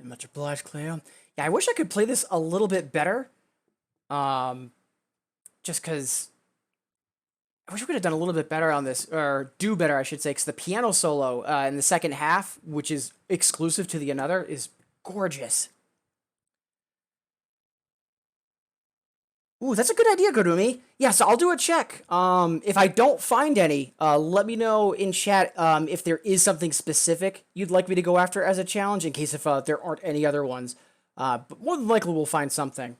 Much obliged, Cleo. Yeah, I wish I could play this a little bit better. Just because I wish we could have done a little bit better on this, or do better, I should say, because the piano solo in the second half, which is exclusive to the Another, is gorgeous. Ooh, that's a good idea, Godumi. Yeah, so I'll do a check. If I don't find any, let me know in chat if there is something specific you'd like me to go after as a challenge, in case if there aren't any other ones. But more than likely we'll find something.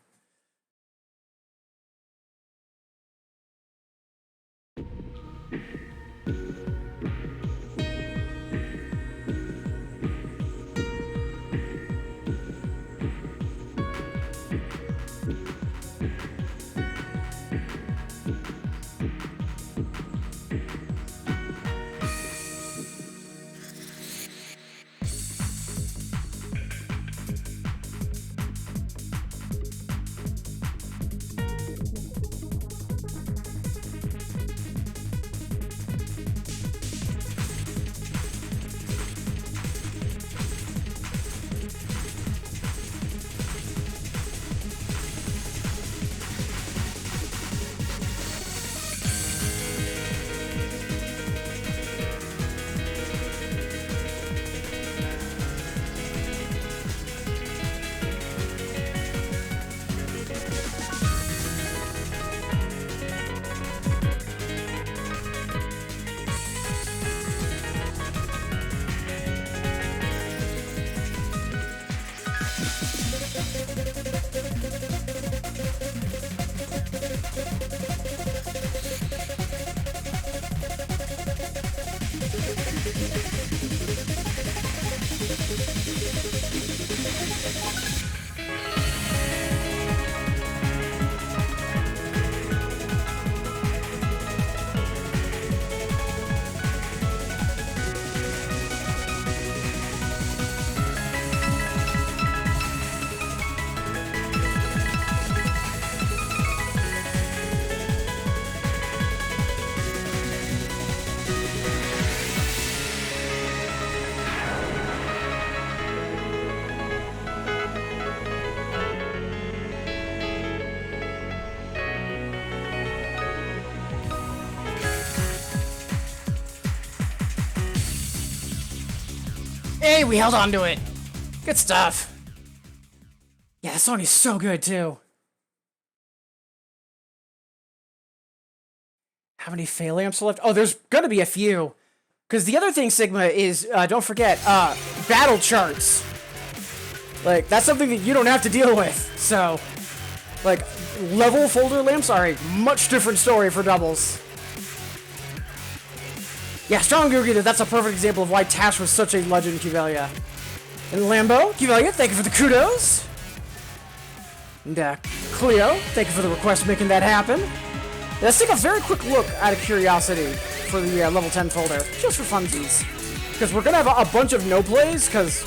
Hey, we held on to it. Good stuff. Yeah, that song is so good, too. How many fail amps left? Oh, there's gonna be a few. Because the other thing, Sigma, is, don't forget, battle charts. Like, that's something that you don't have to deal with. So, like, level folder lamps are a much different story for doubles. Yeah, strong agree that that's a perfect example of why Tash was such a legend, Kivelia. And Lambo, Kivelia, thank you for the kudos. And Cleo, thank you for the request making that happen. Let's take a very quick look out of curiosity for the level 10 folder, just for funsies. because we're gonna have a bunch of no plays, because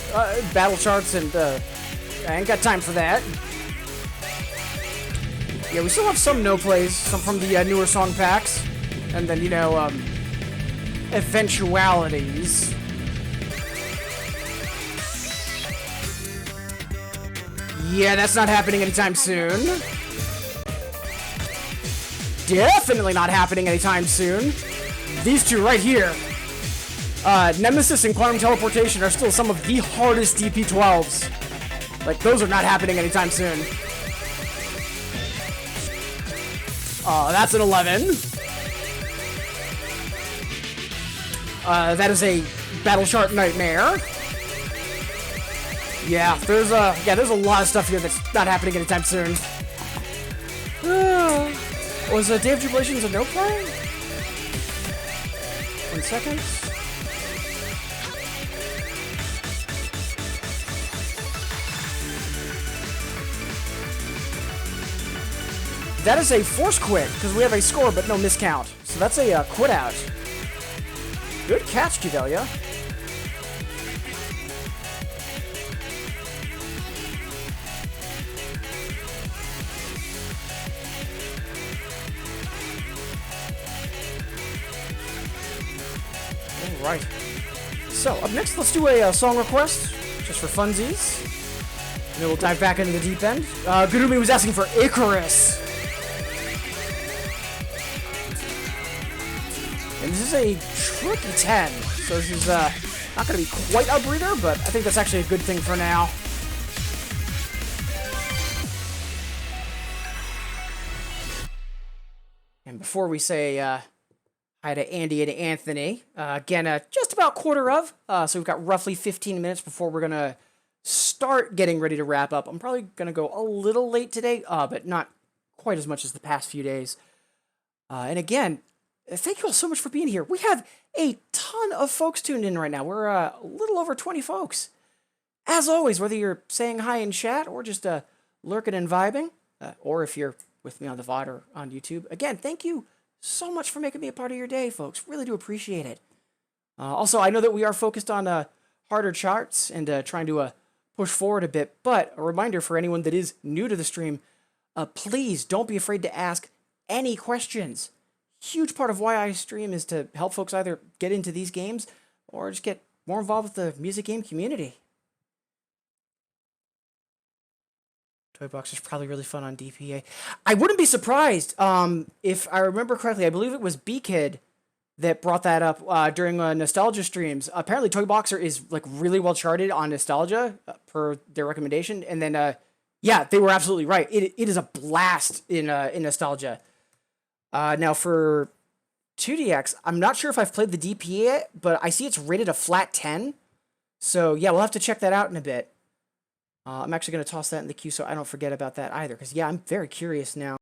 battle charts, and I ain't got time for that. Yeah, we still have some no plays, some from the newer song packs, and then, you know, eventualities. Yeah, that's not happening anytime soon. Definitely not happening anytime soon. These two right here, Nemesis and Quantum Teleportation, are still some of the hardest DP12s. Like, those are not happening anytime soon. That's an 11. That is a battle chart nightmare. Yeah, there's a lot of stuff here that's not happening anytime soon. Was Day of Jubilations a no play? 1 second. That is a force quit, because we have a score but no miscount. So that's a quit out. Good catch, Kidelia. Alright. So, up next, let's do a song request, just for funsies. And then we'll dive back into the deep end. Gurumi was asking for Icarus. And this is a tricky 10, so this is not going to be quite a breather, but I think that's actually a good thing for now. And before we say hi to Andy and Anthony, again, just about quarter of, so we've got roughly 15 minutes before we're going to start getting ready to wrap up. I'm probably going to go a little late today, but not quite as much as the past few days. And again, thank you all so much for being here. We have a ton of folks tuned in right now. We're a little over 20 folks. As always, whether you're saying hi in chat or just lurking and vibing, or if you're with me on the VOD or on YouTube, again, thank you so much for making me a part of your day, folks. Really do appreciate it. Also, I know that we are focused on harder charts and trying to push forward a bit, but a reminder for anyone that is new to the stream, please don't be afraid to ask any questions. Huge part of why I stream is to help folks either get into these games or just get more involved with the music game community. Toy Box is probably really fun on DPA. I wouldn't be surprised if I remember correctly. I believe it was B-Kid that brought that up during Nostalgia streams. Apparently, Toy Boxer is like really well charted on Nostalgia per their recommendation. And then, yeah, they were absolutely right. It is a blast in Nostalgia. Now for 2DX, I'm not sure if I've played the DP yet, but I see it's rated a flat 10. So yeah, we'll have to check that out in a bit. I'm actually going to toss that in the queue so I don't forget about that either, because yeah, I'm very curious now.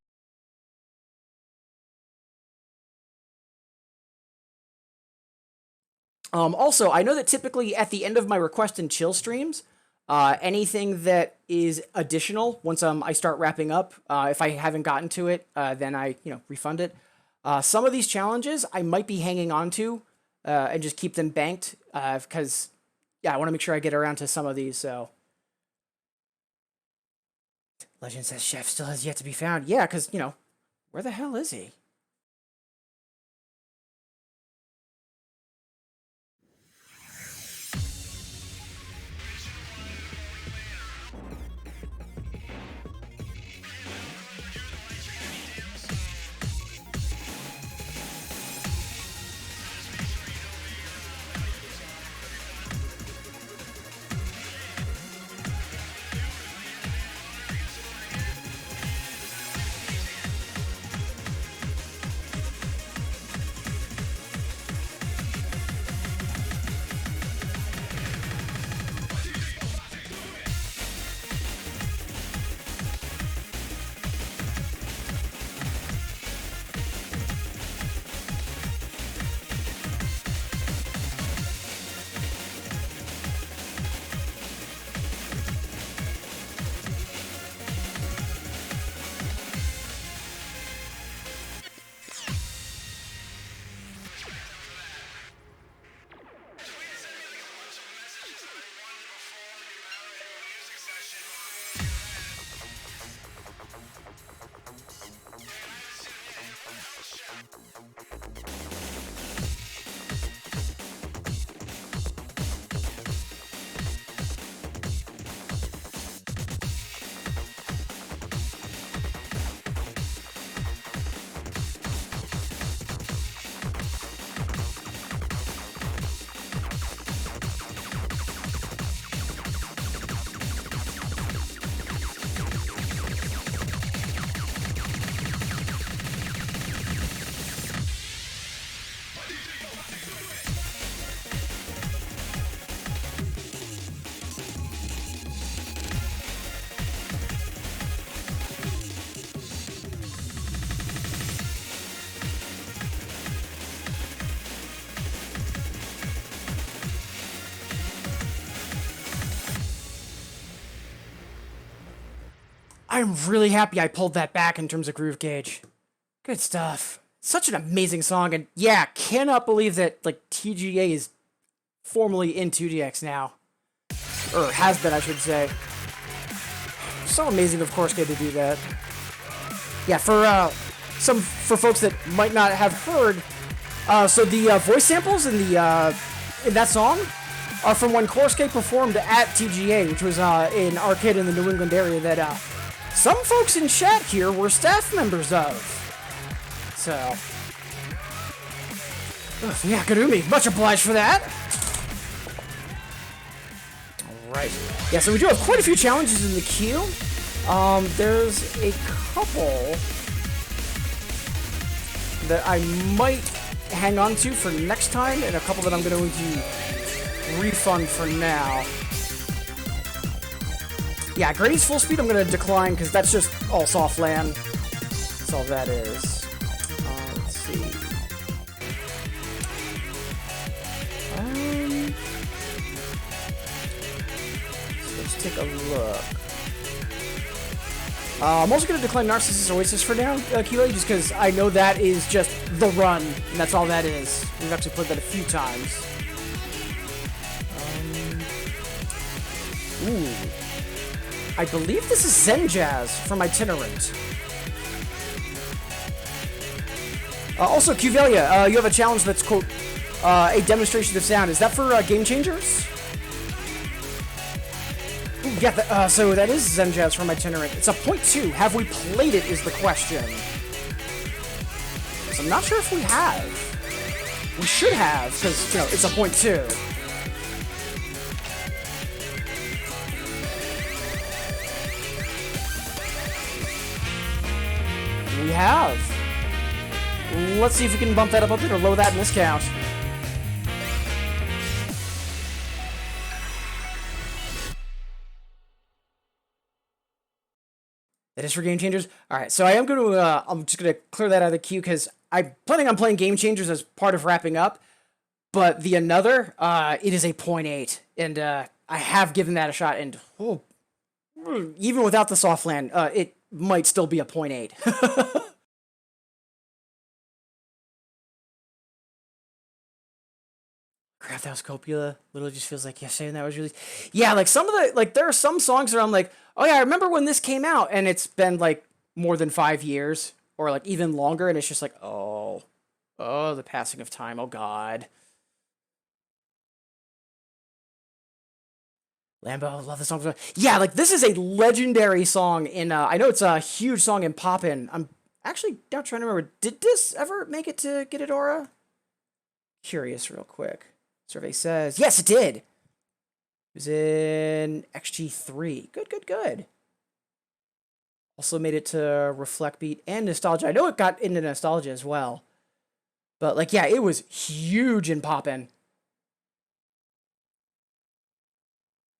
Also, I know that typically at the end of my Request and Chill streams, anything that is additional, once I start wrapping up, if I haven't gotten to it, then I refund it. Some of these challenges I might be hanging on to and just keep them banked because, yeah, I want to make sure I get around to some of these. So, Legend says Chef still has yet to be found. Yeah, because, where the hell is he? I'm really happy I pulled that back in terms of groove gauge. Good stuff. Such an amazing song, and yeah, cannot believe that like TGA is formally in 2DX now. Or has been, I should say. So amazing of Corske to do that. Yeah, for folks that might not have heard, so the voice samples in that song are from when Corske performed at TGA, which was an arcade in the New England area that some folks in chat here were staff members of. So, yeah, Garumi, much obliged for that. Alright. Yeah, so we do have quite a few challenges in the queue. There's a couple that I might hang on to for next time, and a couple that I'm going to refund for now. Yeah, Grady's full speed I'm going to decline, because that's just all soft land. That's all that is. Let's see. So let's take a look. I'm also going to decline Narcissus Oasis for now, Keeley, just because I know that is just the run, and that's all that is. We've actually played that a few times. Ooh. I believe this is Zen Jazz from Itinerant. Also, Cuvelia, you have a challenge that's, quote, a demonstration of sound. Is that for Game Changers? Ooh, yeah, so that is Zen Jazz from Itinerant. It's a .2. Have we played it is the question. So I'm not sure if we have. We should have, because, you know, it's a .2. We have. Let's see if we can bump that up a bit or lower that in this count. That is for Game Changers. All right, so I am going to. I'm just going to clear that out of the queue because I'm planning on playing Game Changers as part of wrapping up. But the another, it is a .8, and I have given that a shot. And even without the soft land, it might still be a .8. Crap, that was Copula. Literally just feels like yesterday that was released. Yeah, like some of the, like there are some songs that I'm like, oh yeah, I remember when this came out, and it's been like more than 5 years, or like even longer, and it's just like, oh, the passing of time, oh god. Lambo, love the song. Yeah, like this is a legendary song in, I know it's a huge song in Poppin'. I'm actually now trying to remember, did this ever make it to Gitadora? Curious real quick. Survey says, yes, it did. It was in XG3. Good. Also made it to Reflect Beat and Nostalgia. I know it got into Nostalgia as well. But, like, yeah, it was huge in Poppin'.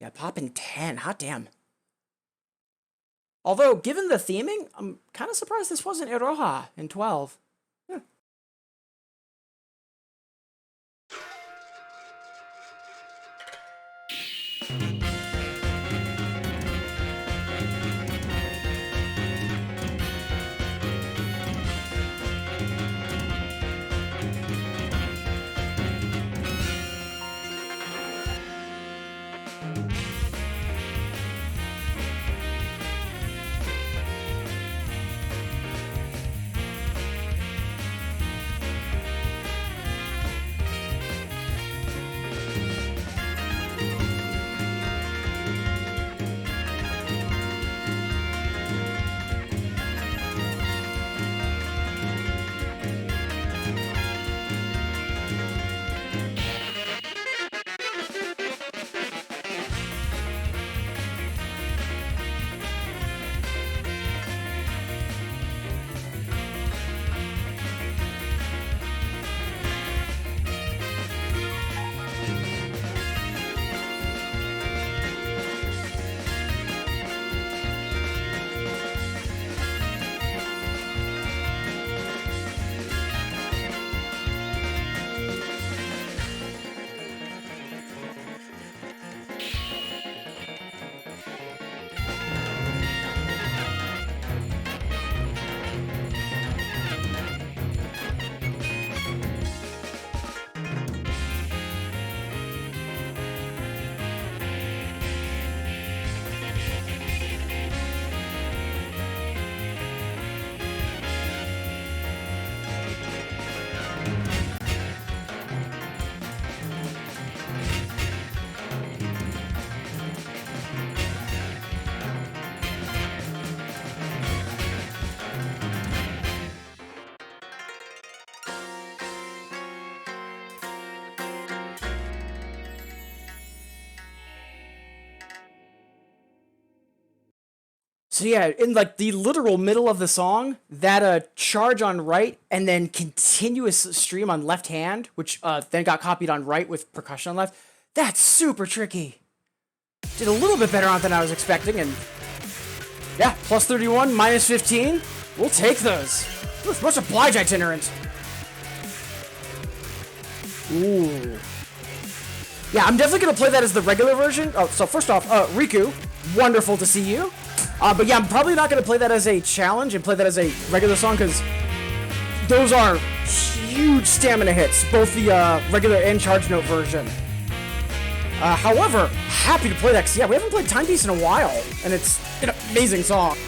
Yeah, Poppin' 10. Hot damn. Although, given the theming, I'm kind of surprised this wasn't Iroha in 12. Yeah. So yeah, in like the literal middle of the song, that charge on right and then continuous stream on left hand, which then got copied on right with percussion on left, that's super tricky. Did a little bit better on it than I was expecting, and yeah, plus 31, minus 15, we'll take those. Much obliged, itinerant. Ooh. Yeah, I'm definitely gonna play that as the regular version. Oh, so first off, Riku, wonderful to see you. But yeah, I'm probably not going to play that as a challenge and play that as a regular song, because those are huge stamina hits, both the regular and charge note version. However, happy to play that, because yeah, we haven't played Timepiece in a while, and it's an amazing song.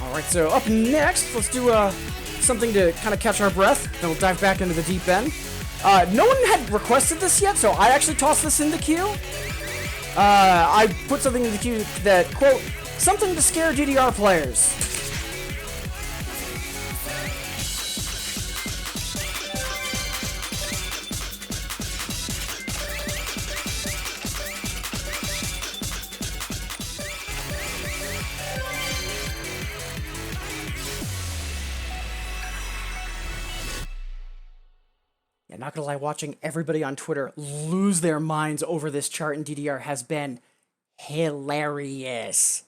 Alright, so up next, let's do something to kind of catch our breath, then we'll dive back into the deep end. No one had requested this yet, so I actually tossed this in the queue. I put something in the queue that, quote, something to scare DDR players. Yeah, not gonna lie, watching everybody on Twitter lose their minds over this chart in DDR has been hilarious.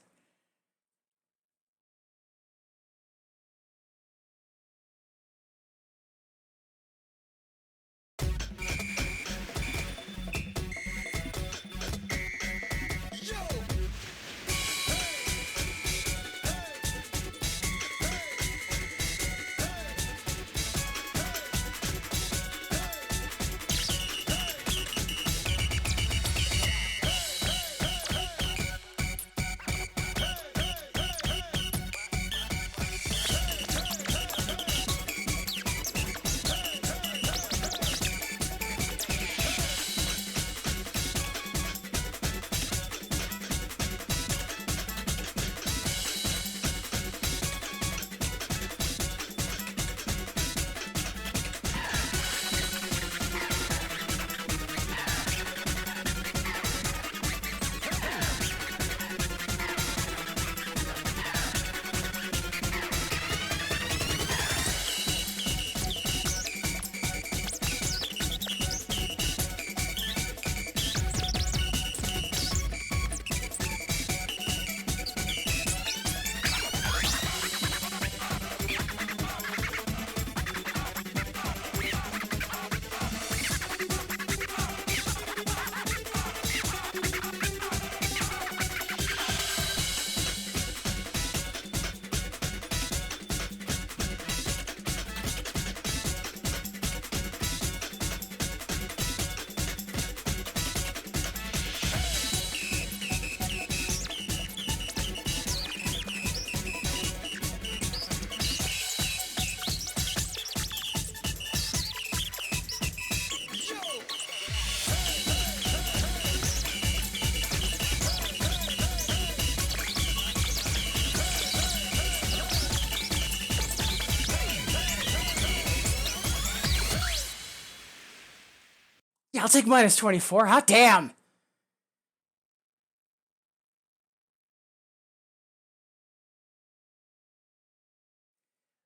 Yeah, I'll take minus 24. Hot damn!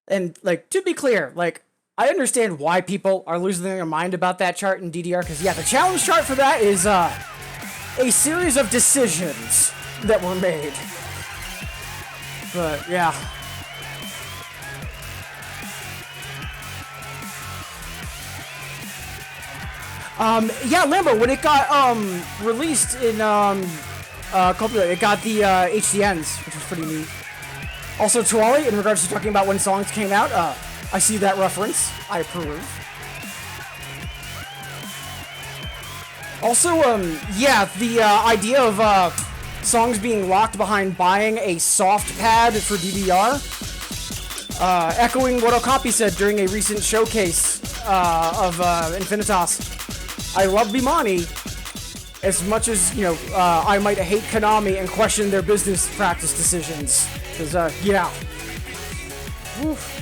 And, like, to be clear, like, I understand why people are losing their mind about that chart in DDR, because, yeah, the challenge chart for that is, a series of decisions that were made. But, yeah. Yeah, Lambo, when it got, released in, Copyright, it got the, HDNs, which was pretty neat. Also, Tuali, in regards to talking about when songs came out, I see that reference. I approve. Also, yeah, the, idea of, songs being locked behind buying a soft pad for DDR, echoing what Okapi said during a recent showcase, of, Infinitas. I love Bimani as much as, you know, I might hate Konami and question their business practice decisions. Because, yeah. Oof.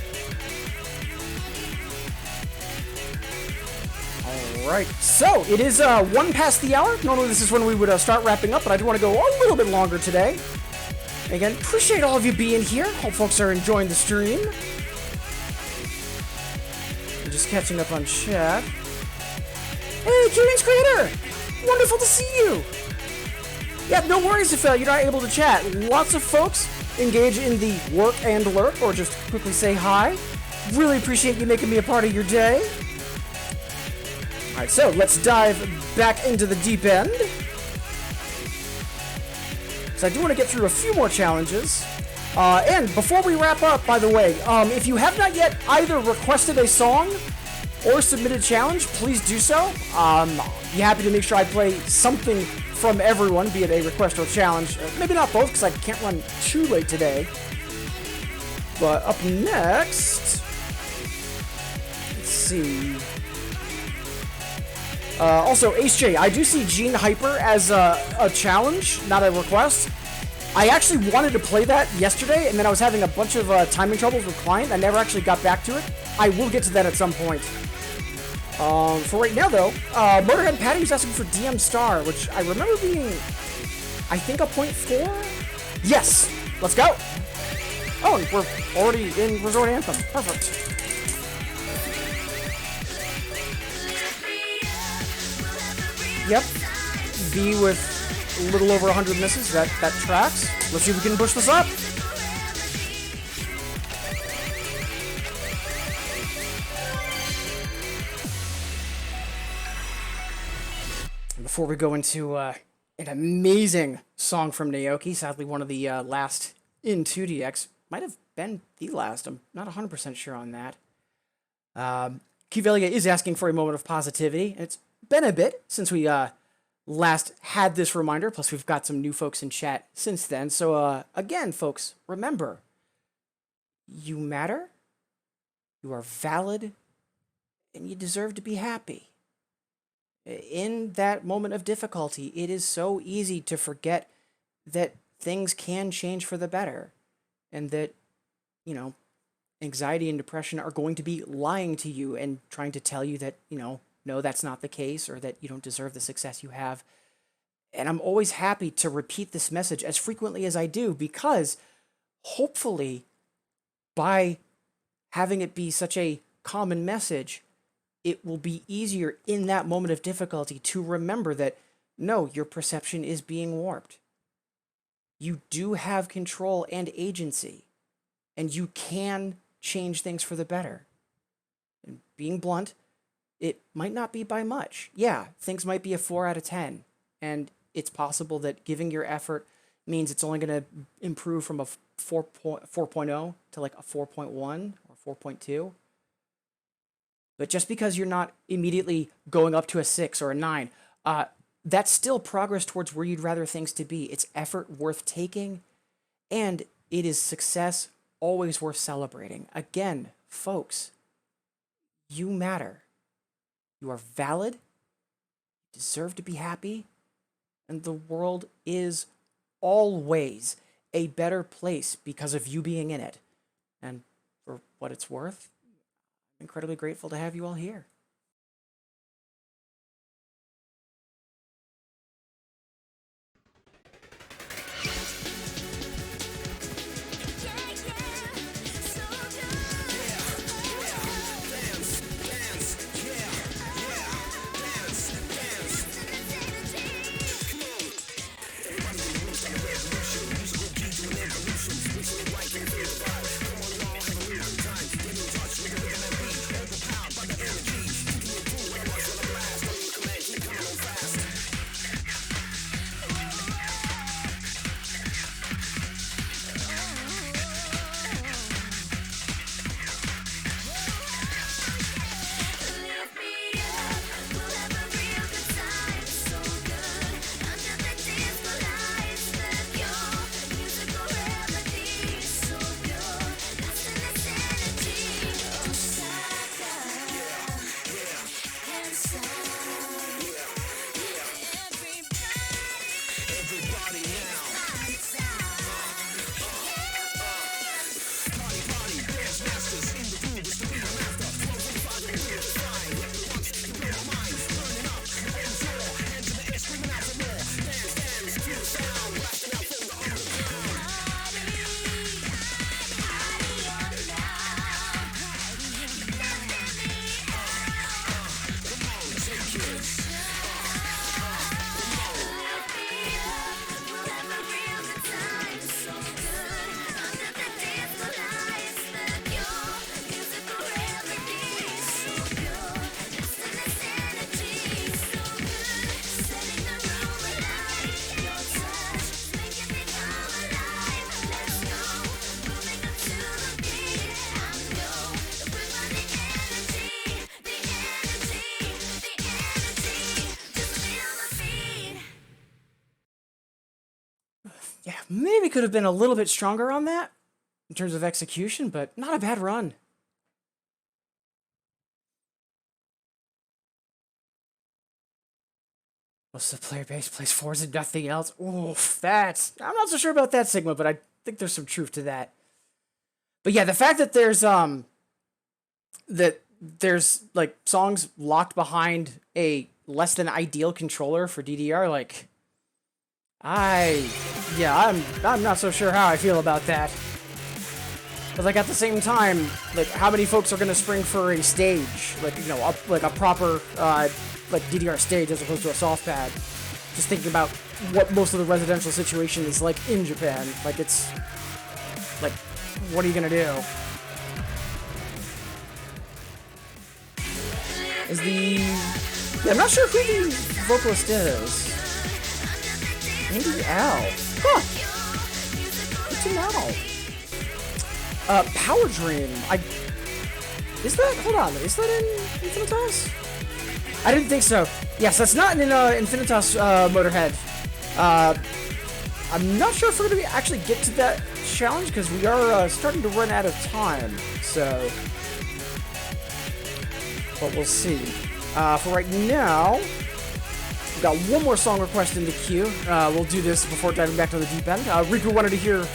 Alright, so it is 1 past the hour. Normally this is when we would start wrapping up, but I do want to go a little bit longer today. Again, appreciate all of you being here. Hope folks are enjoying the stream. I'm just catching up on chat. Hey, Cuties Creator! Wonderful to see you! Yeah, no worries if you're not able to chat. Lots of folks engage in the work and lurk, or just quickly say hi. Really appreciate you making me a part of your day. Alright, so let's dive back into the deep end. So I do want to get through a few more challenges. And before we wrap up, by the way, if you have not yet either requested a song or submitted a challenge, please do so. Be happy to make sure I play something from everyone, be it a request or challenge. Maybe not both, because I can't run too late today. But up next... Let's see... also, Ace J, I do see Gene Hyper as a challenge, not a request. I actually wanted to play that yesterday, and then I was having a bunch of timing troubles with client. I never actually got back to it. I will get to that at some point. For right now, though, Motorhead Patty was asking for DM Star, which I remember being, I think, a 0.4? Yes! Let's go! Oh, we're already in Resort Anthem. Perfect. Yep. B with a little over 100 misses. That tracks. Let's see if we can push this up. Before we go into an amazing song from Naoki, sadly one of the last in 2DX, might have been the last. I'm not 100% sure on that. Kivelia is asking for a moment of positivity. It's been a bit since we last had this reminder, plus we've got some new folks in chat since then. So again, folks, remember, you matter, you are valid, and you deserve to be happy. In that moment of difficulty, it is so easy to forget that things can change for the better, and that, you know, anxiety and depression are going to be lying to you and trying to tell you that, you know, no, that's not the case, or that you don't deserve the success you have. And I'm always happy to repeat this message as frequently as I do, because hopefully by having it be such a common message, it will be easier in that moment of difficulty to remember that, no, your perception is being warped. You do have control and agency, and you can change things for the better. And being blunt, it might not be by much. Yeah, things might be a 4 out of 10, and it's possible that giving your effort means it's only going to improve from a 4.0 to like a 4.1 or 4.2. But just because you're not immediately going up to a 6 or a 9, that's still progress towards where you'd rather things to be. It's effort worth taking, and it is success always worth celebrating. Again, folks, you matter. You are valid, you deserve to be happy, and the world is always a better place because of you being in it. And for what it's worth, I'm incredibly grateful to have you all here. Yeah, maybe could have been a little bit stronger on that in terms of execution, but not a bad run. Most of the player base plays fours and nothing else. Oof, I'm not so sure about that, Sigma, but I think there's some truth to that. But yeah, the fact that there's like songs locked behind a less than ideal controller for DDR, like I'm not so sure how I feel about that. But like at the same time, like how many folks are gonna spring for a stage, like like a proper like DDR stage as opposed to a soft pad? Just thinking about what most of the residential situation is like in Japan. Like it's like, what are you gonna do? I'm not sure who the vocalist is. Andy L. Huh. Good to know. Power Dream. Hold on, is that in Infinitas? I didn't think so. Yes, that's not in Infinitas Motorhead. I'm not sure if we're going to actually get to that challenge, because we are starting to run out of time, so... But we'll see. For right now, we've got one more song request in the queue. We'll do this before diving back to the deep end. Riku wanted to hear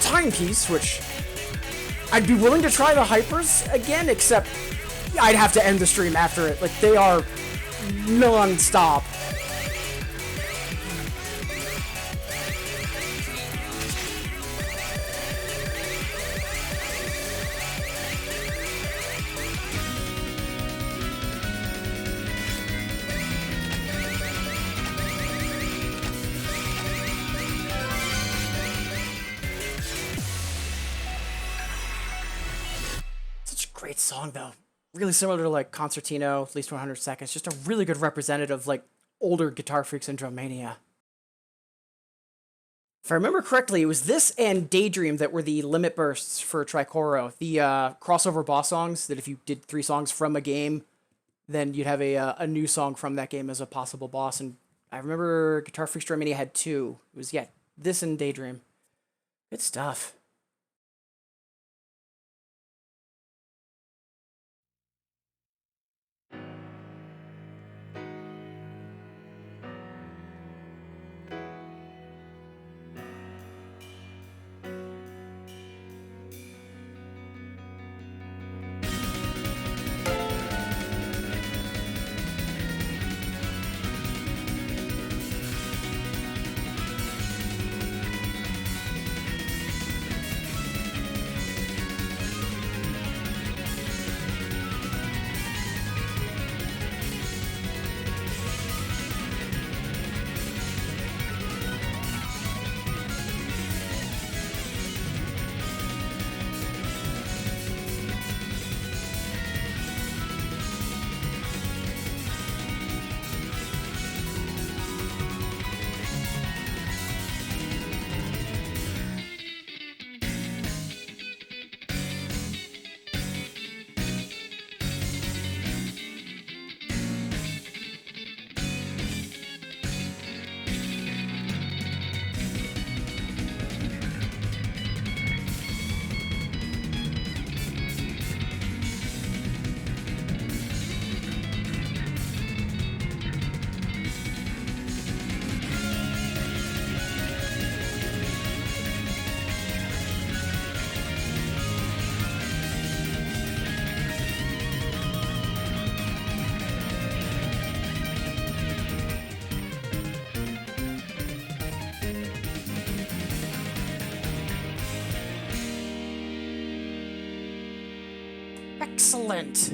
Timepiece, which I'd be willing to try the hypers again, except I'd have to end the stream after it. Like, they are non-stop. Great song though, really similar to like Concertino, at least 100 Seconds. Just a really good representative of like older Guitar Freaks and Drum Mania. If I remember correctly, it was this and Daydream that were the limit bursts for Tricoro, the crossover boss songs that if you did 3 songs from a game, then you'd have a new song from that game as a possible boss. And I remember Guitar Freaks Drum Mania had 2. It was this and Daydream. Good stuff. Excellent.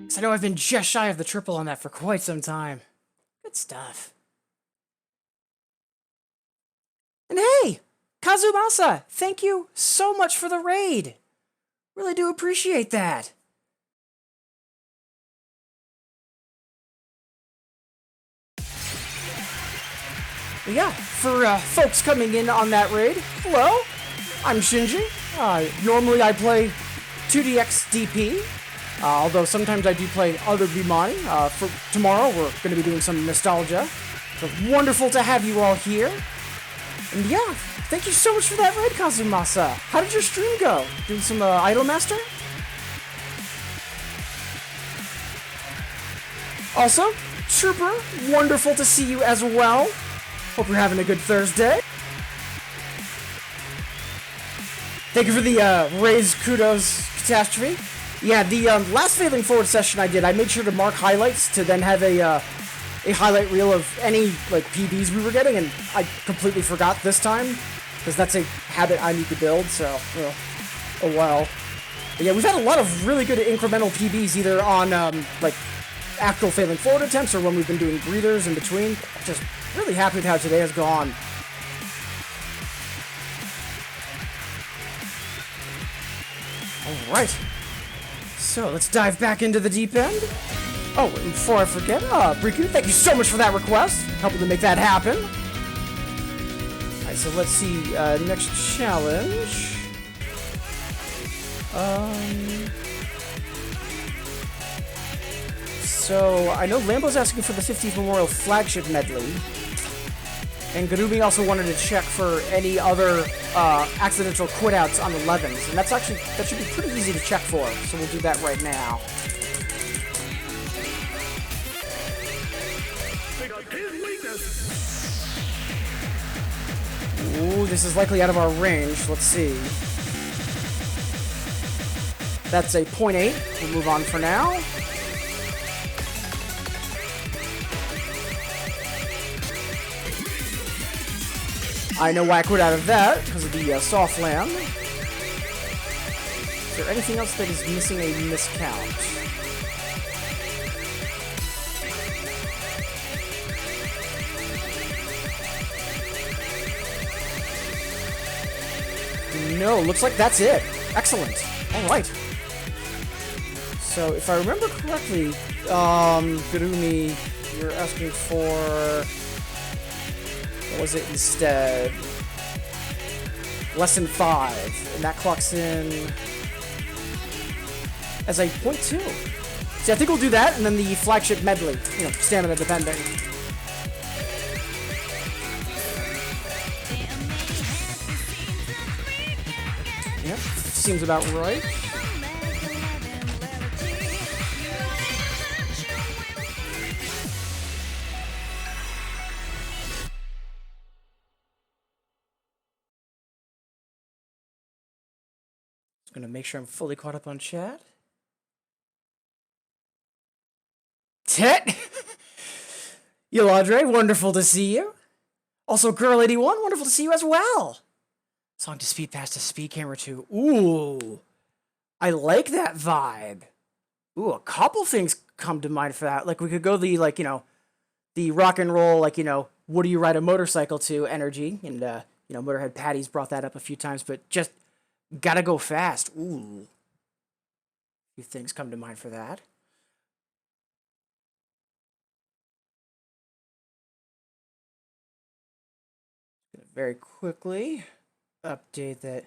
Because I know I've been just shy of the triple on that for quite some time. Good stuff. And hey, Kazumasa, thank you so much for the raid. Really do appreciate that. But yeah, for folks coming in on that raid, hello, I'm Shinji. Normally I play 2DX DP, although sometimes I do play other Bimani. For tomorrow, we're going to be doing some nostalgia. So wonderful to have you all here. And yeah, thank you so much for that raid, Kazumasa. How did your stream go? Doing some Idolmaster? Also, Trooper, wonderful to see you as well. Hope you're having a good Thursday. Thank you for the raise kudos catastrophe. Yeah, the last Failing Forward session I did, I made sure to mark highlights to then have a highlight reel of any like PBs we were getting, and I completely forgot this time because that's a habit I need to build. So, well, oh well. But yeah, we've had a lot of really good incremental PBs, either on like actual Failing Forward attempts or when we've been doing breathers in between. Just really happy with how today has gone. All right. So let's dive back into the deep end. Oh, and before I forget, Riku, thank you so much for that request, helping to make that happen. Alright, so let's see, next challenge. So, I know Lambo's asking for the 50th Memorial Flagship Medley, and Garumi also wanted to check for any other accidental quit-outs on the 11s, and that should be pretty easy to check for, so we'll do that right now. Ooh, this is likely out of our range. Let's see. That's a 0.8. We'll move on for now. I know why I quit out of that, because of the soft land. Is there anything else that is missing a miscount? No, looks like that's it. Excellent. All right. So, if I remember correctly, Garumi, you're asking for... what was it instead? Lesson 5. And that clocks in as a 0.2. See, I think we'll do that, and then the flagship medley. You know, stamina depending. Yep, seems about right. Just gonna make sure I'm fully caught up on chat. Tet! Yoladre, wonderful to see you. Also, Girl81, wonderful to see you as well. Song to Speed Pass to Speed Camera 2. Ooh, I like that vibe. Ooh, a couple things come to mind for that. Like, we could go the, like, you know, the rock and roll, like, you know, what do you ride a motorcycle to energy. And, you know, Motorhead Patty's brought that up a few times, but just gotta go fast. Ooh. A few things come to mind for that. Very quickly update that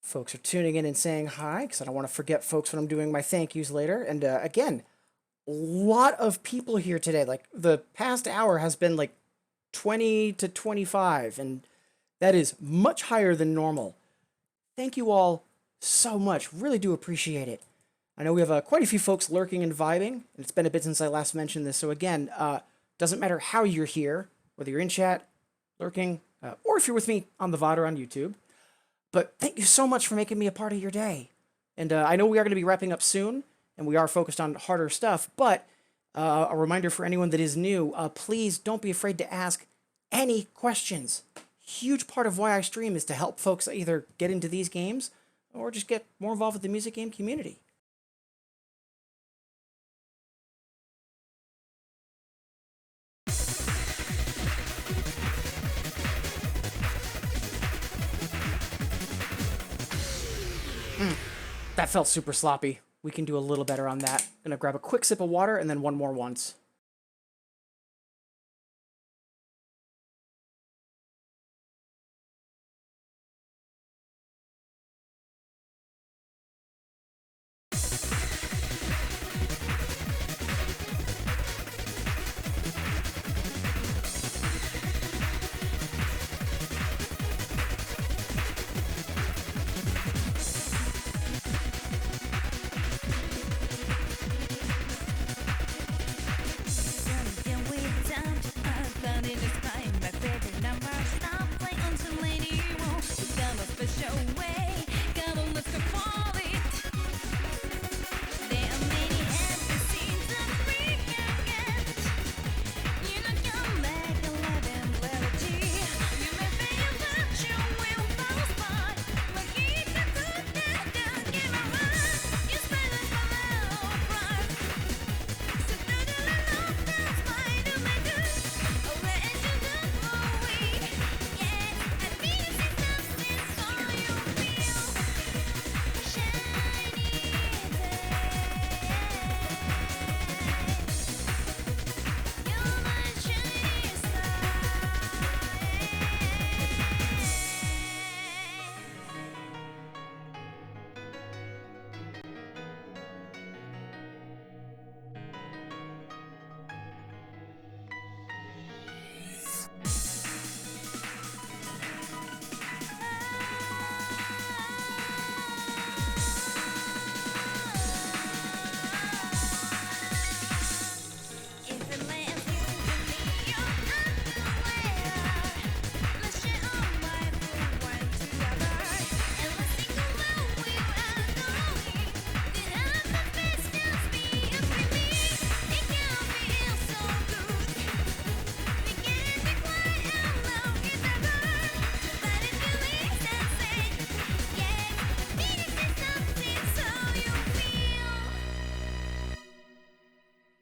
folks are tuning in and saying hi, because I don't want to forget folks when I'm doing my thank yous later. And again, a lot of people here today. Like, the past hour has been like 20 to 25, and that is much higher than normal. Thank you all so much. Really do appreciate it. I know we have quite a few folks lurking and vibing, and it's been a bit since I last mentioned this. So again, doesn't matter how you're here, whether you're in chat, lurking, or if you're with me on the VOD or on YouTube. But thank you so much for making me a part of your day. And I know we are going to be wrapping up soon, and we are focused on harder stuff, but a reminder for anyone that is new, please don't be afraid to ask any questions. Huge part of why I stream is to help folks either get into these games or just get more involved with the music game community. That felt super sloppy. We can do a little better on that. Gonna grab a quick sip of water and then one more once.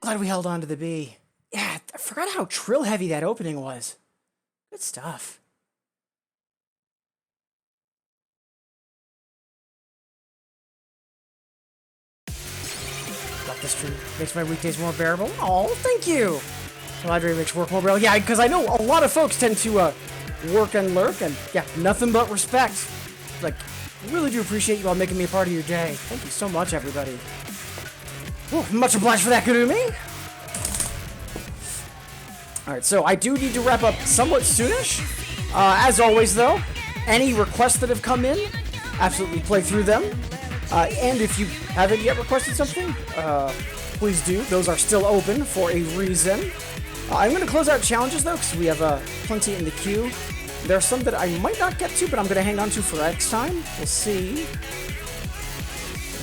Glad we held on to the B. Yeah, I forgot how trill heavy that opening was. Good stuff. Love this tree. Makes my weekdays more bearable. Oh, thank you. The library makes work more bearable. Yeah, because I know a lot of folks tend to work and lurk, and yeah, nothing but respect. Like, really do appreciate you all making me a part of your day. Thank you so much, everybody. Ooh, much obliged for that, Kurumi. Alright, so I do need to wrap up somewhat soonish. As always, though, any requests that have come in, absolutely play through them. And if you haven't yet requested something, please do. Those are still open for a reason. I'm going to close out challenges, though, because we have plenty in the queue. There are some that I might not get to, but I'm going to hang on to for next time. We'll see.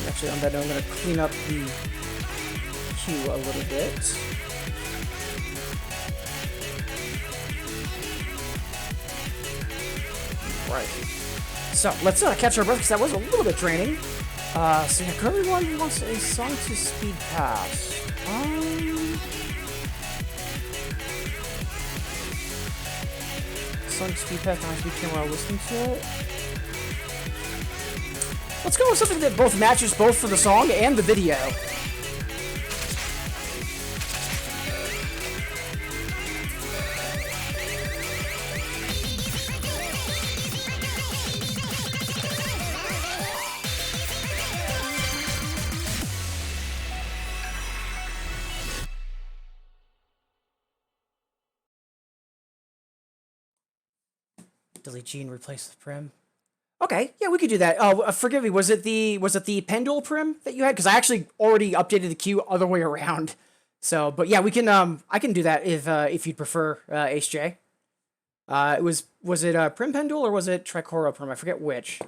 Actually, on that note, I'm going to clean up the queue a little bit. Right. So, let's catch our breath, because that was a little bit draining. So yeah, currently one wants a song to speed pass. Song to speed pass, not speed camera while listening to it. Let's go with something that both matches both for the song and the video. Delete G and replace the prim. Okay, yeah, we could do that. Forgive me. Was it the Pendule prim that you had? Because I actually already updated the queue other way around. So, but yeah, we can. I can do that if you'd prefer, Ace J. Was it prim Pendule or was it Tricoro prim? I forget which.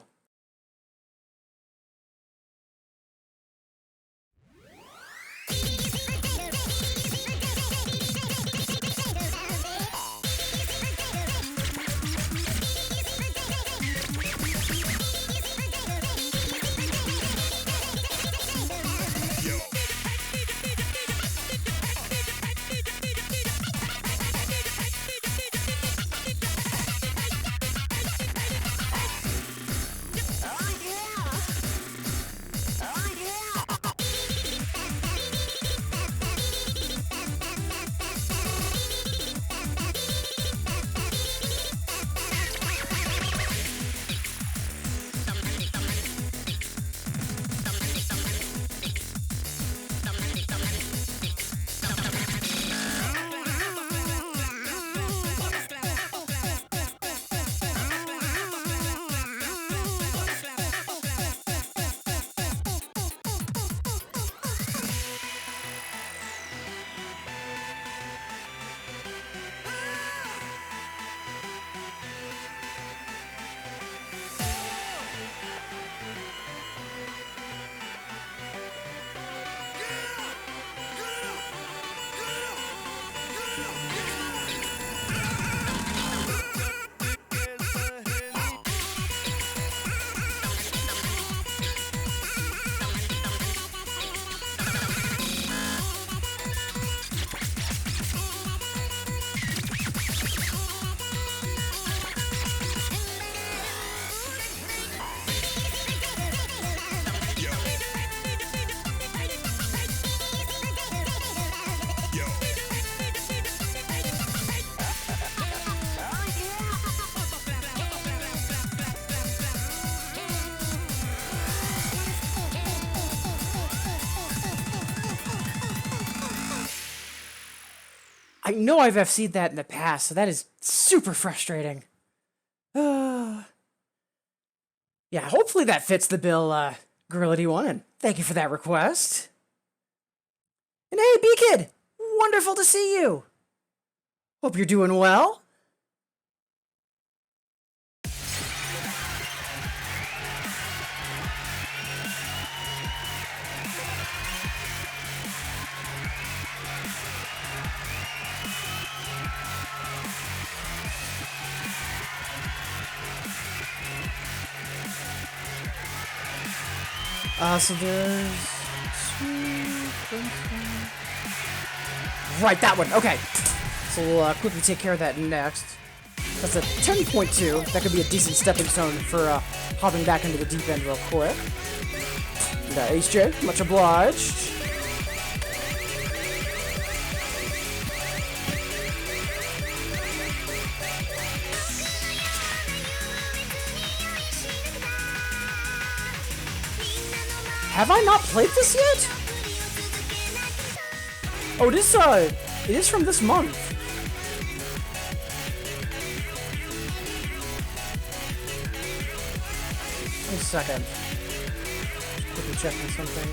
I know I've FC'd that in the past, so that is super frustrating. Yeah, hopefully that fits the bill, Gorilla D1, and thank you for that request. And hey, B-Kid! Wonderful to see you! Hope you're doing well. So there's two things. Right, that one. Okay. So we'll quickly take care of that next. That's a 10.2. That could be a decent stepping stone for hopping back into the deep end real quick. Ace J, much obliged. Have I not played this yet? Oh, it is from this month. Wait a second. Just quickly checking something.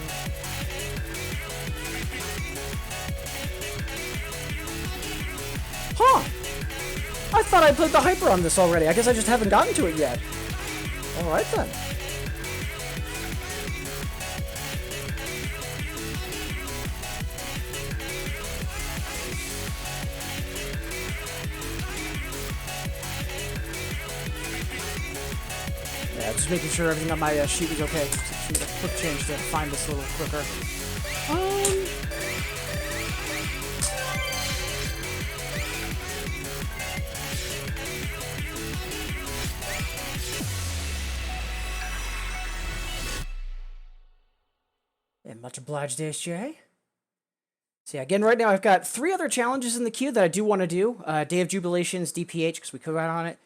Huh! I thought I played the hyper on this already. I guess I just haven't gotten to it yet. Alright then. Yeah, just making sure everything on my sheet was okay. Just need a quick change to find this a little quicker. And much obliged, ASJ. So yeah, again, right now I've got 3 other challenges in the queue that I do want to do. Day of Jubilations, DPH, because we covered on it.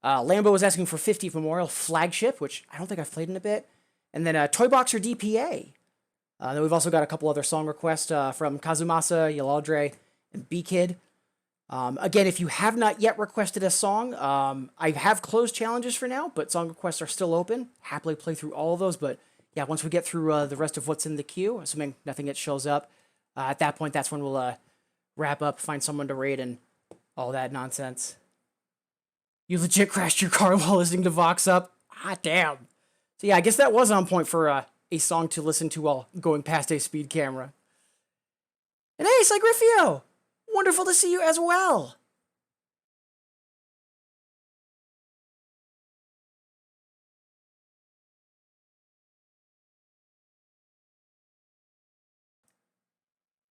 Lambo was asking for 50th Memorial Flagship, which I don't think I've played in a bit. And then Toy Boxer DPA. Then we've also got a couple other song requests from Kazumasa, Yalaldre, and B-Kid. Again, if you have not yet requested a song, I have closed challenges for now, but song requests are still open. Happily play through all of those, but yeah, once we get through the rest of what's in the queue, assuming nothing else shows up, at that point, that's when we'll wrap up, find someone to raid, and all that nonsense. You legit crashed your car while listening to Vox Up? Ah, damn. So yeah, I guess that was on point for a song to listen to while going past a speed camera. And hey, Cygrifio! Wonderful to see you as well!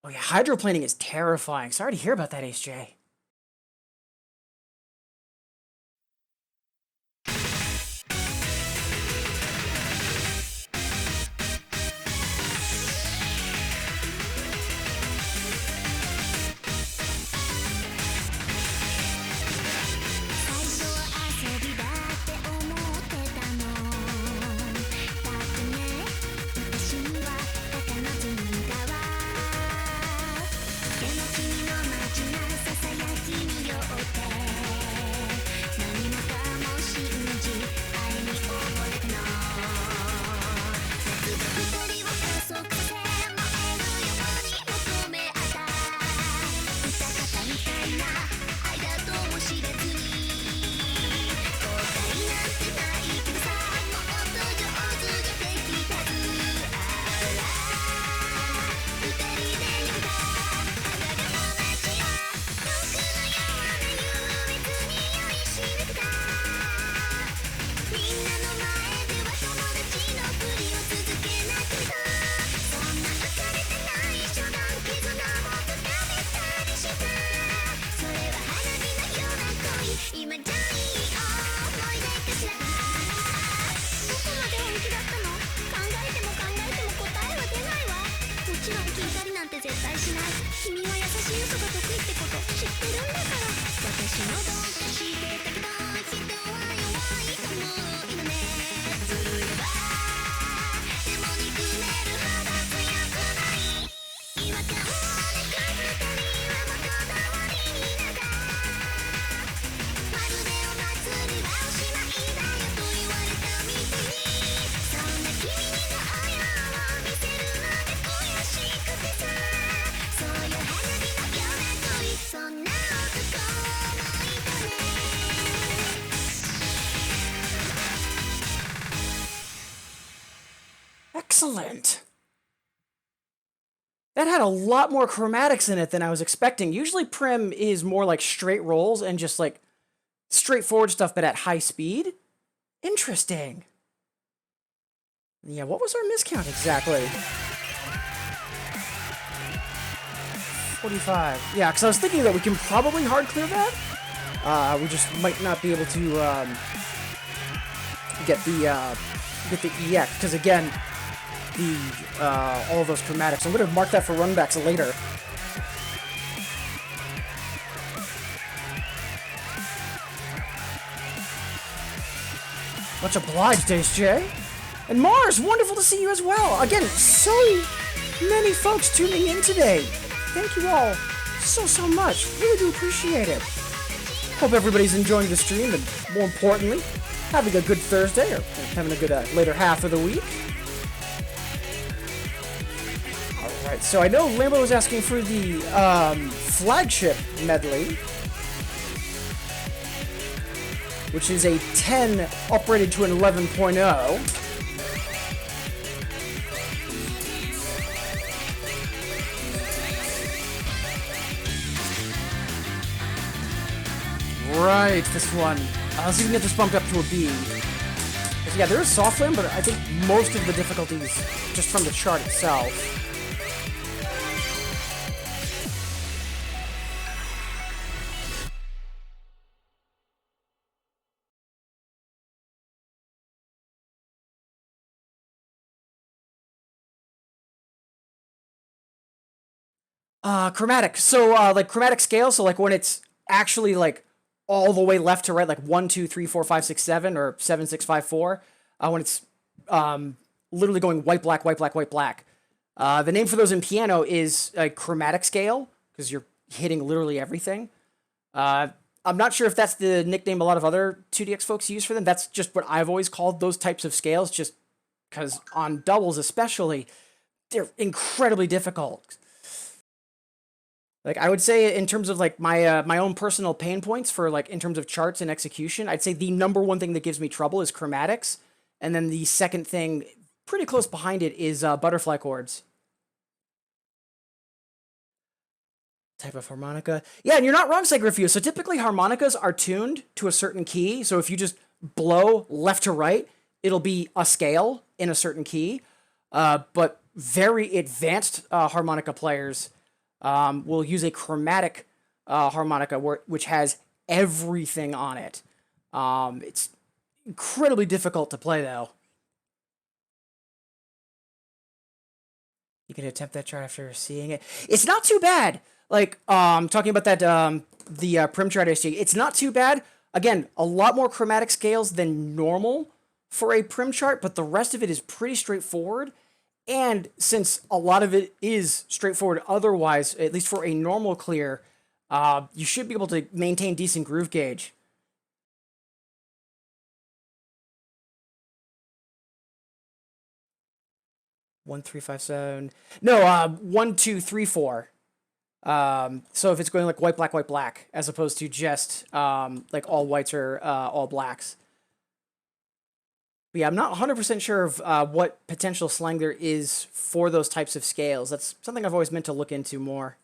Oh yeah, hydroplaning is terrifying. Sorry to hear about that, Ace J. Excellent. That had a lot more chromatics in it than I was expecting. Usually Prim is more like straight rolls and just like straightforward stuff, but at high speed. Interesting. Yeah, what was our miscount exactly? 45. Yeah, because I was thinking that we can probably hard clear that. We just might not be able to get the EX, because again, all of those chromatics. I'm going to mark that for runbacks later. Much obliged, Ace J. And Mars, wonderful to see you as well. Again, so many folks tuning in today. Thank you all so much. Really do appreciate it. Hope everybody's enjoying the stream, and more importantly, having a good Thursday, or having a good later half of the week. Alright, so I know Lambo was asking for the flagship medley, which is a 10 uprated to an 11.0. Right, this one. Let's see if we can get this bumped up to a B. Yeah, there is soft land, but I think most of the difficulties just from the chart itself. Chromatic. So, like, chromatic scale, so, like, when it's actually, like, all the way left to right, like 1, 2, 3, 4, 5, 6, 7, or 7, 6, 5, 4, when it's literally going white, black, white, black, white, black. The name for those in piano is a chromatic scale, because you're hitting literally everything. I'm not sure if that's the nickname a lot of other 2DX folks use for them. That's just what I've always called those types of scales, just because on doubles especially, they're incredibly difficult. Like, I would say in terms of, like, my my own personal pain points for, like, in terms of charts and execution, I'd say the number one thing that gives me trouble is chromatics. And then the second thing, pretty close behind it, is butterfly chords. Type of harmonica. Yeah, and you're not wrong, Segriffio. So typically harmonicas are tuned to a certain key. So if you just blow left to right, it'll be a scale in a certain key. But very advanced harmonica players will use a chromatic harmonica which has everything on it. It's incredibly difficult to play, though. You can attempt that chart after seeing it. It's not too bad. Like, talking about that, the prim chart I see, it's not too bad. Again, a lot more chromatic scales than normal for a prim chart, but the rest of it is pretty straightforward. And since a lot of it is straightforward otherwise, at least for a normal clear, you should be able to maintain decent groove gauge. One, 3, 5, 7. No, 1, 2, 3, 4. So if it's going like white, black, as opposed to just like all whites or all blacks. But yeah, I'm not 100% sure of what potential slang there is for those types of scales. That's something I've always meant to look into more.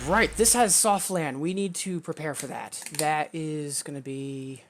Right, this has soft land. We need to prepare for that. That is going to be...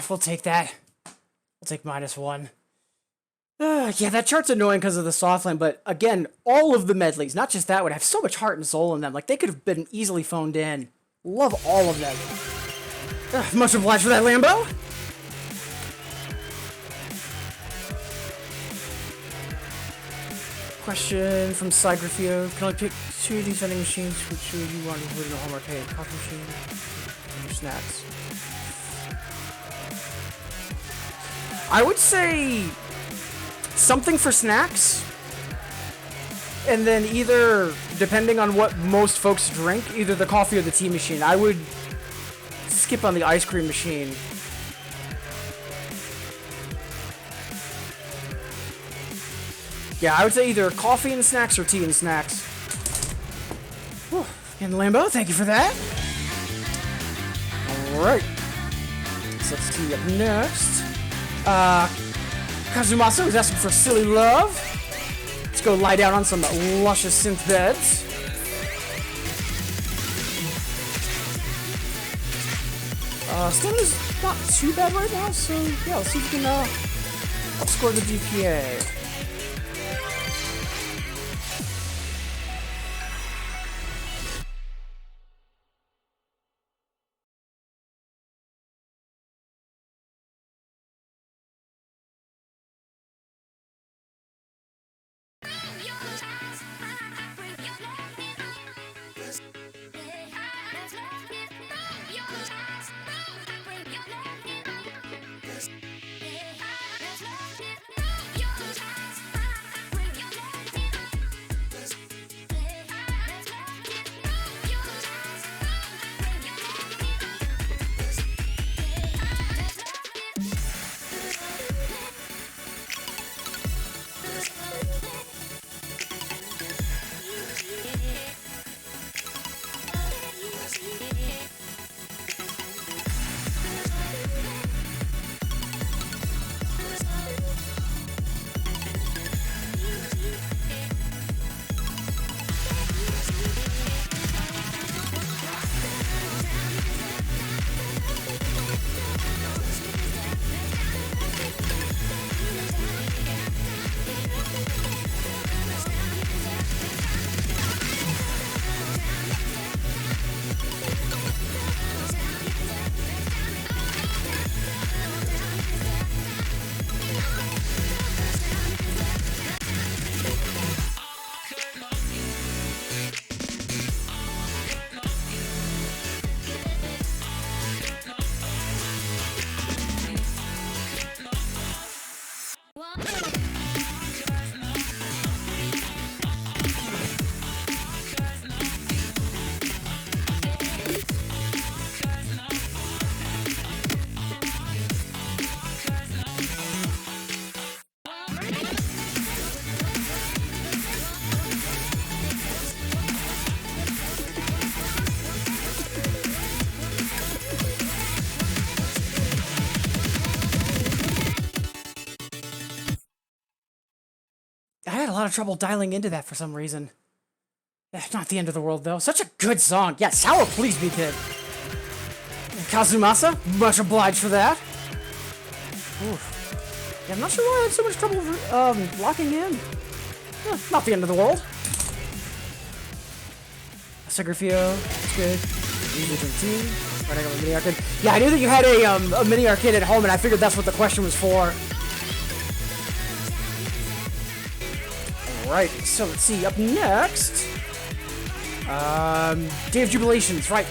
We'll take that. We'll take -1. Yeah, that chart's annoying because of the softland, but again, all of the medleys, not just that one, have so much heart and soul in them. Like, they could have been easily phoned in. Love all of them. Much obliged for that, Lambo. Question from Cygraphio. Can only pick 2 of these vending machines. Which you want to put in a home arcade? Coffee machine or snacks? I would say something for snacks. And then either, depending on what most folks drink, either the coffee or the tea machine. I would skip on the ice cream machine. Yeah, I would say either coffee and snacks or tea and snacks. Whew. And Lambo, thank you for that. Alright. So let's see up next. Kazumasa is asking for Silly Love. Let's go lie down on some luscious synth beds. Stamina's not too bad right now, so yeah, let's see if we can outscore the DPA. I had a lot of trouble dialing into that for some reason. Not the end of the world, though. Such a good song. Yeah, Sour Please Me Kid. And Kazumasa, much obliged for that. Oof. Yeah, I'm not sure why I had so much trouble locking in. Not the end of the world. Sigrafio, that's good. Usually drink tea. Right, I got a mini arcade. Yeah, I knew that you had a mini arcade at home, and I figured that's what the question was for. Alright, so let's see. Up next, Day of Jubilations, right.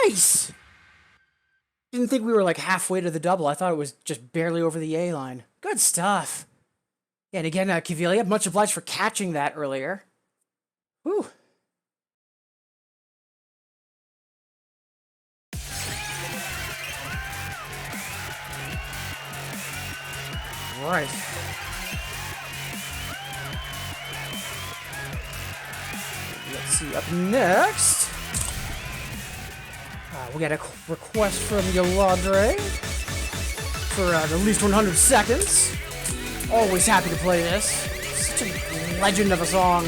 Nice! Didn't think we were like halfway to the double. I thought it was just barely over the A line. Good stuff. Yeah, and again, Kivilia, much obliged for catching that earlier. Whew. Right. Let's see, up next, we got a request from Yoladre for the least 100 seconds. Always happy to play this. Such a legend of a song.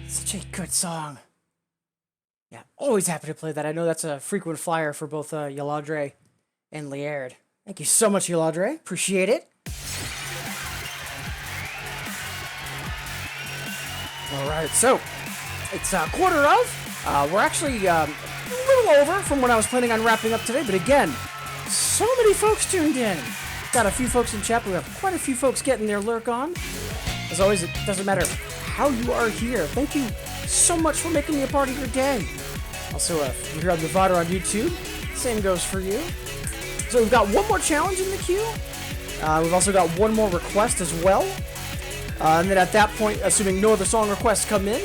Such a good song. Yeah, always happy to play that. I know that's a frequent flyer for both Yoladre and Lierd. Thank you so much, Yoladre. Appreciate it. Alright, so it's a quarter of. We're actually a little over from when I was planning on wrapping up today, but again, so many folks tuned in. Got a few folks in chat, but we have quite a few folks getting their lurk on. As always, it doesn't matter how you are here. Thank you so much for making me a part of your day. Also, if you're here on Nevada on YouTube, same goes for you. So we've got one more challenge in the queue. We've also got one more request as well. And then at that point, assuming no other song requests come in,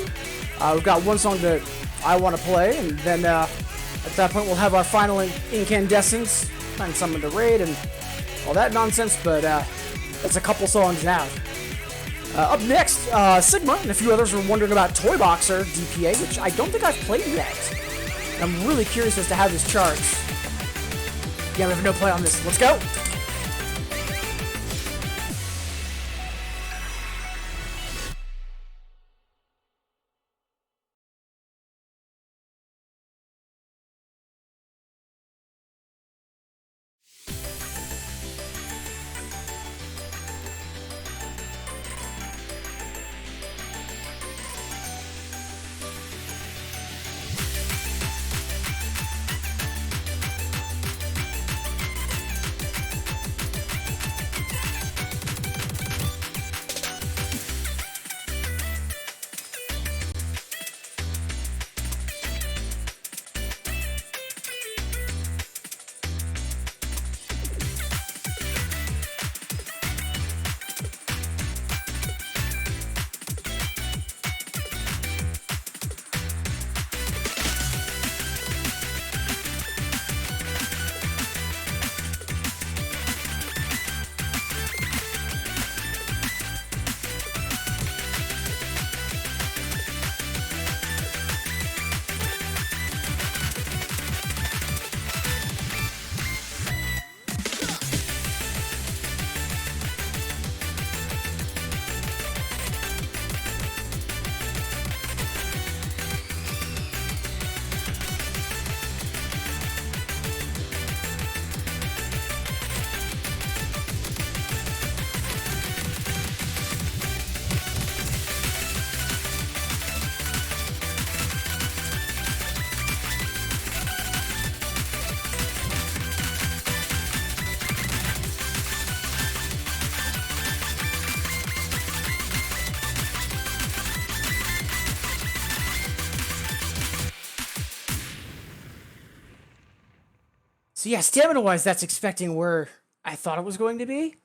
we've got one song that I want to play, and then at that point we'll have our final incandescence, find someone to raid, and all that nonsense, but that's a couple songs now. Up next, Sigma and a few others were wondering about Toy Boxer DPA, which I don't think I've played yet. And I'm really curious as to how this charts. Yeah, we have no play on this. Let's go! So yeah, stamina-wise, that's expecting where I thought it was going to be.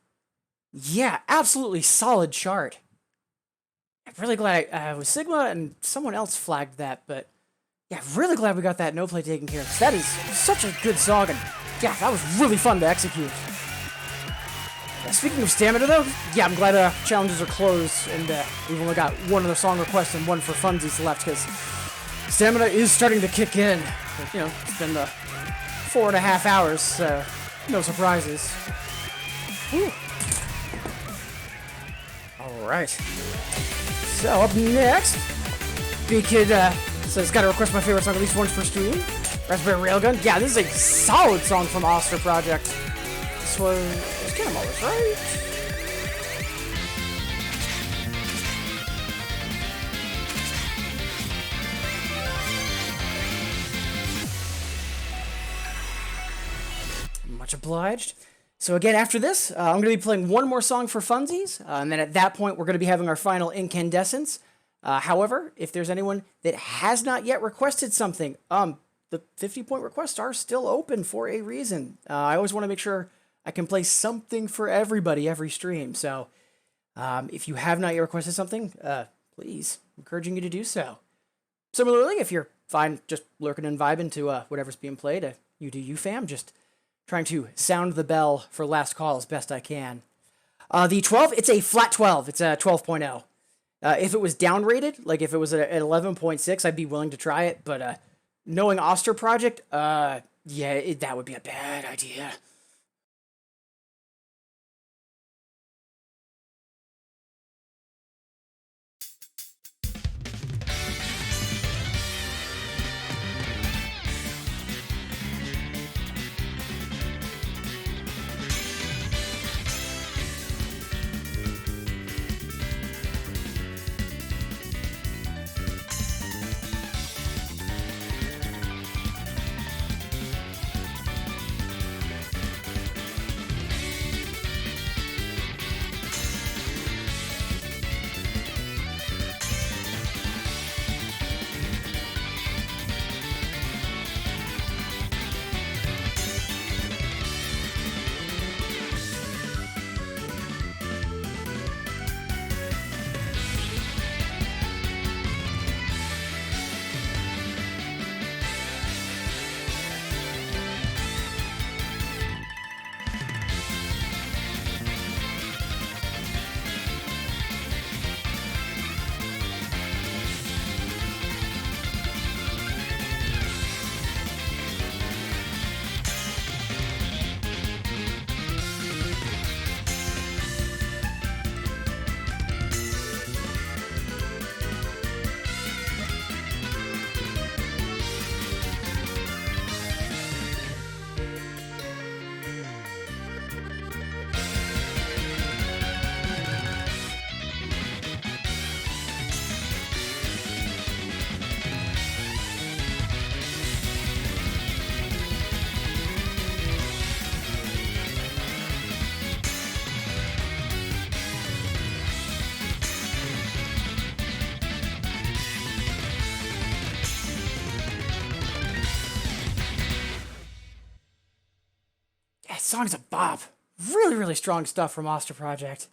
Yeah, absolutely solid chart. I'm really glad I was Sigma and someone else flagged that, but yeah, really glad we got that no play taken care of. That is such a good song, and yeah, that was really fun to execute. Speaking of stamina, though, yeah, I'm glad challenges are closed, and we've only got one other song request and one for funsies left, because stamina is starting to kick in. But, you know, it's been 4.5 hours, so no surprises. Whew. All right. So up next, B-Kid says, gotta request my favorite song at least once per stream. Raspberry Railgun. Yeah, this is a solid song from Oster Project. This was Cannonballers, right? Much obliged. So again, after this, I'm going to be playing one more song for funsies, and then at that point, we're going to be having our final incandescence. However, if there's anyone that has not yet requested something, the 50-point requests are still open for a reason. I always want to make sure I can play something for everybody every stream. So if you have not yet requested something, please, encouraging you to do so. Similarly, if you're fine just lurking and vibing to whatever's being played, you do you, fam. Just trying to sound the bell for last call as best I can. The 12, it's a flat 12. It's a 12.0. If it was downrated, like if it was at 11.6, I'd be willing to try it. But knowing Oster Project, yeah, that would be a bad idea. Song's a bop. Really, really strong stuff from Oster Project.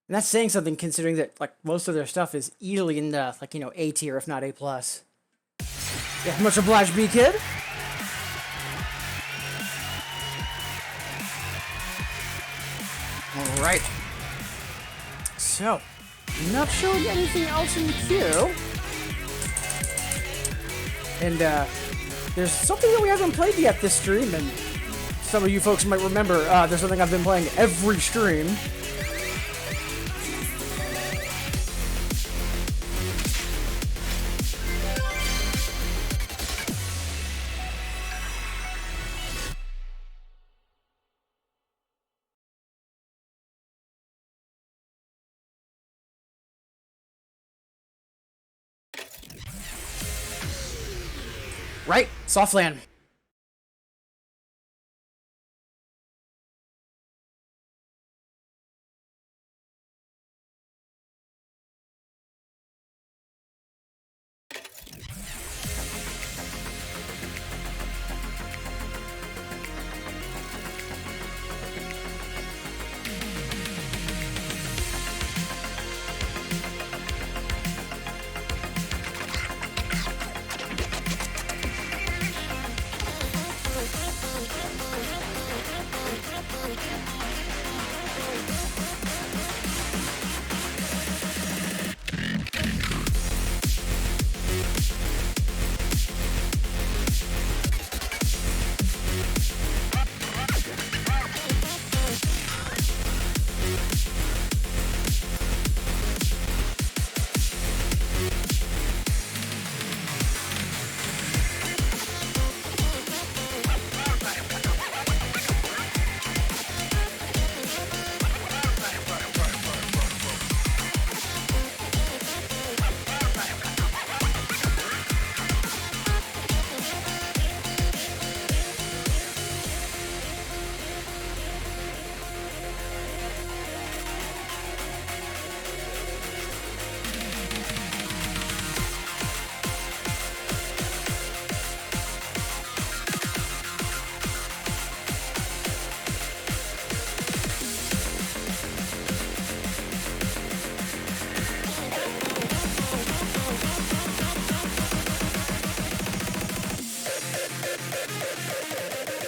And that's saying something considering that like most of their stuff is easily in the like, you know, A tier, if not A+. Yeah, much obliged, B-Kid. Alright. So, not showing anything else in the queue. And there's something that we haven't played yet this stream, and some of you folks might remember, there's something I've been playing every stream. Right, Softland.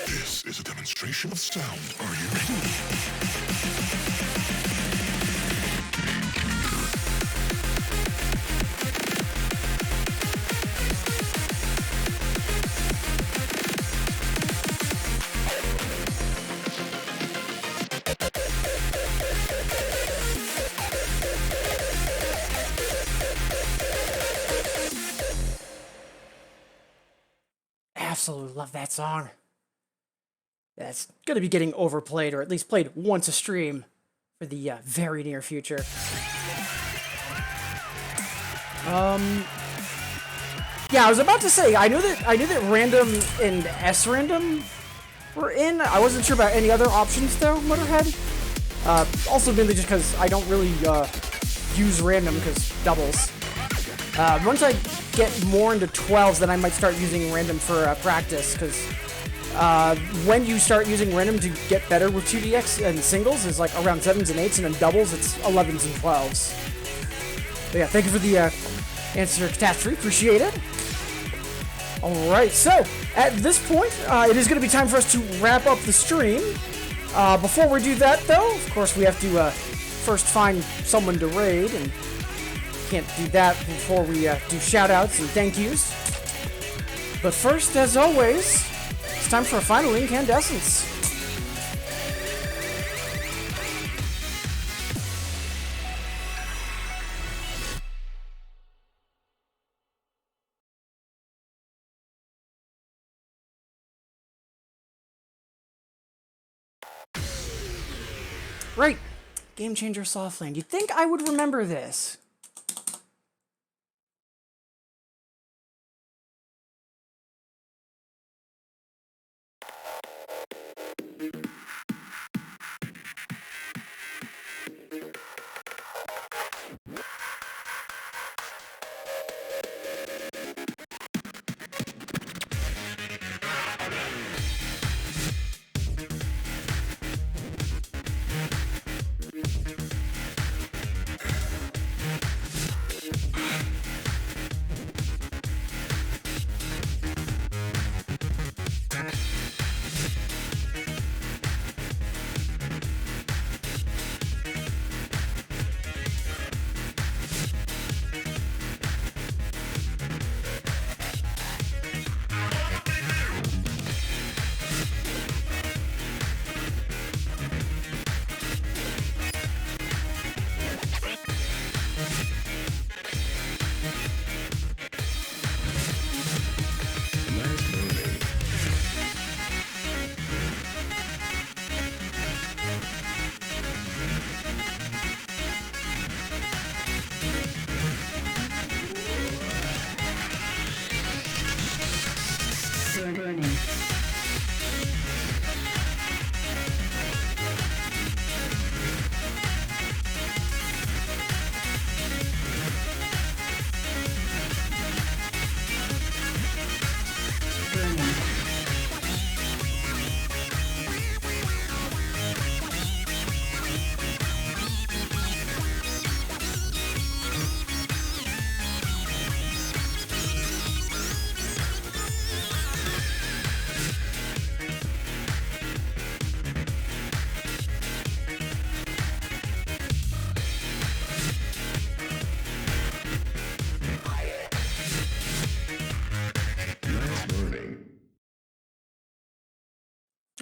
This is a demonstration of sound. Are you ready? Absolutely love that song. That's going to be getting overplayed, or at least played once a stream for the very near future. Yeah, I was about to say, I knew that random and S-random were in. I wasn't sure about any other options though, Motorhead. Also mainly just because I don't really use random because doubles. Once I get more into 12s, then I might start using random for practice, because when you start using random to get better with 2DX and singles is like around 7s and 8s, and then doubles it's 11s and 12s. But yeah, thank you for the answer, Catastrophe. Appreciate it. Alright, so at this point, it is going to be time for us to wrap up the stream. Before we do that, though, of course, we have to first find someone to raid, and can't do that before we do shoutouts and thank yous. But first, as always, it's time for a final incandescence. Right, Game Changer Softland. You'd think I would remember this.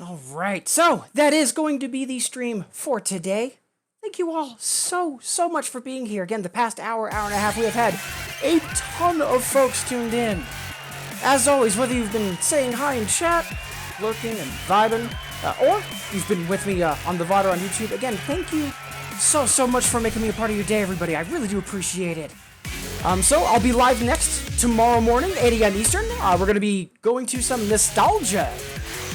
All right, so that is going to be the stream for today. Thank you all so much for being here. Again, the past hour and a half, we have had a ton of folks tuned in. As always, whether you've been saying hi in chat, lurking and vibing, or you've been with me on the VOD or on YouTube, again, thank you so much for making me a part of your day, everybody. I really do appreciate it. So I'll be live next tomorrow morning, 8 a.m. Eastern. We're going to be going to some nostalgia.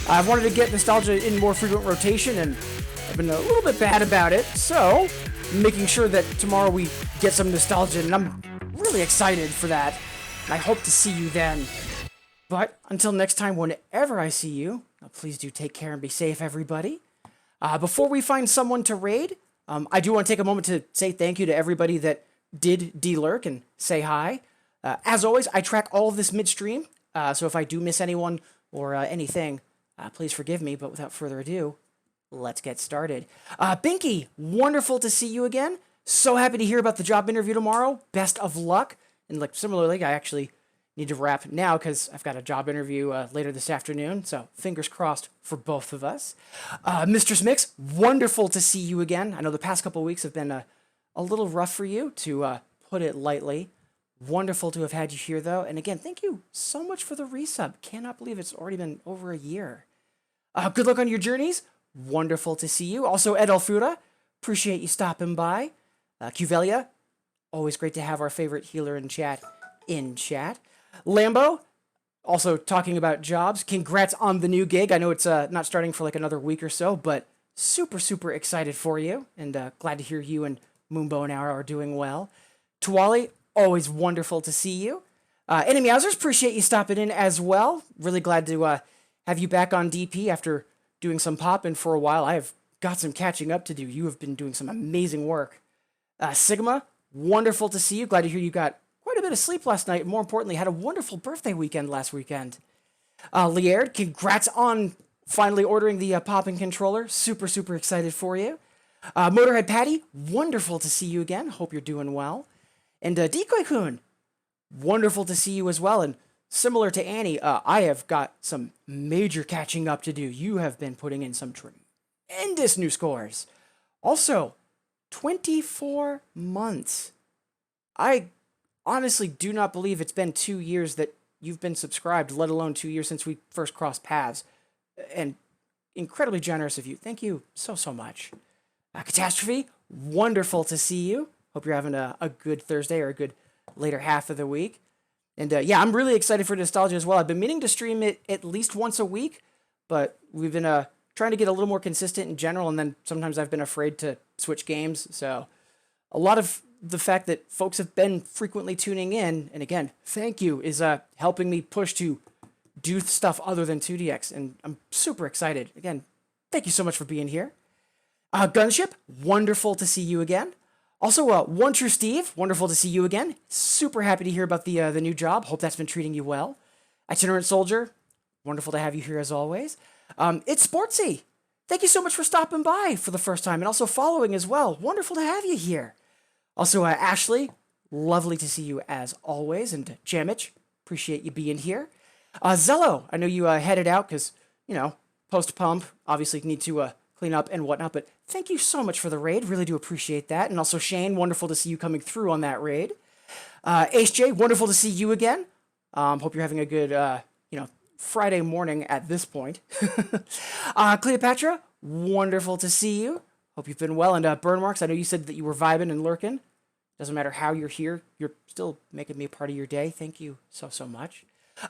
I've wanted to get nostalgia in more frequent rotation, and I've been a little bit bad about it, so making sure that tomorrow we get some nostalgia, and I'm really excited for that. I hope to see you then. But until next time, whenever I see you, please do take care and be safe, everybody. Before we find someone to raid, I do want to take a moment to say thank you to everybody that did de-lurk and say hi. As always, I track all of this midstream, so if I do miss anyone or anything, please forgive me, but without further ado, let's get started. Binky, wonderful to see you again. So happy to hear about the job interview tomorrow. Best of luck. And like similarly, I actually need to wrap now because I've got a job interview later this afternoon. So fingers crossed for both of us. Mistress Mix, wonderful to see you again. I know the past couple of weeks have been a little rough for you, to put it lightly. Wonderful to have had you here, though. And again, thank you so much for the resub. Cannot believe it's already been over a year. Good luck on your journeys. Wonderful to see you. Also, Ed Alfura, appreciate you stopping by. Cuvelia, always great to have our favorite healer in chat. Lambo, also talking about jobs. Congrats on the new gig. I know it's not starting for like another week or so, but super excited for you. And glad to hear you and Moonbow and Hour are doing well. Tuwali, always wonderful to see you. Enemy Meowsers, appreciate you stopping in as well. Really glad to have you back on DP after doing some pop-in for a while. I have got some catching up to do. You have been doing some amazing work. Sigma, wonderful to see you. Glad to hear you got quite a bit of sleep last night. More importantly, had a wonderful birthday weekend last weekend. Lierd, congrats on finally ordering the pop-in controller. Super excited for you. Motorhead Patty, wonderful to see you again. Hope you're doing well. And Decoy-kun, wonderful to see you as well. And similar to Annie, I have got some major catching up to do. You have been putting in some tremendous new scores. Also, 24 months. I honestly do not believe it's been 2 years that you've been subscribed, let alone 2 years since we first crossed paths. And incredibly generous of you. Thank you so much. Catastrophe, wonderful to see you. Hope you're having a good Thursday or a good later half of the week. And yeah, I'm really excited for Nostalgia as well. I've been meaning to stream it at least once a week, but we've been trying to get a little more consistent in general, and then sometimes I've been afraid to switch games. So a lot of the fact that folks have been frequently tuning in, and again, thank you, is helping me push to do stuff other than 2DX, and I'm super excited. Again, thank you so much for being here. Gunship, wonderful to see you again. Also, One True Steve, wonderful to see you again. Super happy to hear about the new job. Hope that's been treating you well. Itinerant Soldier, wonderful to have you here as always. It's Sportsy. Thank you so much for stopping by for the first time and also following as well. Wonderful to have you here. Also, Ashley, lovely to see you as always. And Jamich, appreciate you being here. Zello, I know you headed out because, you know, post-pump, obviously need to clean up and whatnot, but thank you so much for the raid. Really do appreciate that. And also Shane, wonderful to see you coming through on that raid. Ace J, wonderful to see you again. Hope you're having a good, Friday morning at this point. Cleopatra, wonderful to see you. Hope you've been well. And Burnmarks, I know you said that you were vibing and lurking. Doesn't matter how you're here, you're still making me a part of your day. Thank you so much.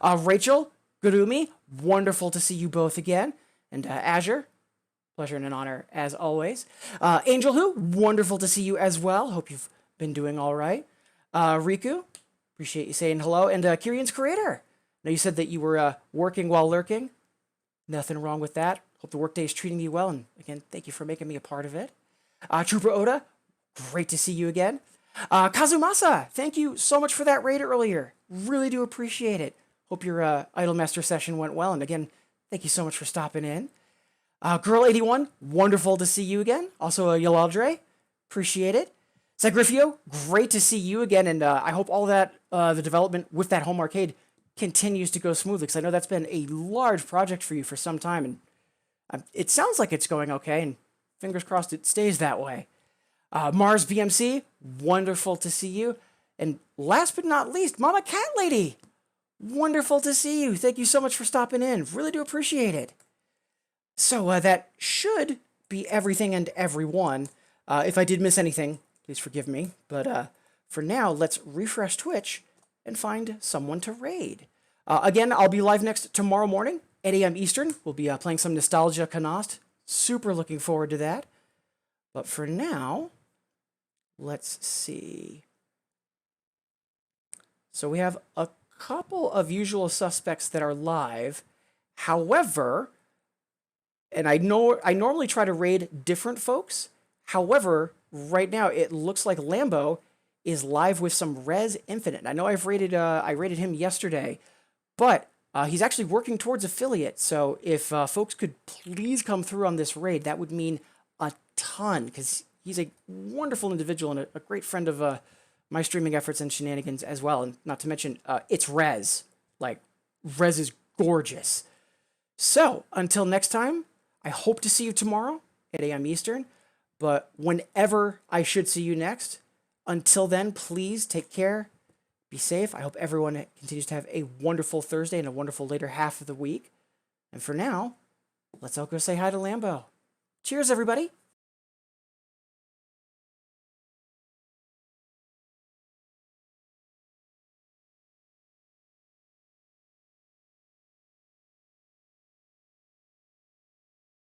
Rachel, Gurumi, wonderful to see you both again. And Azure, pleasure and an honor as always. Angel Who, wonderful to see you as well. Hope you've been doing all right. Riku, appreciate you saying hello. And Kyrian's Creator, now you said that you were working while lurking. Nothing wrong with that. Hope the workday is treating you well. And again, thank you for making me a part of it. Trooper Oda, great to see you again. Kazumasa, thank you so much for that raid earlier. Really do appreciate it. Hope your Idolmaster session went well. And again, thank you so much for stopping in. Girl81, wonderful to see you again. Also, Yalaldre, appreciate it. Sagrifio, great to see you again. And I hope all that, the development with that home arcade continues to go smoothly, because I know that's been a large project for you for some time. And It sounds like it's going okay, and fingers crossed it stays that way. Mars BMC, wonderful to see you. And last but not least, Mama Cat Lady, wonderful to see you. Thank you so much for stopping in. Really do appreciate it. So that should be everything and everyone. If I did miss anything, please forgive me. But for now, let's refresh Twitch and find someone to raid. Again, I'll be live next tomorrow morning, 8 a.m. Eastern. We'll be playing some Nostalgia Canost. Super looking forward to that. But for now, let's see. So we have a couple of usual suspects that are live. However, and I normally try to raid different folks. However, right now it looks like Lambo is live with some Res Infinite. I know I rated him yesterday, but he's actually working towards affiliate. So if folks could please come through on this raid, that would mean a ton, because he's a wonderful individual and a great friend of my streaming efforts and shenanigans as well. And not to mention, it's Res. Like, Res is gorgeous. So until next time, I hope to see you tomorrow at 8 a.m. Eastern. But whenever I should see you next, until then, please take care. Be safe. I hope everyone continues to have a wonderful Thursday and a wonderful later half of the week. And for now, let's all go say hi to Lambo. Cheers, everybody.